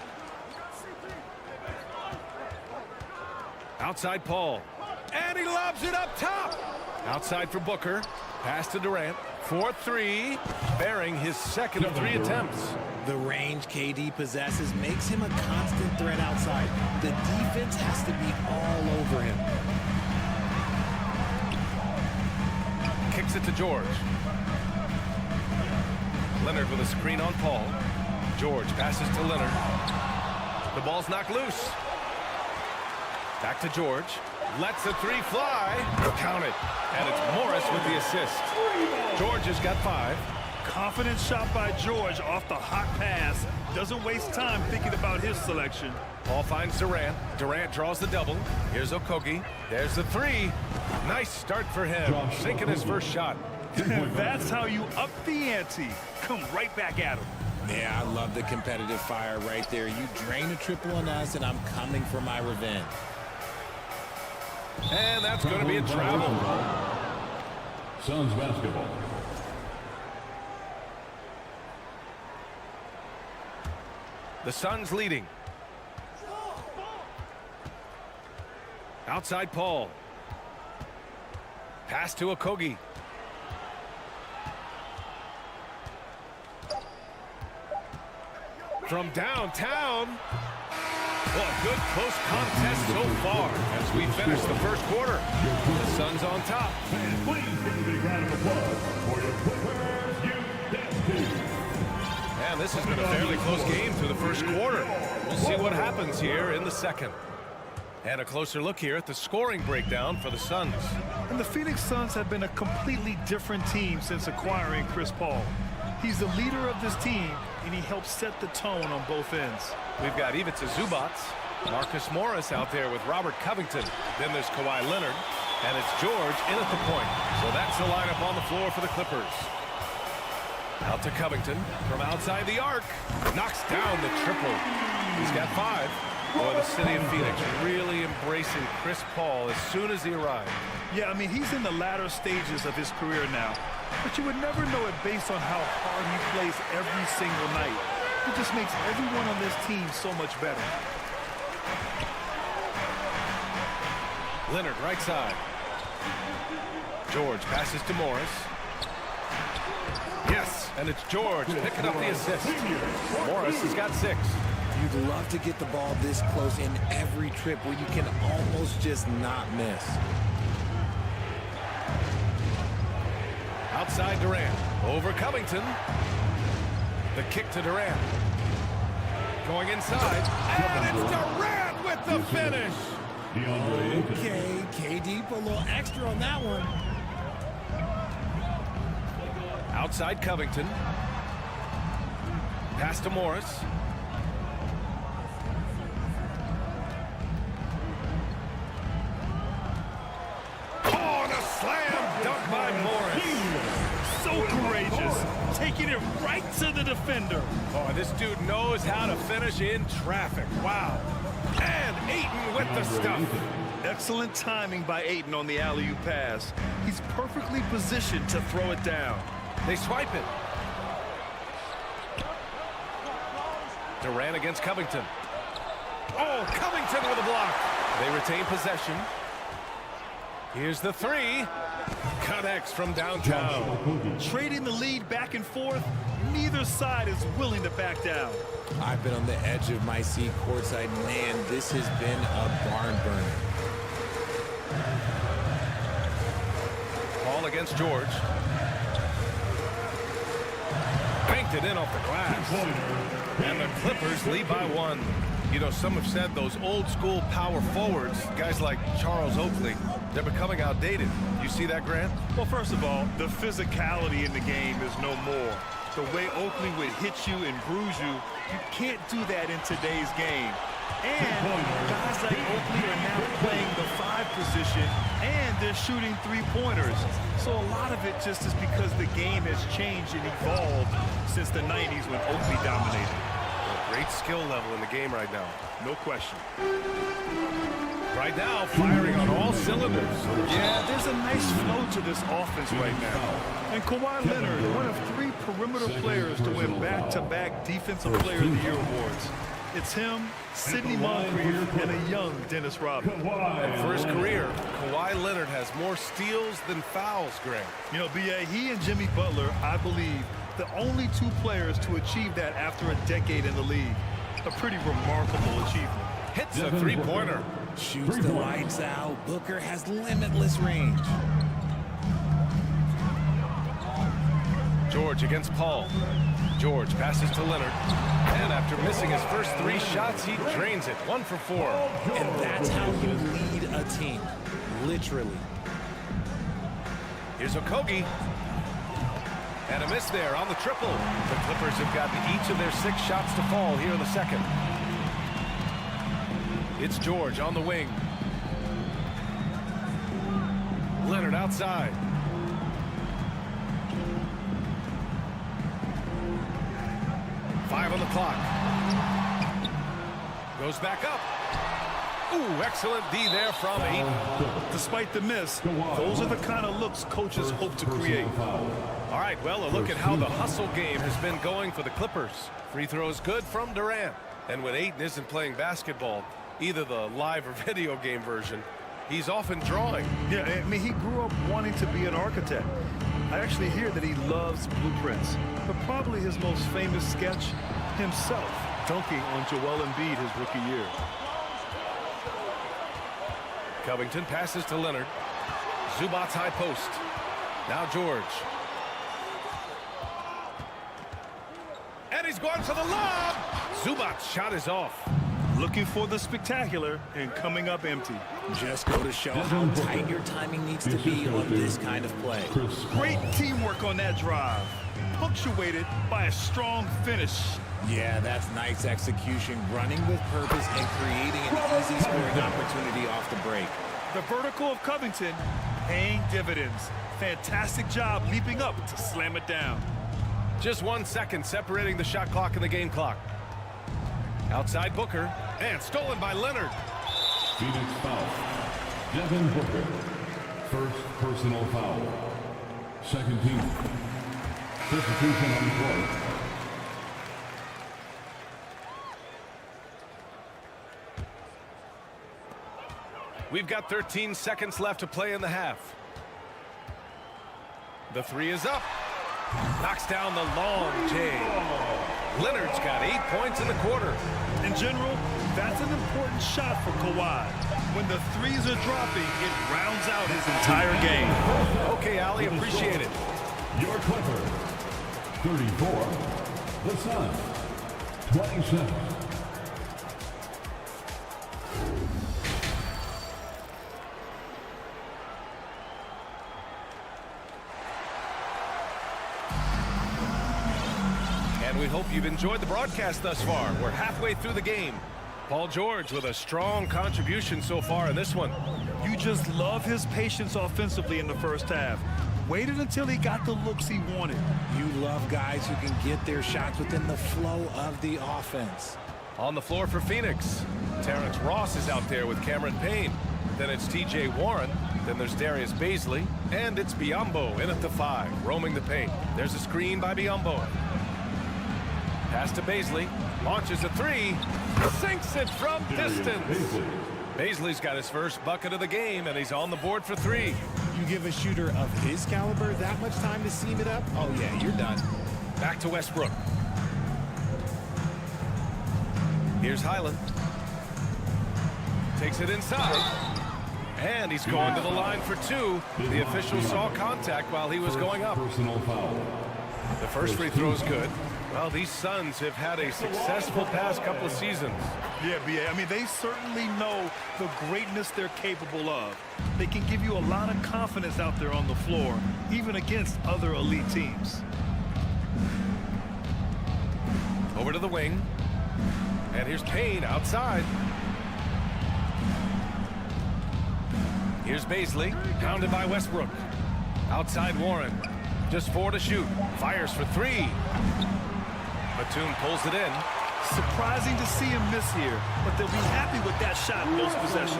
Outside Paul. And he lobs it up top. Outside for Booker. Pass to Durant. 4-3. Bearing his second of 3 attempts. The range KD possesses makes him a constant threat outside. The defense has to be all over him. Kicks it to George. Leonard with a screen on Paul. George passes to Leonard. The ball's knocked loose. Back to George. Lets the 3 fly. Count it. And it's Morris with the assist. George has got 5. Confident shot by George off the hot pass. Doesn't waste time thinking about his selection. Paul finds Durant. Durant draws the double. Here's Okogie. There's the 3. Nice start for him. Sinking his first shot. That's how you up the ante. Come right back at him. Yeah, I love the competitive fire right there. You drain a triple on us, and I'm coming for my revenge. And that's going to be a travel. Suns basketball. The Suns leading. Outside Paul. Pass to Okogie. From downtown. Well, a good close contest so far as we finish the first quarter. The Suns on top. And please give a big round of applause for your Clippers Youth Dance Team. And this has been a fairly close game through the first quarter. We'll see what happens here in the second. And a closer look here at the scoring breakdown for the Suns. And the Phoenix Suns have been a completely different team since acquiring Chris Paul. He's the leader of this team, and he helps set the tone on both ends. We've got Ivica Zubac, Marcus Morris out there with Robert Covington. Then there's Kawhi Leonard, and it's George in at the point. So that's the lineup on the floor for the Clippers. Out to Covington from outside the arc. Knocks down the triple. He's got 5. Boy, the city of Phoenix really embracing Chris Paul as soon as he arrived. Yeah, I mean, he's in the latter stages of his career now. But you would never know it based on how hard he plays every single night. It just makes everyone on this team so much better. Leonard right side. George passes to Morris. Yes, and it's George picking up the assist. Morris has got 6. You'd love to get the ball this close in every trip where you can almost just not miss. Outside Durant. Over Covington. The kick to Durant. Going inside. And it's Durant with the finish. Okay, KD put a little extra on that one. Outside Covington. Pass to Morris. Oh, and a slam dunk by Morris. So courageous, taking it right to the defender. Oh, this dude knows how to finish in traffic. Wow. And Ayton with the stuff. Excellent timing by Ayton on the alley-oop pass. He's perfectly positioned to throw it down. They swipe it. Durant against Covington. Oh, Covington with a block. They retain possession. Here's the 3. Connects from downtown. Trading the lead back and forth, neither side is willing to back down. I've been on the edge of my seat courtside. Man, this has been a barn burner. Paul against George. Banked it in off the glass. And the Clippers lead by 1. You know, some have said those old school power forwards, guys like Charles Oakley, they're becoming outdated. You see that, Grant? Well, first of all, the physicality in the game is no more. The way Oakley would hit you and bruise you, you can't do that in today's game. And guys like Oakley are now playing the 5 position, and they're shooting 3-pointers. So a lot of it just is because the game has changed and evolved since the 90s when Oakley dominated. Great skill level in the game right now. No question. Right now, firing on all cylinders. Yeah, there's a nice flow to this offense right now. And Kawhi Leonard, one of 3 perimeter players to win back-to-back Defensive Player of the Year awards. It's him, Sidney Moncrief, and a young Dennis Rodman. And for his career, Kawhi Leonard has more steals than fouls, Greg. You know, B.A., he and Jimmy Butler, I believe, the only 2 players to achieve that after a decade in the league. A pretty remarkable achievement. Hits a three-pointer. Shoots the lights out. Booker has limitless range. George against Paul. George passes to Leonard. And after missing his first 3 shots, he drains it. 1 for 4. And that's how you lead a team. Literally. Here's Okogie. And a miss there on the triple. The Clippers have gotten each of their 6 shots to fall here in the second. It's George on the wing. Leonard outside. Five on the clock. Goes back up. Ooh, excellent D there from 8. Despite the miss, those are the kind of looks coaches hope to create. All right, well, a look at how the hustle game has been going for the Clippers. Free throws good from Durant. And when Ayton isn't playing basketball, either the live or video game version, he's often drawing. Yeah, I mean, he grew up wanting to be an architect. I actually hear that he loves blueprints, but probably his most famous sketch, himself dunking on Joel Embiid his rookie year. Covington passes to Leonard. Zubac's high post. Now George. And he's going for the lob. Zubac's shot is off. Looking for the spectacular and coming up empty. Just go to show how tight your timing needs to be on this kind of play. Great teamwork on that drive. Punctuated by a strong finish. Yeah, that's nice execution, running with purpose and creating an easy scoring opportunity off the break. The vertical of Covington paying dividends. Fantastic job leaping up to slam it down. Just 1 second separating the shot clock and the game clock. Outside Booker, and stolen by Leonard. Phoenix foul. Devin Booker. First personal foul. Second team. Substitution on the court. We've got 13 seconds left to play in the half. The 3 is up. Knocks down the long J. Leonard's got 8 points in the quarter. In general, that's an important shot for Kawhi. When the 3s are dropping, it rounds out his entire game. Okay, Ali, appreciate it. Your Clippers. 34. The Suns. 27. And we hope you've enjoyed the broadcast thus far. We're halfway through the game. Paul George with a strong contribution so far in this one. You just love his patience offensively in the first half. Waited until he got the looks he wanted. You love guys who can get their shots within the flow of the offense. On the floor for Phoenix, Terrence Ross is out there with Cameron Payne. Then it's T.J. Warren. Then there's Darius Bazley. And it's Biyombo in at the 5, roaming the paint. There's a screen by Biyombo. Pass to Bazley. Launches a 3. Sinks it from distance. Bazley's got his first bucket of the game, and he's on the board for 3. You give a shooter of his caliber that much time to seam it up? Oh, yeah, you're done. Back to Westbrook. Here's Highland. Takes it inside. And he's going to the line for 2. The official saw contact while he was going up. Personal foul. The first free throw's good. Well, these Suns have had a successful past couple of seasons. Yeah, B.A. I mean, they certainly know the greatness they're capable of. They can give you a lot of confidence out there on the floor, even against other elite teams. Over to the wing. And here's Payne outside. Here's Bazley, pounded by Westbrook. Outside Warren. Just 4 to shoot. Fires for 3. Batum pulls it in. Surprising to see him miss here, but they'll be happy with that shot in those possessions.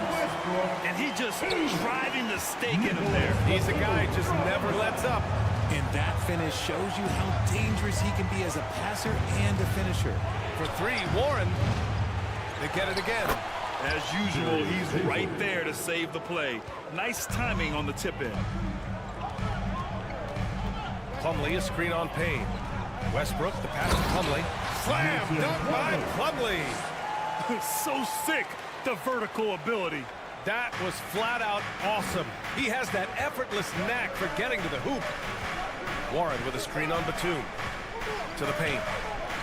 And he just driving the stake in him there. He's a guy who just never lets up. And that finish shows you how dangerous he can be as a passer and a finisher. For three, Warren. They get it again. As usual, he's right there to save the play. Nice timing on the tip-in. Plumlee, a screen on Payne. Westbrook, the pass to Plumlee. Slam, dunk by Plumlee. So sick, the vertical ability. That was flat out awesome. He has that effortless knack for getting to the hoop. Warren with a screen on Batum. To the paint.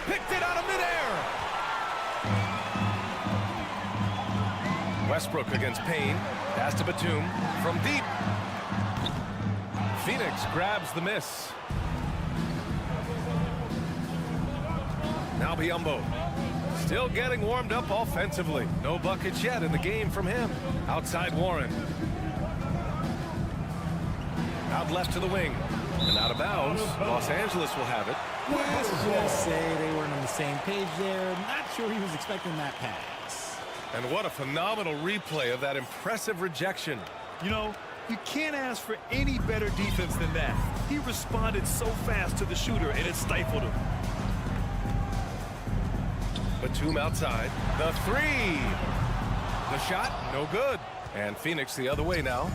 Picked it out of midair. Westbrook against Payne. Pass to Batum from deep. Phoenix grabs the miss. Now Biyombo. Still getting warmed up offensively. No buckets yet in the game from him. Outside Warren. Out left to the wing. And out of bounds. Los Angeles will have it. Let's just say they weren't on the same page there. Not sure he was expecting that pass. And what a phenomenal replay of that impressive rejection. You know, you can't ask for any better defense than that. He responded so fast to the shooter, and it stifled him. Batum outside. The three. The shot, no good. And Phoenix the other way now.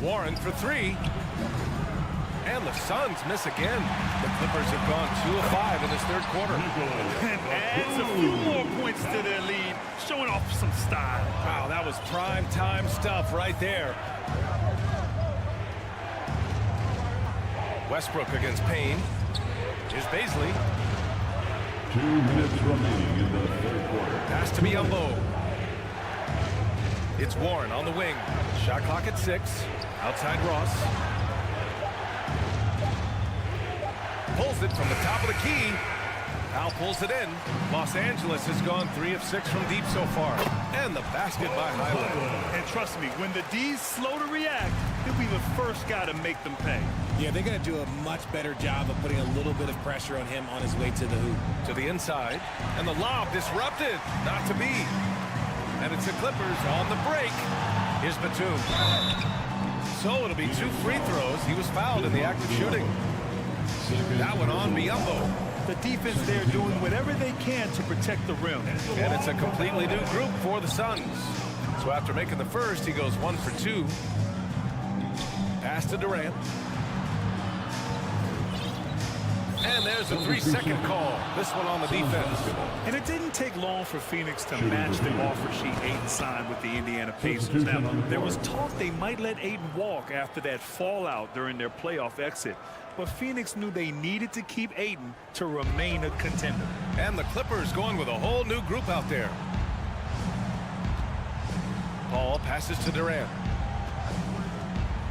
Warren for three. And the Suns miss again. The Clippers have gone 2 of 5 in this third quarter. And adds a few more points to their lead, showing off some style. Wow, that was prime time stuff right there. Westbrook against Payne. Here's Baisley. 2 minutes remaining in the third quarter. Pass to Biyombo. It's Warren on the wing. Shot clock at 6. Outside Ross. Pulls it from the top of the key. Al pulls it in. Los Angeles has gone 3 of 6 from deep so far. And the basket by Highland. And trust me, when the D's slow to react, he'll be the first guy to make them pay. Yeah, they're going to do a much better job of putting a little bit of pressure on him on his way to the hoop. To the inside. And the lob disrupted. Not to be. And it's the Clippers on the break. Here's Batum. So it'll be 2 free throws. He was fouled in the act of shooting. That one on Biyombo. The defense there doing whatever they can to protect the rim. And it's a completely new group for the Suns. So after making the first, he goes 1 for 2. Pass to Durant. And there's a 3-second call. This one on the defense. And it didn't take long for Phoenix to match the offer sheet Ayton signed with the Indiana Pacers. Now, there was talk they might let Ayton walk after that fallout during their playoff exit. But Phoenix knew they needed to keep Ayton to remain a contender. And the Clippers going with a whole new group out there. Paul passes to Durant.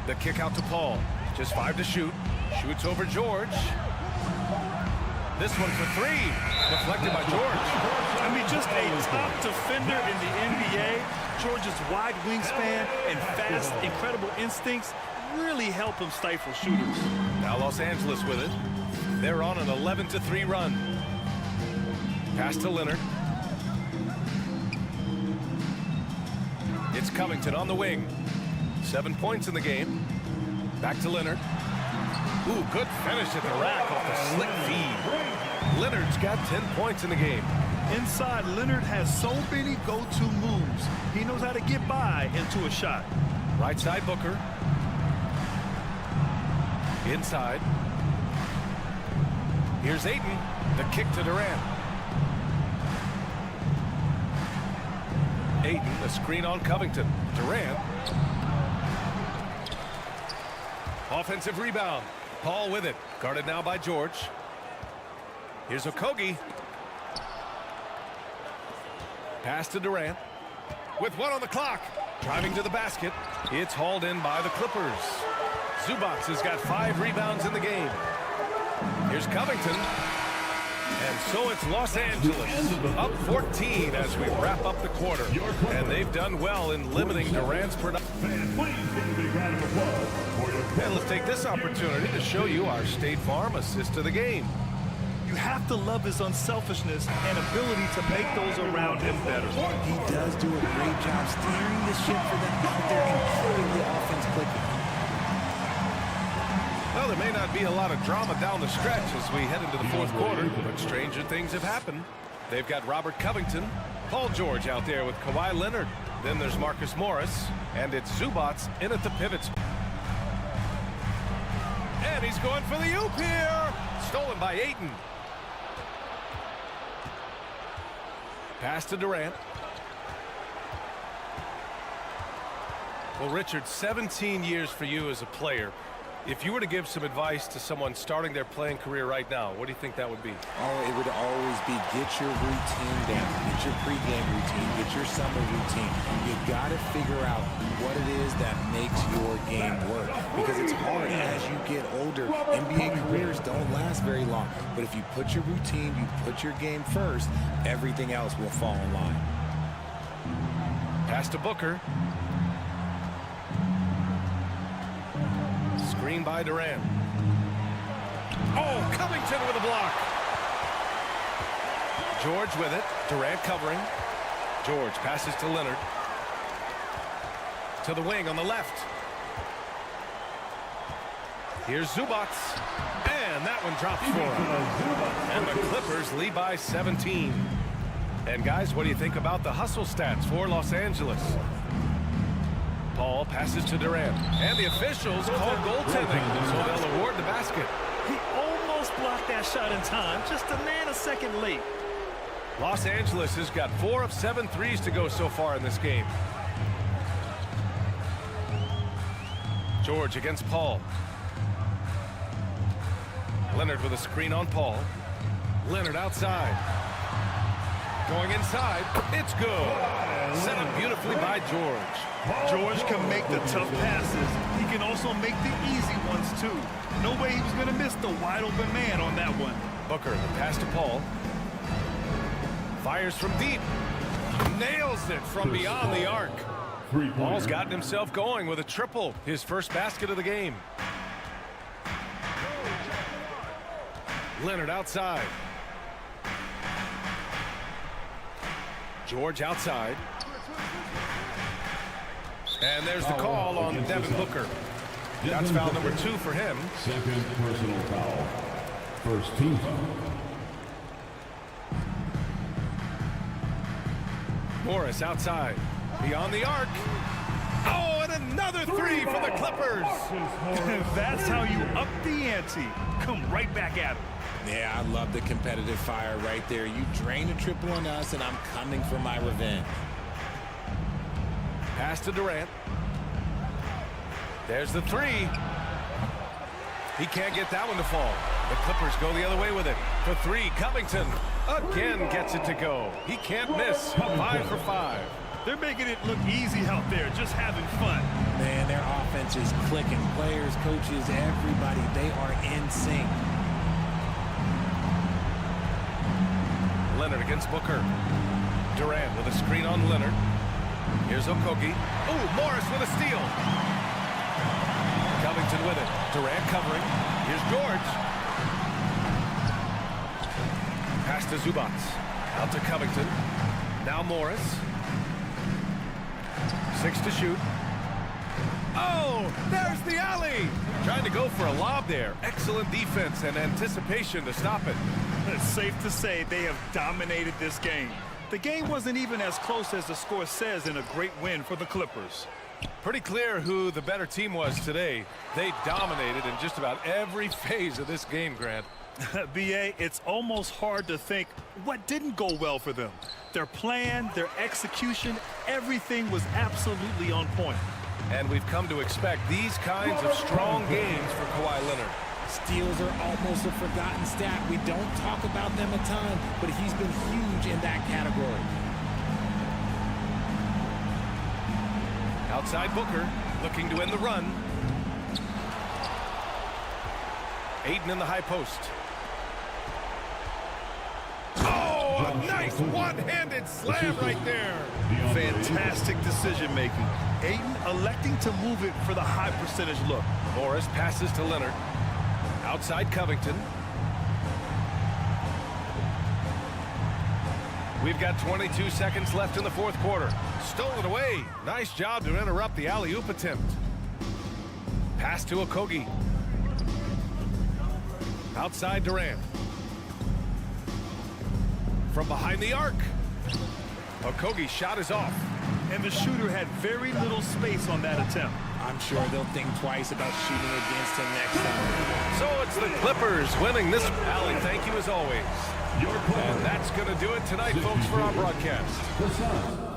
The kick out to Paul. Just 5 to shoot. Shoots over George. This one for 3. Deflected by George. I mean, just a top defender in the NBA. George's wide wingspan and fast, incredible instincts really help him stifle shooters. Now Los Angeles with it. They're on an 11-3 run. Pass to Leonard. It's Covington on the wing. 7 points in the game. Back to Leonard. Ooh, good finish at the rack off the slick feed. Leonard's got 10 points in the game. Inside, Leonard has so many go-to moves. He knows how to get by into a shot. Right side Booker. Inside. Here's Ayton. The kick to Durant. Ayton, the screen on Covington. Durant. Offensive rebound. Paul with it. Guarded now by George. Here's Okogie. Pass to Durant. With 1 on the clock. Driving to the basket. It's hauled in by the Clippers. Zubac has got 5 rebounds in the game. Here's Covington. And so it's Los Angeles up 14 as we wrap up the quarter. And they've done well in limiting Durant's production. And let's take this opportunity to show you our State Farm assist of the game. You have to love his unselfishness and ability to make those around him better. He does do a great job steering the ship for them out there and keeping the offense clicking. Well, there may not be a lot of drama down the stretch as we head into the fourth quarter, but stranger things have happened. They've got Robert Covington, Paul George out there with Kawhi Leonard. Then there's Marcus Morris, and it's Zubats in at the pivots. And he's going for the oop here. Stolen by Ayton. Pass to Durant. Well, Richard, 17 years for you as a player. If you were to give some advice to someone starting their playing career right now, what do you think that would be? Oh, it would always be get your routine down. Get your pregame routine. Get your summer routine. You got to figure out what it is that makes your game work. Because it's hard as you get older. NBA careers don't last very long. But if you put your routine, you put your game first, everything else will fall in line. Pass to Booker. Screen by Durant. Oh, Covington with a block. George with it. Durant covering. George passes to Leonard. To the wing on the left. Here's Zubats. And that one drops for him. And the Clippers lead by 17. And guys, what do you think about the hustle stats for Los Angeles? Paul passes to Durant. And the officials call goaltending, so they'll award the basket. He almost blocked that shot in time, just a nanosecond late. Los Angeles has got 4 of 7 threes to go so far in this game. George against Paul. Leonard with a screen on Paul. Leonard outside. Going inside. It's good. Set up beautifully by George. George can make the tough passes. He can also make the easy ones, too. No way he was going to miss the wide-open man on that one. Booker, the pass to Paul. Fires from deep. Nails it from beyond the arc. Paul's gotten himself going with a triple. His first basket of the game. Leonard outside. George outside. And there's the call on Devin Booker. That's foul number 2 for him. Second personal foul. First team foul. Morris outside. Beyond the arc. Oh, and another 3 for the Clippers. That's how you up the ante. Come right back at him. Yeah, I love the competitive fire right there. You drain a triple on us, and I'm coming for my revenge. Pass to Durant. There's the 3. He can't get that one to fall. The Clippers go the other way with it. For 3, Covington again gets it to go. He can't miss. 5 for 5. They're making it look easy out there, just having fun. Man, their offense is clicking. Players, coaches, everybody, they are in sync. Leonard against Booker. Durant with a screen on Leonard. Here's Okogie. Oh, Morris with a steal. Covington with it. Durant covering. Here's George. Pass to Zubats. Out to Covington. Now Morris. 6 to shoot. Oh, there's the alley. Trying to go for a lob there. Excellent defense and anticipation to stop it. It's safe to say they have dominated this game. The game wasn't even as close as the score says in a great win for the Clippers. Pretty clear who the better team was today. They dominated in just about every phase of this game, Grant. B.A., it's almost hard to think what didn't go well for them. Their plan, their execution, everything was absolutely on point. And we've come to expect these kinds of strong games for Kawhi Leonard. Steals are almost a forgotten stat. We don't talk about them a ton, but he's been huge in that category. Outside Booker, looking to end the run. Ayton in the high post. Oh, a nice one-handed slam right there. Fantastic decision-making. Ayton electing to move it for the high percentage look. Morris passes to Leonard. Outside Covington. We've got 22 seconds left in the fourth quarter. Stolen away. Nice job to interrupt the alley-oop attempt. Pass to Okogie. Outside Durant. From behind the arc. Okogie's shot is off. And the shooter had very little space on that attempt. I'm sure they'll think twice about shooting against him next time. So it's the Clippers winning this. Allie, thank you as always. And that's going to do it tonight, folks, for our broadcast. The Suns.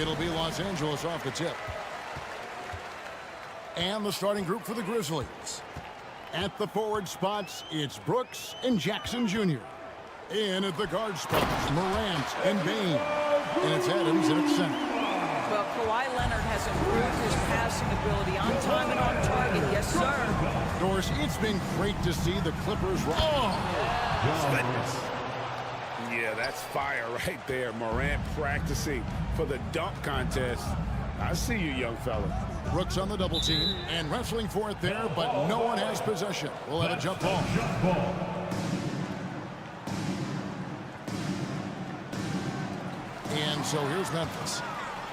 It'll be Los Angeles off the tip. And the starting group for the Grizzlies. At the forward spots, it's Brooks and Jackson Jr. In at the guard spots, Morant and Bane. And it's Adams and it's center. Well, Kawhi Leonard has improved his passing ability on time and on target. Yes, sir. Doris, it's been great to see the Clippers. Yeah, that's fire right there. Morant practicing for the dunk contest. I see you, young fella. Brooks on the double team and wrestling for it there, but no one has possession. We'll have a jump ball. And so here's Memphis.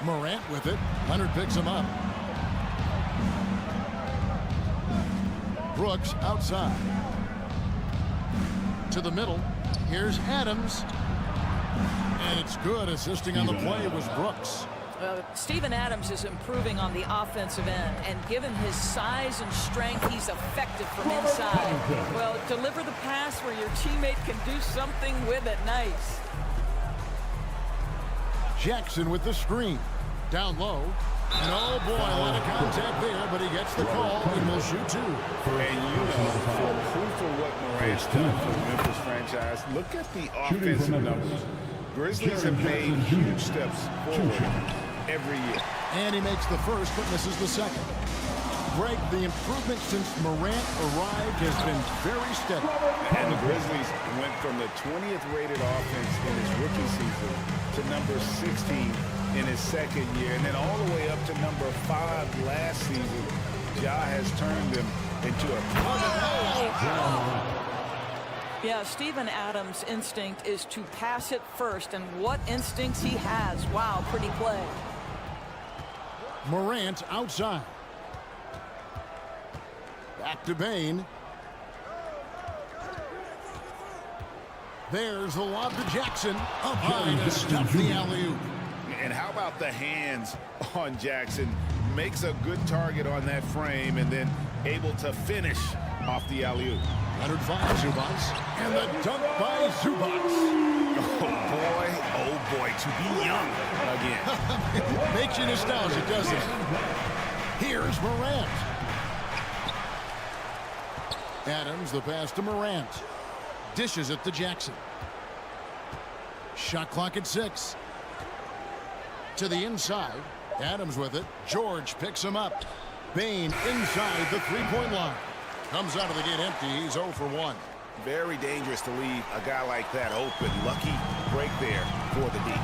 Morant with it. Leonard picks him up. Brooks outside. To the middle. Here's Adams. And it's good. Assisting on the play was Brooks. Steven Adams is improving on the offensive end, and given his size and strength, he's effective from inside. Well, deliver the pass where your teammate can do something with it. Nice. Jackson with the screen. Down low. And oh boy, a lot of contact there, but he gets the call and will shoot two. And you know, for proof of what Morant's done for the Memphis franchise, look at the offensive numbers. Grizzlies have made huge steps forward every year. And he makes the first, but misses the second. Greg, the improvement since Morant arrived has been very steady. And the Grizzlies went from the 20th rated offense in his rookie season to number 16 in his second year, and then all the way up to number 5 last season. Ja has turned them into a Yeah, Steven Adams' instinct is to pass it first, and what instincts he has. Wow, pretty play. Morant outside. Back to Bane. There's the lob to Jackson. Up high to stuff the alley-oop. And how about the hands on Jackson? Makes a good target on that frame and then able to finish off the alley-oop. 105 Zubats. And the dunk by Zubats. Oh boy, to be young again. Makes you nostalgic, doesn't it? Here's Morant. Adams, the pass to Morant. Dishes it to Jackson. Shot clock at 6. To the inside. Adams with it. George picks him up. Bane inside the three-point line. Comes out of the gate empty. He's 0 for 1. Very dangerous to leave a guy like that open. Lucky break there for the D.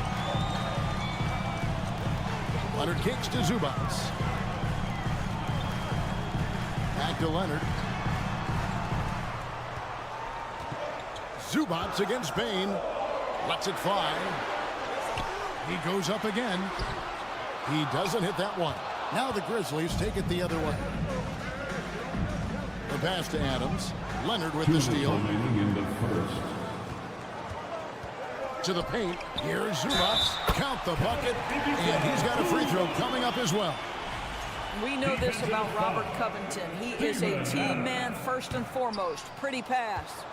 Leonard kicks to Zubats. Back to Leonard. Zubats against Bane. Lets it fly. He goes up again. He doesn't hit that one. Now the Grizzlies take it the other way. The pass to Adams. Leonard with the steal. To the paint. Here's Zubats. Count the bucket. And he's got a free throw coming up as well. We know this about Robert Covington. He is a team man first and foremost. Pretty pass.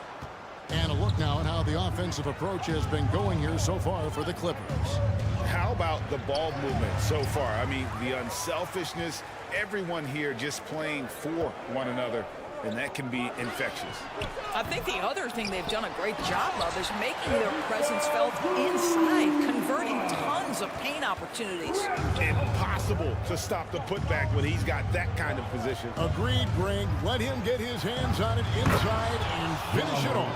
And a look now at how the offensive approach has been going here so far for the Clippers. How about the ball movement so far? I mean, the unselfishness, everyone here just playing for one another, and that can be infectious. I think the other thing they've done a great job of is making their presence felt inside, converting tons of paint opportunities. Impossible to stop the putback when he's got that kind of position. Agreed, Greg. Let him get his hands on it inside and finish it off.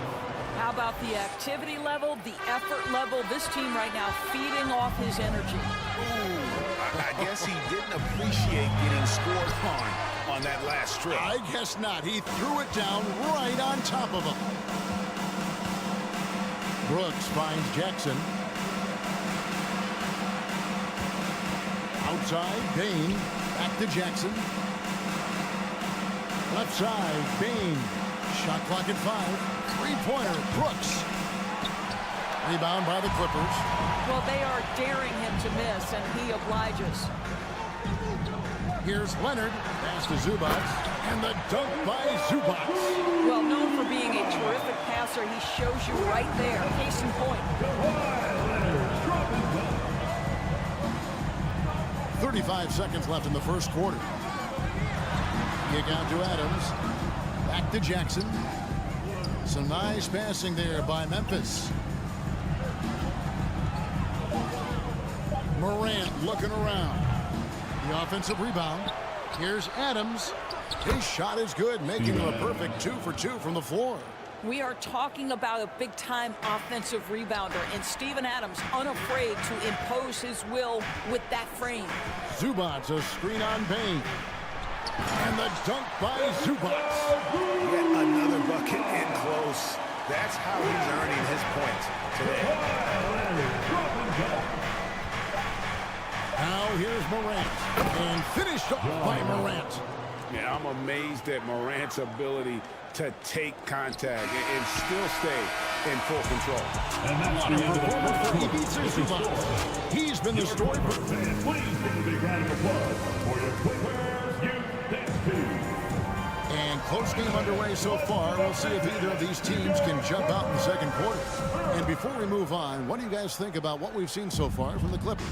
How about the activity level, the effort level? This team right now feeding off his energy. Ooh, I guess he didn't appreciate getting scored on that last strip. I guess not. He threw it down right on top of him. Brooks finds Jackson. Outside, Bane. Back to Jackson. Left side, Bane. Shot clock at 5. Three-pointer, Brooks. Rebound by the Clippers. Well, they are daring him to miss, and he obliges. Here's Leonard. Pass to Zubats. And the dunk by Zubats. Well, known for being a terrific passer, he shows you right there. Case in point. 35 seconds left in the first quarter. Kick out to Adams. Back to Jackson. Some nice passing there by Memphis. Morant looking around. The offensive rebound. Here's Adams. His shot is good, making him a perfect 2 for 2 from the floor. We are talking about a big-time offensive rebounder, and Steven Adams unafraid to impose his will with that frame. Zubac, a screen on Bain. And the dunk by Zubac. Yet another bucket in close. That's how he's earning his points today. Now here's Morant. And finished off by Morant. Yeah, I'm amazed at Morant's ability to take contact and still stay in full control. And that's the end of the He beats Zubac. He's been the story. Please give a big round of applause for your Clippers Youth Dance Team. And close game underway so far. We'll see if either of these teams can jump out in the second quarter. And before we move on, what do you guys think about what we've seen so far from the Clippers?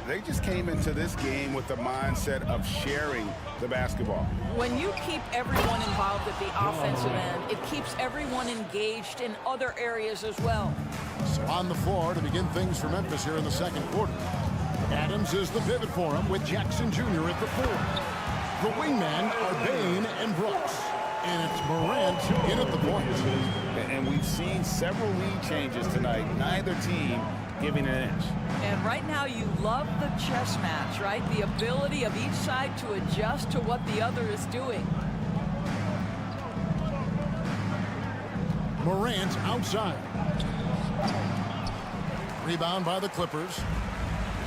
They just came into this game with the mindset of sharing the basketball. When you keep everyone involved at the offensive end, it keeps everyone engaged in other areas as well. So on the floor to begin things for Memphis here in the second quarter. Adams is the pivot for him with Jackson Jr. at the 4. The wingmen are Bain and Brooks. And it's Morant in at the point. And we've seen several lead changes tonight. Neither team giving an inch. And right now you love the chess match, right? The ability of each side to adjust to what the other is doing. Morant outside. Rebound by the Clippers.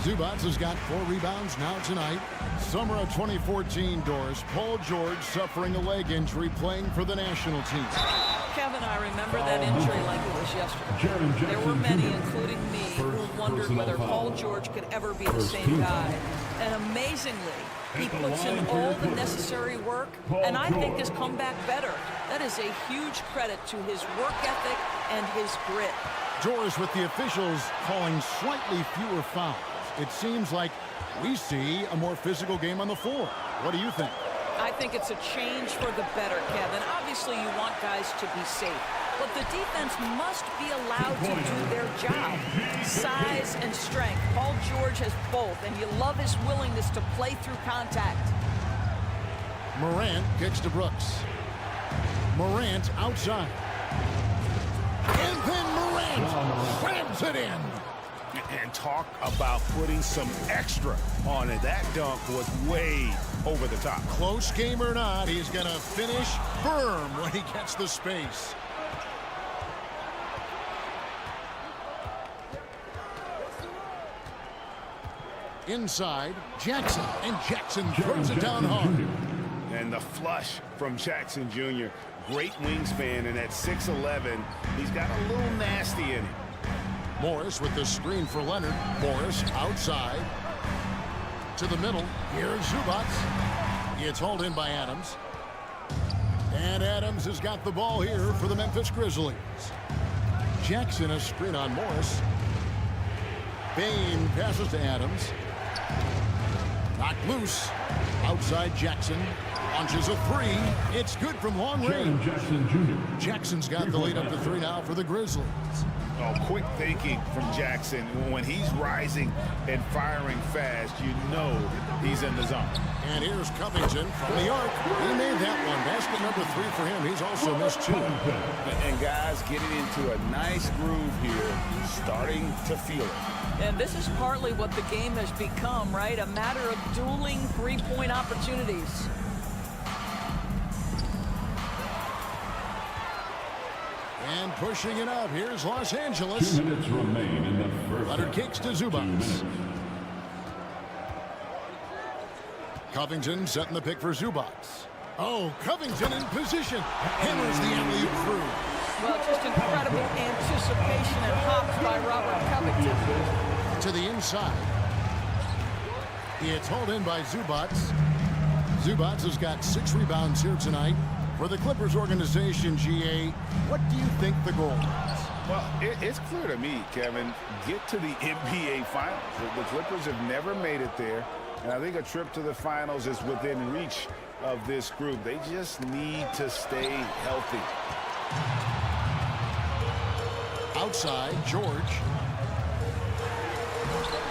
Zubac has got 4 rebounds now tonight. Summer of 2014, Doris. Paul George suffering a leg injury playing for the national team. Kevin, I remember that injury like it was yesterday. There were many, including me, who wondered whether Paul George could ever be the same guy. And amazingly, he puts in all the necessary work, and I think has come back better. That is a huge credit to his work ethic and his grit. Doris, with the officials calling slightly fewer fouls, it seems like we see a more physical game on the floor. What do you think? I think it's a change for the better, Kevin. Obviously, you want guys to be safe, but the defense must be allowed to do their job. Size and strength. Paul George has both, and you love his willingness to play through contact. Morant kicks to Brooks. Morant outside. And then Morant slams it in. And talk about putting some extra on it. That dunk was way over the top. Close game or not, he's going to finish firm when he gets the space. Inside, Jackson, and Jackson throws it down hard. And the flush from Jackson Jr. Great wingspan, and at 6'11", he's got a little nasty in him. Morris with the screen for Leonard. Morris outside. To the middle. Here's Zubac. It's hauled in by Adams. And Adams has got the ball here for the Memphis Grizzlies. Jackson a screen on Morris. Bain passes to Adams. Knocked loose. Outside Jackson. Launches a 3. It's good from long range. Jackson's got the lead up to 3 now for the Grizzlies. Oh, quick thinking from Jackson. When he's rising and firing fast, you know he's in the zone. And here's Covington from the arc. He made that one. Basket number 3 for him. He's also missed 2. And guys getting into a nice groove here, starting to feel it. And this is partly what the game has become, right? A matter of dueling three-point opportunities. And pushing it up, here's Los Angeles. 2 minutes remain in the first. Leonard kicks to Zubac. Covington setting the pick for Zubac. Oh, Covington in position. Hammers the alley-oop through. Well, just incredible anticipation and hops by Robert Covington. To the inside. It's hauled in by Zubac. Zubac has got 6 rebounds here tonight. For the Clippers organization, GA, what do you think the goal is? Well, it's clear to me, Kevin, get to the NBA Finals. The Clippers have never made it there. And I think a trip to the finals is within reach of this group. They just need to stay healthy. Outside, George.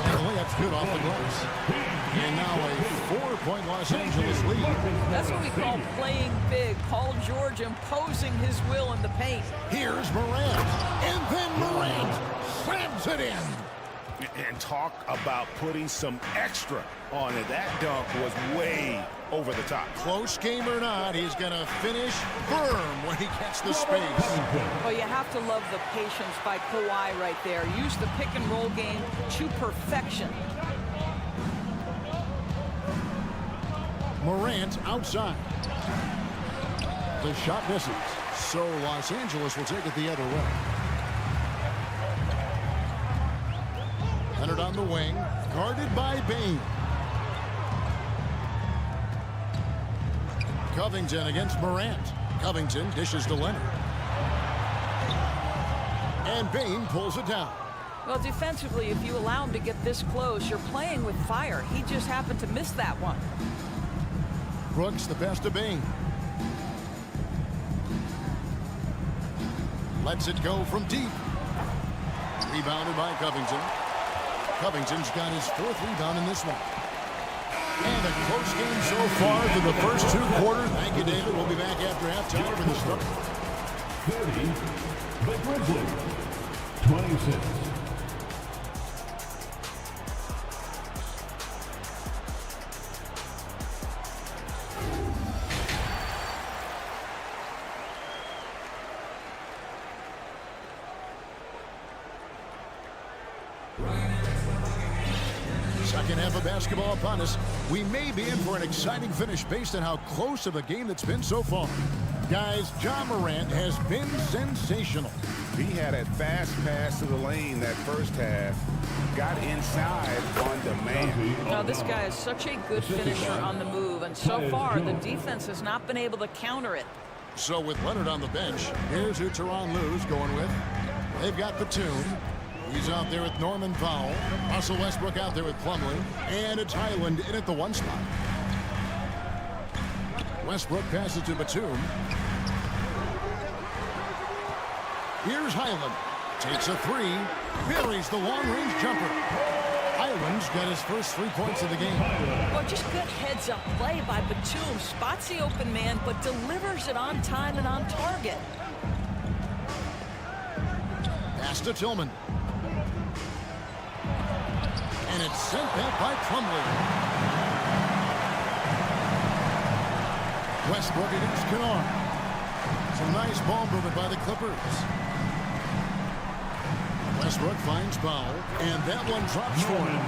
And the layup's good off the glass. And now a 4-point Los Angeles lead. That's what we call playing big. Paul George imposing his will in the paint. Here's Morant. And then Morant slams it in. And talk about putting some extra on it. That dunk was way over the top. Close game or not, he's going to finish firm when he gets the space. Well, you have to love the patience by Kawhi right there. Use the pick and roll game to perfection. Morant outside. The shot misses. So Los Angeles will take it the other way. Leonard on the wing, guarded by Bain. Covington against Morant. Covington dishes to Leonard. And Bain pulls it down. Well, defensively, if you allow him to get this close, you're playing with fire. He just happened to miss that one. Brooks the best of Bain. Lets it go from deep. Rebounded by Covington. Covington's got his 4th rebound in this one. And a close game so far through the first 2 quarters. Thank you, David. We'll be back after halftime for the start. 30, the Grizzlies, 26. Second half of basketball upon us. We may be in for an exciting finish based on how close of a game that's been so far. Guys, Ja Morant has been sensational. He had a fast pass to the lane that first half. Got inside on demand. Now, this guy is such a good finisher on the move, and so far, the defense has not been able to counter it. So with Leonard on the bench, here's who Tyronn Lue's going with. They've got Batum. He's out there with Norman Powell. Russell Westbrook out there with Plumlee. And it's Highland in at the 1 spot. Westbrook passes to Batum. Here's Highland. Takes a 3. Buries the long-range jumper. Highland's got his first 3 points of the game. Well, just good heads-up play by Batum. Spots the open man, but delivers it on time and on target. Pass to Tillman. And it's sent back by Plumlee. Westbrook against Kennard. Some nice ball movement by the Clippers. Westbrook finds Powell, and that one drops for him.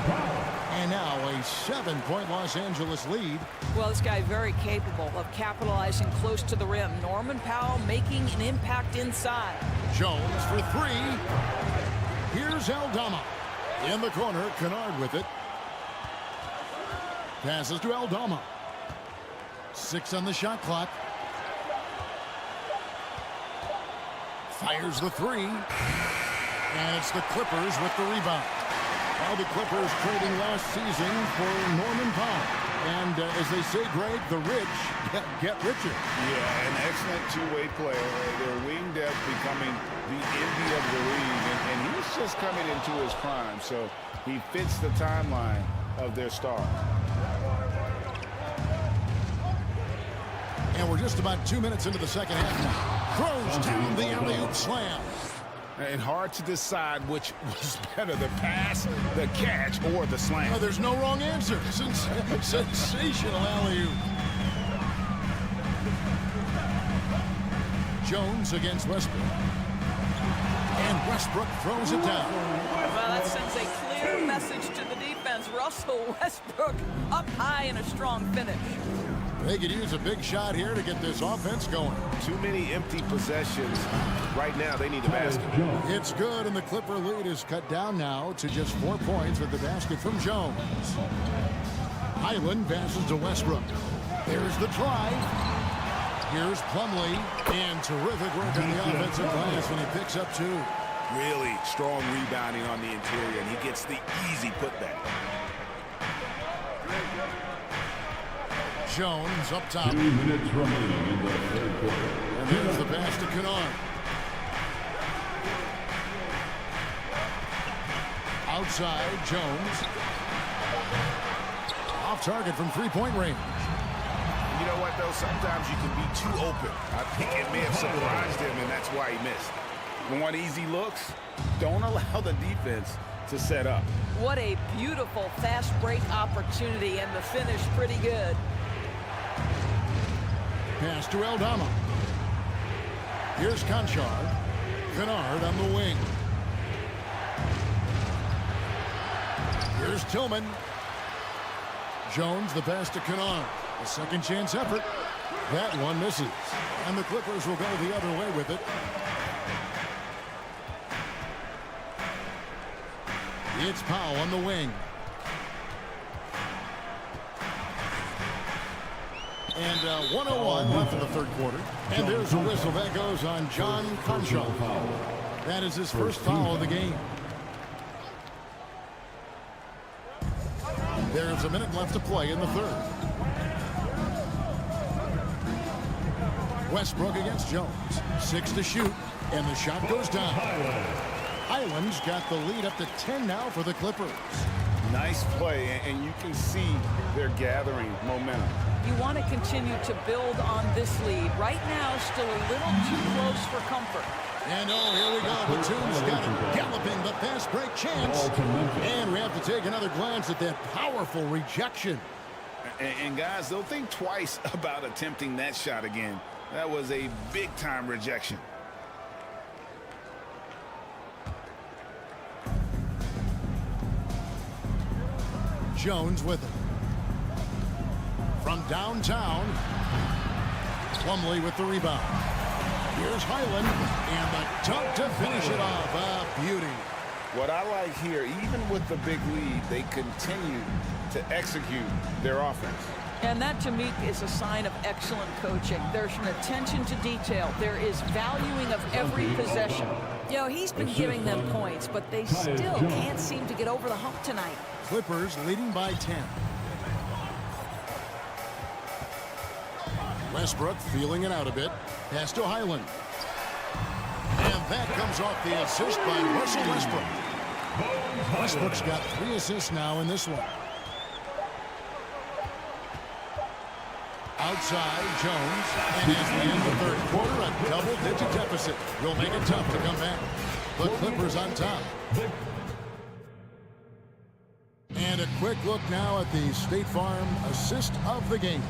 And now a 7-point Los Angeles lead. Well, this guy very capable of capitalizing close to the rim. Norman Powell making an impact inside. Jones for 3. Here's Aldama. In the corner, Kennard with it. Passes to Aldama. 6 on the shot clock. Fires the 3. And it's the Clippers with the rebound. Now the Clippers trading last season for Norman Powell. And as they say, Greg, the rich get richer. Yeah, an excellent two-way player. Their wing depth becoming the envy of the league. And he's just coming into his prime. So he fits the timeline of their star. And we're just about 2 minutes into the second half now. Throws down the alley-oop slam. And hard to decide which was better, the pass, the catch, or the slam. Oh, there's no wrong answer. Sensational alley-oop. Jones against Westbrook. And Westbrook throws it down. Well, that sends a clear message to the defense. Russell Westbrook up high in a strong finish. They could use a big shot here to get this offense going. Too many empty possessions. Right now, they need a basket. It's good, and the Clipper lead is cut down now to just 4 points with the basket from Jones. Highland passes to Westbrook. There's the try. Here's Plumlee, and terrific work on the offensive glass when he picks up 2. Really strong rebounding on the interior, and he gets the easy putback. Jones up top. 2 minutes remaining in the third quarter. And there's the pass to Kennard. Outside, Jones. Off target from three-point range. You know what, though? Sometimes you can be too open. I think it may have surprised him, and that's why he missed. You want easy looks? Don't allow the defense to set up. What a beautiful fast break opportunity, and the finish pretty good. Pass to Aldama. Here's Conchard. Kennard on the wing. Here's Tillman. Jones, the pass to Kennard. A second chance effort. That one misses. And the Clippers will go the other way with it. It's Powell on the wing. And 1:01 left in the third quarter. And there's a whistle that goes on John Conchard. That is his first foul of the game. There's a minute left to play in the third. Westbrook against Jones. 6 to shoot. And the shot goes down. Highland's got the lead up to 10 now for the Clippers. Nice play, and you can see they're gathering momentum. You want to continue to build on this lead. Right now, still a little too close for comfort. And here we go. Batum's got it galloping, the fast break chance. And we have to take another glance at that powerful rejection. And guys, they'll think twice about attempting that shot again. That was a big-time rejection. Jones with it. From downtown, Plumlee with the rebound. Here's Highland, and the dunk to finish it off. A beauty. What I like here, even with the big lead, they continue to execute their offense. And that, to me, is a sign of excellent coaching. There's an attention to detail. There is valuing of every possession. You know, he's been giving them points, but they still can't seem to get over the hump tonight. Clippers leading by 10. Westbrook feeling it out a bit. Pass to Highland. And that comes off the assist by Russell Westbrook. Westbrook's got 3 assists now in this one. Outside, Jones. And as we end the third quarter, a double-digit deficit will make it tough to come back. The Clippers on top. And a quick look now at the State Farm assist of the game.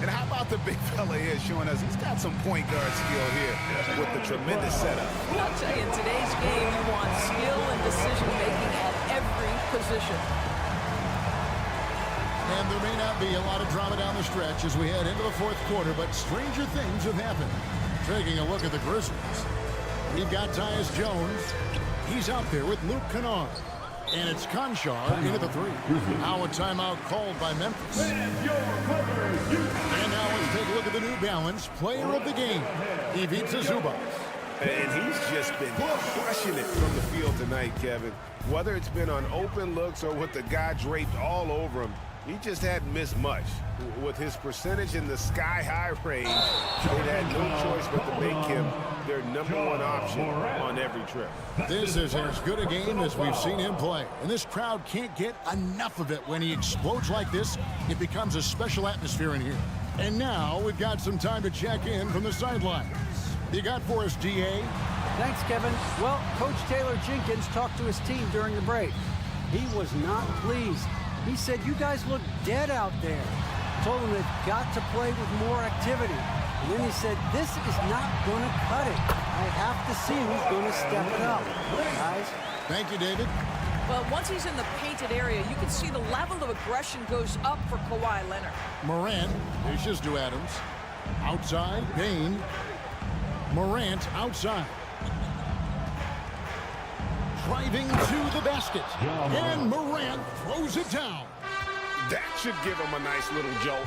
And how about the big fella here showing us he's got some point guard skill here with the tremendous setup. I'll tell you, in today's game, you want skill and decision-making at every position. And there may not be a lot of drama down the stretch as we head into the fourth quarter, but stranger things have happened. Taking a look at the Grizzlies. We've got Tyus Jones. He's out there with Luke Kennard. And it's Conchard into the three. Now a timeout called by Memphis. And now let's take a look at the New Balance player of the game, Ivica Zubac. And he's just been crushing it from the field tonight, Kevin. Whether it's been on open looks or with the guy draped all over him, he just hadn't missed much. With his percentage in the sky-high range, they had no choice but to make him their #1 option on every trip. This is as good a game as we've seen him play. And this crowd can't get enough of it. When he explodes like this, it becomes a special atmosphere in here. And now we've got some time to check in from the sidelines. You got for us, DA? Thanks, Kevin. Well, Coach Taylor Jenkins talked to his team during the break. He was not pleased. He said, you guys look dead out there. Told them they've got to play with more activity. And then he said, this is not going to cut it. I have to see who's going to step it up. Guys. Thank you, David. Well, once he's in the painted area, you can see the level of aggression goes up for Kawhi Leonard. Morant dishes to Adams. Outside, Payne. Morant outside. Driving to the basket. And Morant throws it down. That should give them a nice little jolt.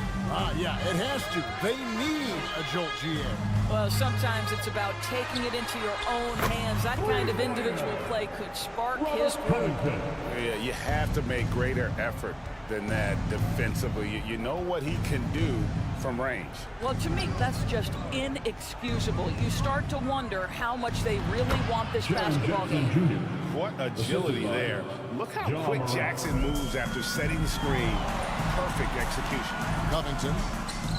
Yeah, it has to. They need a jolt, GM. Well, sometimes it's about taking it into your own hands. That kind of individual play could spark his group. Yeah, you have to make greater effort than that defensively. You know what he can do from range. Well, to me, that's just inexcusable. You start to wonder how much they really want this basketball game. What agility there. Look how quick Jackson moves after setting the screen. Perfect execution. Covington.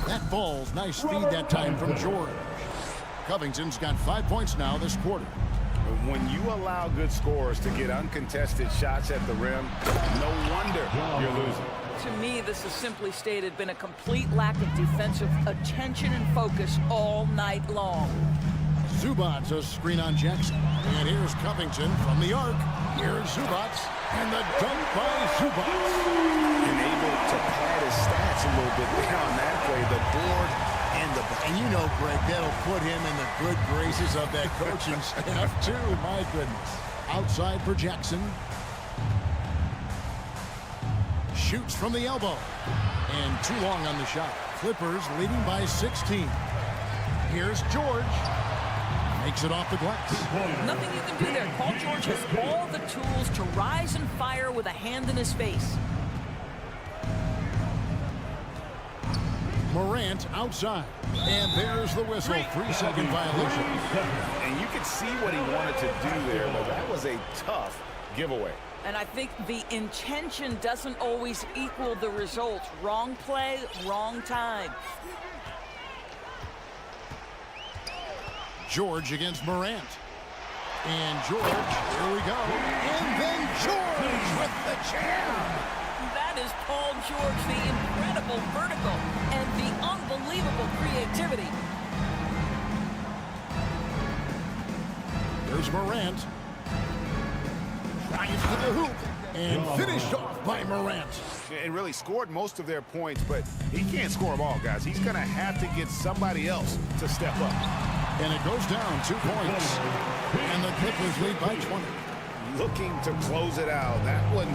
That falls. Nice feed that time from George. Covington's got 5 points now this quarter. When you allow good scorers to get uncontested shots at the rim, no wonder you're losing. To me, this has simply stated been a complete lack of defensive attention and focus all night long. Zubac's a screen on Jackson. And here's Covington from the arc. Here's Zubac's. And the dunk by Zubac. And able to pad his stats a little bit there on that play. The board and the... And you know, Greg, that'll put him in the good graces of that coaching staff, too. My goodness. Outside for Jackson. Shoots from the elbow. And too long on the shot. Clippers leading by 16. Here's George. Makes it off the glass. Nothing you can do there. Paul George has all the tools to rise and fire with a hand in his face. Morant outside. And there's the whistle. 3-second violation. And you could see what he wanted to do there, but that was a tough giveaway. And I think the intention doesn't always equal the result. Wrong play, wrong time. George against Morant. And George, here we go. And then George with the jam. That is Paul George, the incredible vertical and the unbelievable creativity. There's Morant. Drives to the hoop. And finished off by Morant. And really scored most of their points, but he can't score them all, guys. He's going to have to get somebody else to step up. And it goes down 2 points. And the Clippers lead by 20. Looking to close it out. That one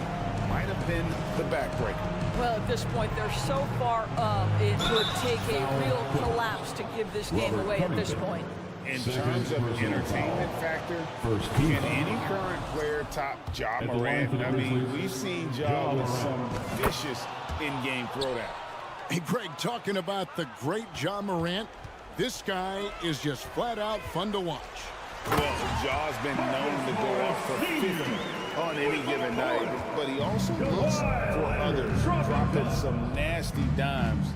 might have been the backbreaker. Well, at this point, they're so far up, it would take a real collapse to give this game away at this point. In terms of entertainment factor, can any current player top Ja Morant? I mean, we've seen Ja with some vicious in-game throwdown. Hey, Greg, talking about the great Ja Morant, this guy is just flat out fun to watch. Well, Ja's been known to go off for 50 on any given night, but he also looks for others, dropping some nasty dimes.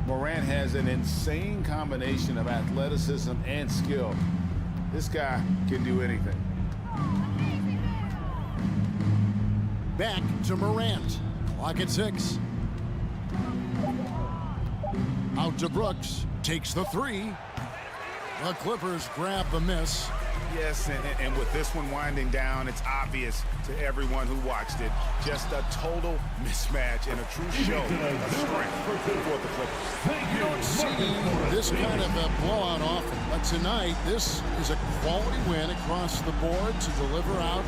Morant has an insane combination of athleticism and skill. This guy can do anything. Back to Morant. Clock at 6. Out to Brooks. Takes the 3. The Clippers grab the miss. Yes, and with this one winding down, it's obvious to everyone who watched it. Just a total mismatch and a true show of strength for the Clippers. You don't see this kind of a blowout often, but tonight this is a quality win across the board to deliver out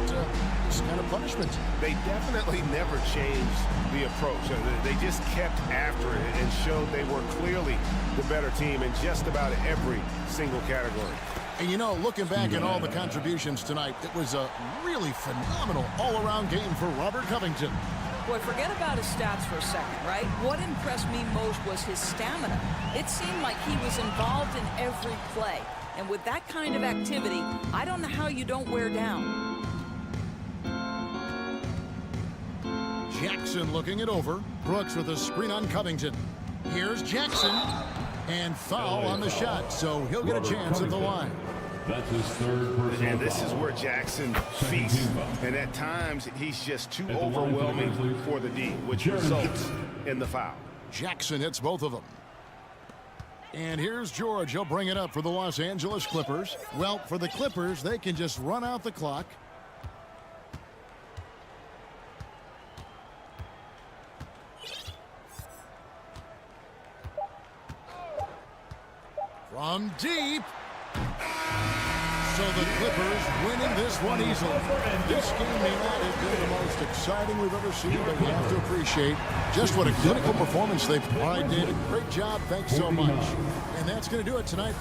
this kind of punishment. They definitely never changed the approach. They just kept after it and showed they were clearly the better team in just about every single category. And you know, looking back at all the contributions tonight, it was a really phenomenal all-around game for Robert Covington. Boy, forget about his stats for a second, right? What impressed me most was his stamina. It seemed like he was involved in every play. And with that kind of activity, I don't know how you don't wear down. Jackson looking it over. Brooks with a screen on Covington. Here's Jackson. And foul on the shot, so he'll get a chance at the line. That's his third personal And this foul. is where Jackson feasts. And at times, he's just too overwhelming for the D, which results in the foul. Jackson hits both of them. And here's George. He'll bring it up for the Los Angeles Clippers. Well, for the Clippers, they can just run out the clock. From deep. So the Clippers winning this one easily. This game may not have been the most exciting we've ever seen, but you have to appreciate Just what a clinical performance they provide, David. Great job. Thanks so much. And that's going to do it tonight.